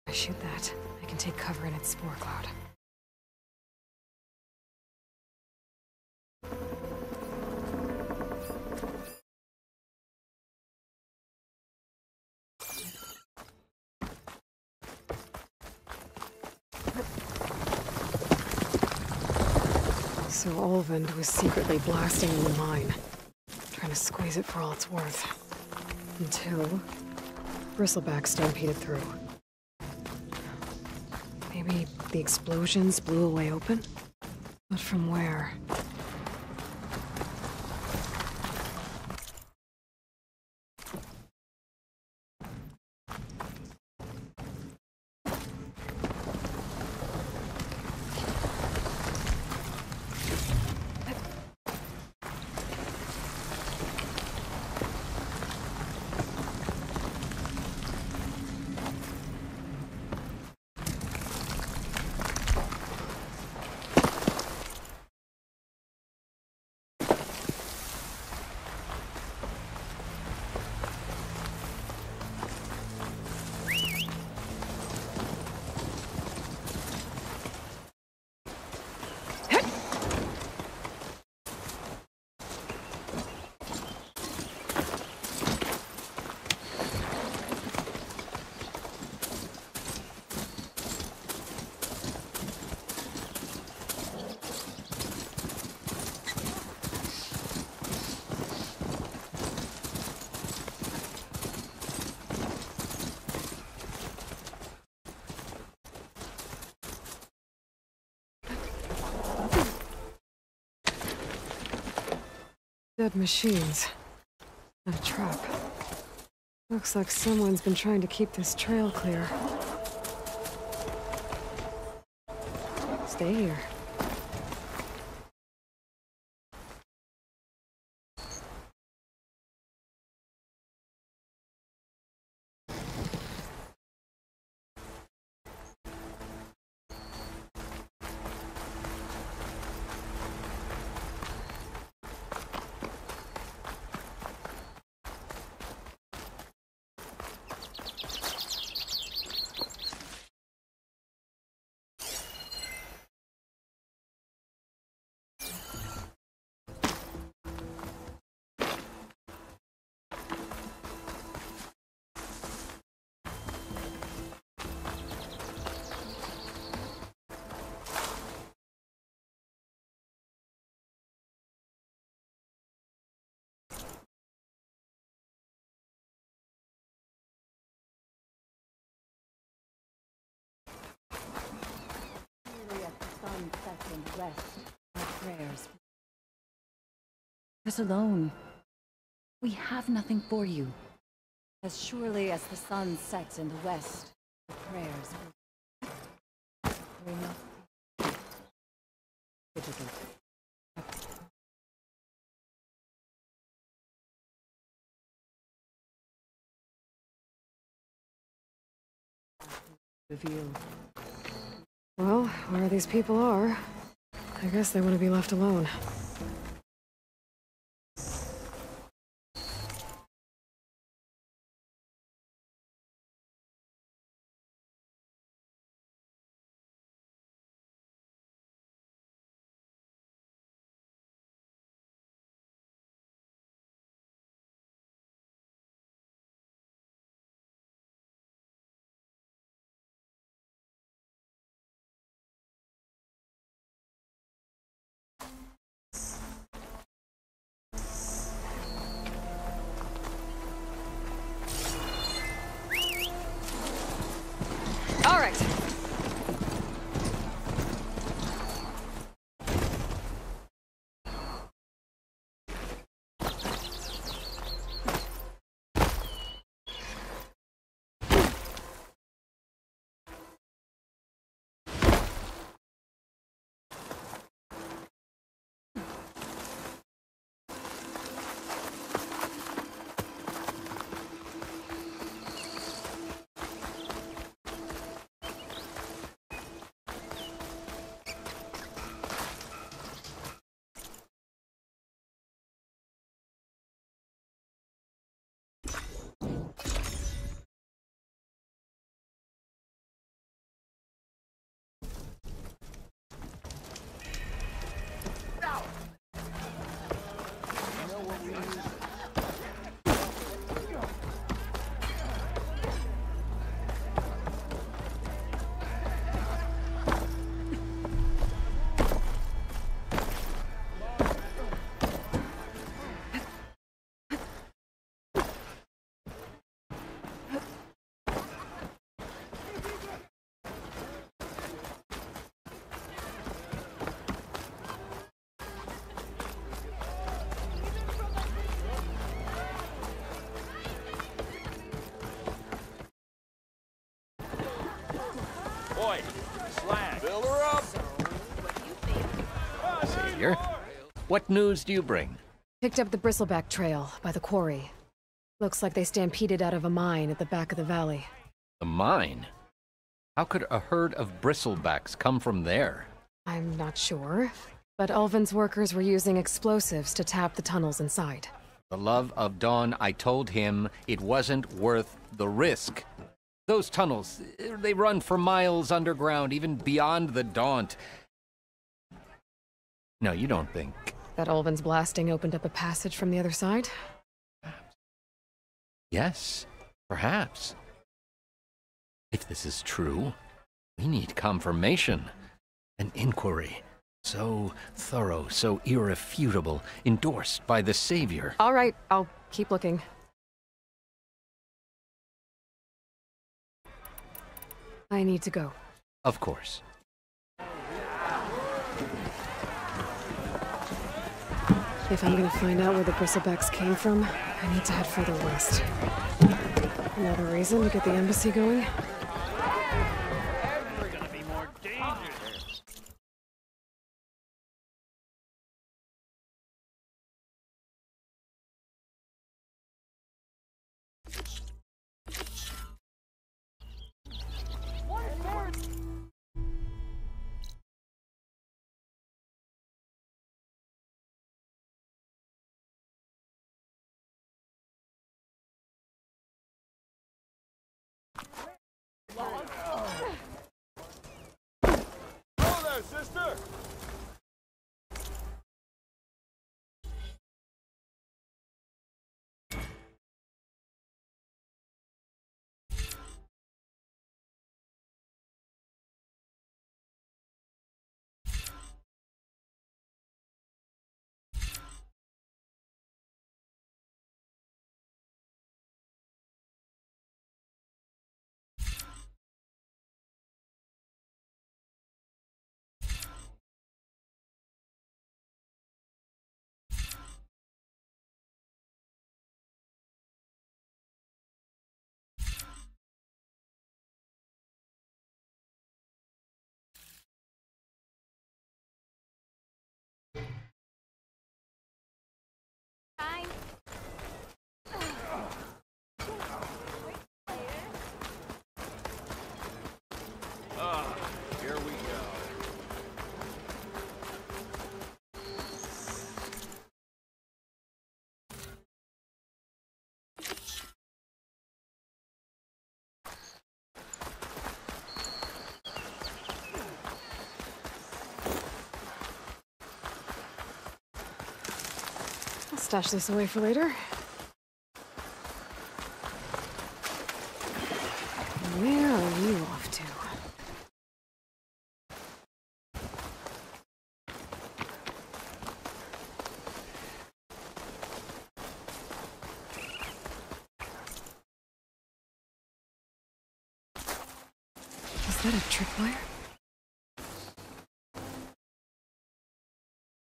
Speaker 1: I shoot that, I can take cover in its spore cloud. So Olvend was secretly blasting in the mine, trying to squeeze it for all it's worth. Until Bristleback stampeded through. Maybe the explosions blew a way open? But from where? Dead machines. And a trap. Looks like someone's been trying to keep this trail clear. Stay here.
Speaker 18: In the west, our prayers. Us alone. We have nothing for you. As surely as the sun sets in the west, the prayers will not be difficult.
Speaker 1: Reveal. Well, where these people are, I guess they want to be left alone. All right.
Speaker 13: Boy, slag. Build her up.
Speaker 2: Savior, what news do you bring?
Speaker 1: Picked up the bristleback trail by the quarry. Looks like they stampeded out of a mine at the back of the valley.
Speaker 2: The mine? How could a herd of bristlebacks come from there?
Speaker 1: I'm not sure, but Ulvin's workers were using explosives to tap the tunnels inside.
Speaker 2: The love of Dawn, I told him it wasn't worth the risk. Those tunnels, they run for miles underground, even beyond the Daunt. No, you don't think...
Speaker 1: That Ulvin's blasting opened up a passage from the other side?
Speaker 2: Yes, perhaps. If this is true, we need confirmation. An inquiry. So thorough, so irrefutable, endorsed by the Savior.
Speaker 1: All right, I'll keep looking. I need to go.
Speaker 2: Of course.
Speaker 1: If I'm gonna find out where the bristlebacks came from, I need to head further west. Another reason to get the embassy going?
Speaker 13: We're gonna be more dangerous. Hello there, sister!
Speaker 1: stash this away for later. Where are you off to? Is that a tripwire?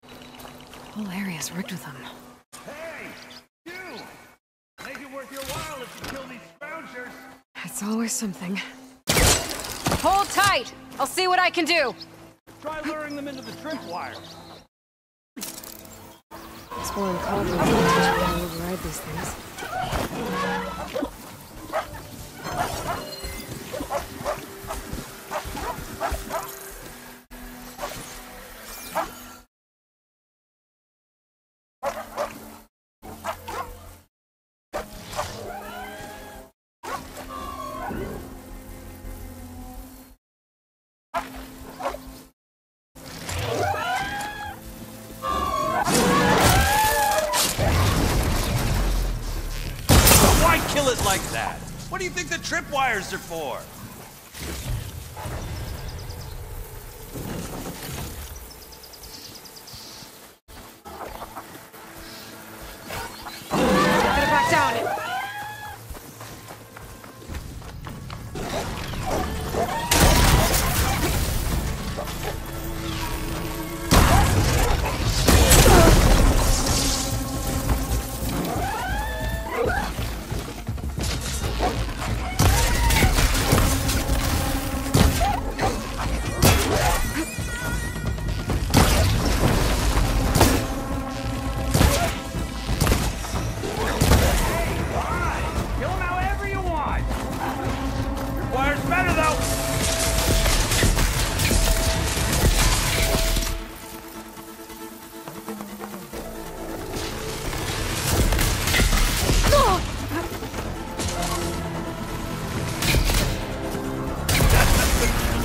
Speaker 1: The whole area's rigged with them.
Speaker 13: Hey! You! Make it worth your while if you kill these scroungers!
Speaker 1: It's always something.
Speaker 3: Hold tight! I'll see what I can do!
Speaker 13: Try luring them into the tripwire.
Speaker 1: Exploring cauldrons will teach me how to override these things.
Speaker 7: Kill it like that. What do you think the tripwires are for?
Speaker 1: Better back down.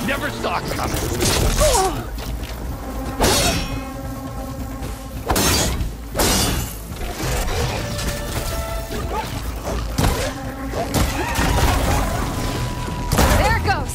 Speaker 7: Never saw it coming.
Speaker 1: There it goes.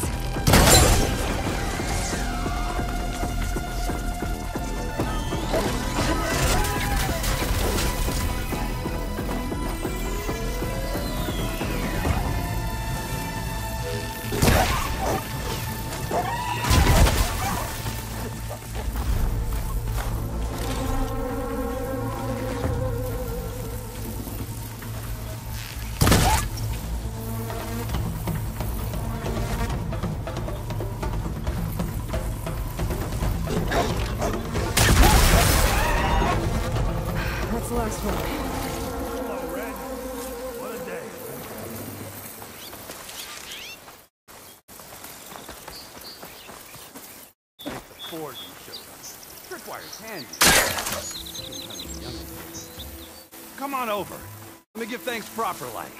Speaker 1: That's the last one.
Speaker 13: Hello, Red. What a day. Ford showed up. Tripwire's handy.
Speaker 7: Come on over. Let me give thanks proper like.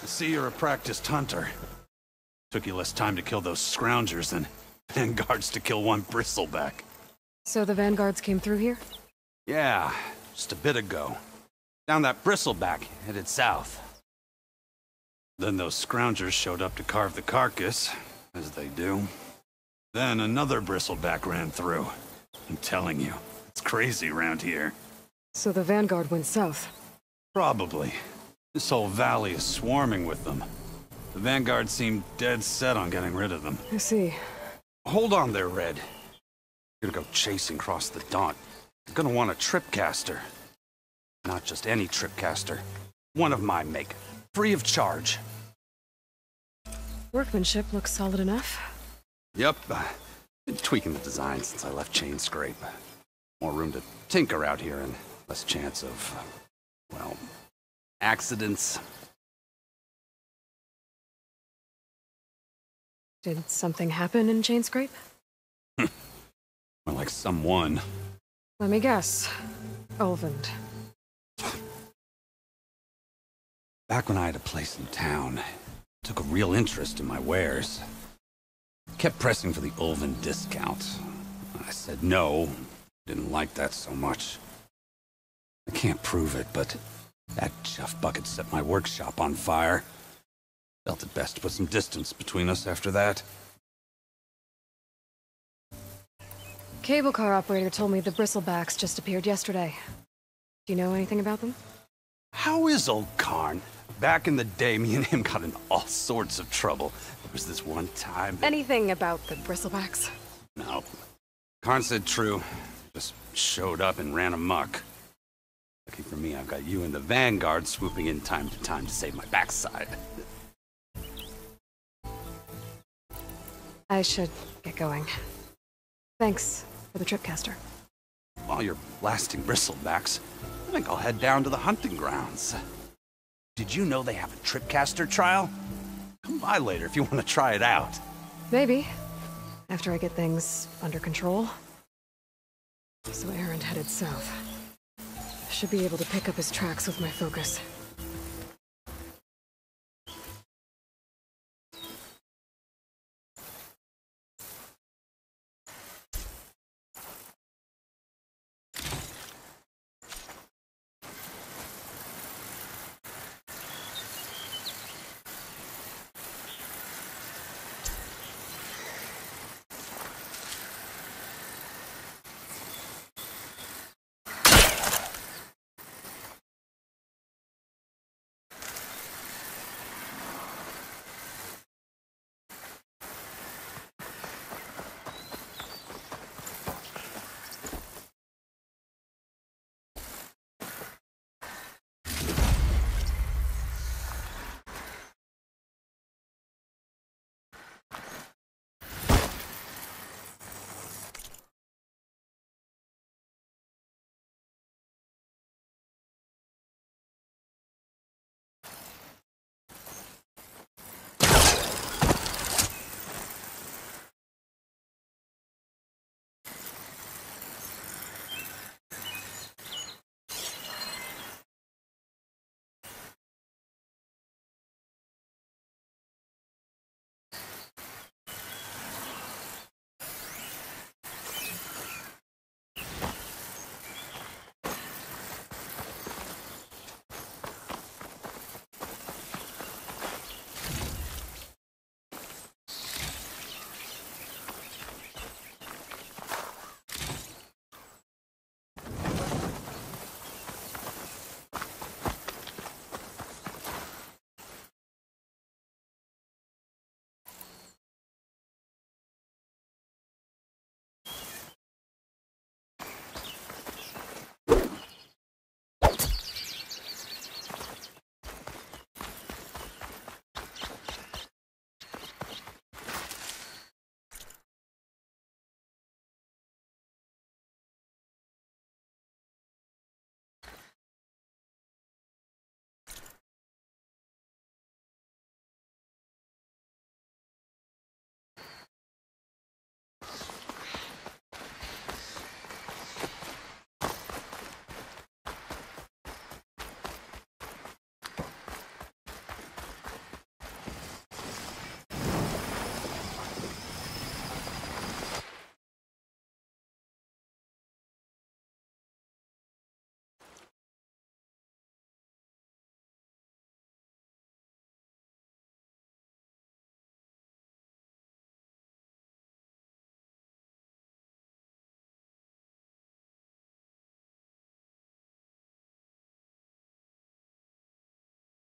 Speaker 7: I see you're a practiced hunter. Took you less time to kill those scroungers than vanguards to kill one bristleback.
Speaker 1: So the vanguards came through here?
Speaker 7: Yeah, just a bit ago. Down that bristleback, headed south. Then those scroungers showed up to carve the carcass, as they do. Then another bristleback ran through. I'm telling you, it's crazy around here.
Speaker 1: So the vanguard went south?
Speaker 7: Probably. This whole valley is swarming with them. The vanguard seemed dead set on getting rid of them.
Speaker 1: I see.
Speaker 7: Hold on there, Red. You're gonna go chasing across the Daunt. You're gonna want a tripcaster. Not just any tripcaster. One of my make. Free of charge.
Speaker 1: Workmanship looks solid enough.
Speaker 7: Yep. Been tweaking the design since I left Chain Scrape. More room to tinker out here and less chance of, well, accidents.
Speaker 1: Did something happen in Chainscrape?
Speaker 7: More like someone.
Speaker 1: Let me guess. Olvend.
Speaker 7: Back when I had a place in town, I took a real interest in my wares. Kept pressing for the Olvend discount. I said no. Didn't like that so much. I can't prove it, but that chuff bucket set my workshop on fire. Felt it best to put some distance between us after that.
Speaker 1: Cable car operator told me the bristlebacks just appeared yesterday. Do you know anything about them?
Speaker 7: How is old Karn? Back in the day, me and him got in all sorts of trouble. There was this one time that...
Speaker 1: Anything about the bristlebacks?
Speaker 7: No. Karn said true. Just showed up and ran amok. Lucky for me, I've got you and the Vanguard swooping in time to time to save my backside.
Speaker 1: I should get going. Thanks for the tripcaster.
Speaker 7: While you're blasting bristlebacks, I think I'll head down to the hunting grounds. Did you know they have a tripcaster trial? Come by later if you want to try it out.
Speaker 1: Maybe. After I get things under control. So Aaron headed south. I should be able to pick up his tracks with my focus.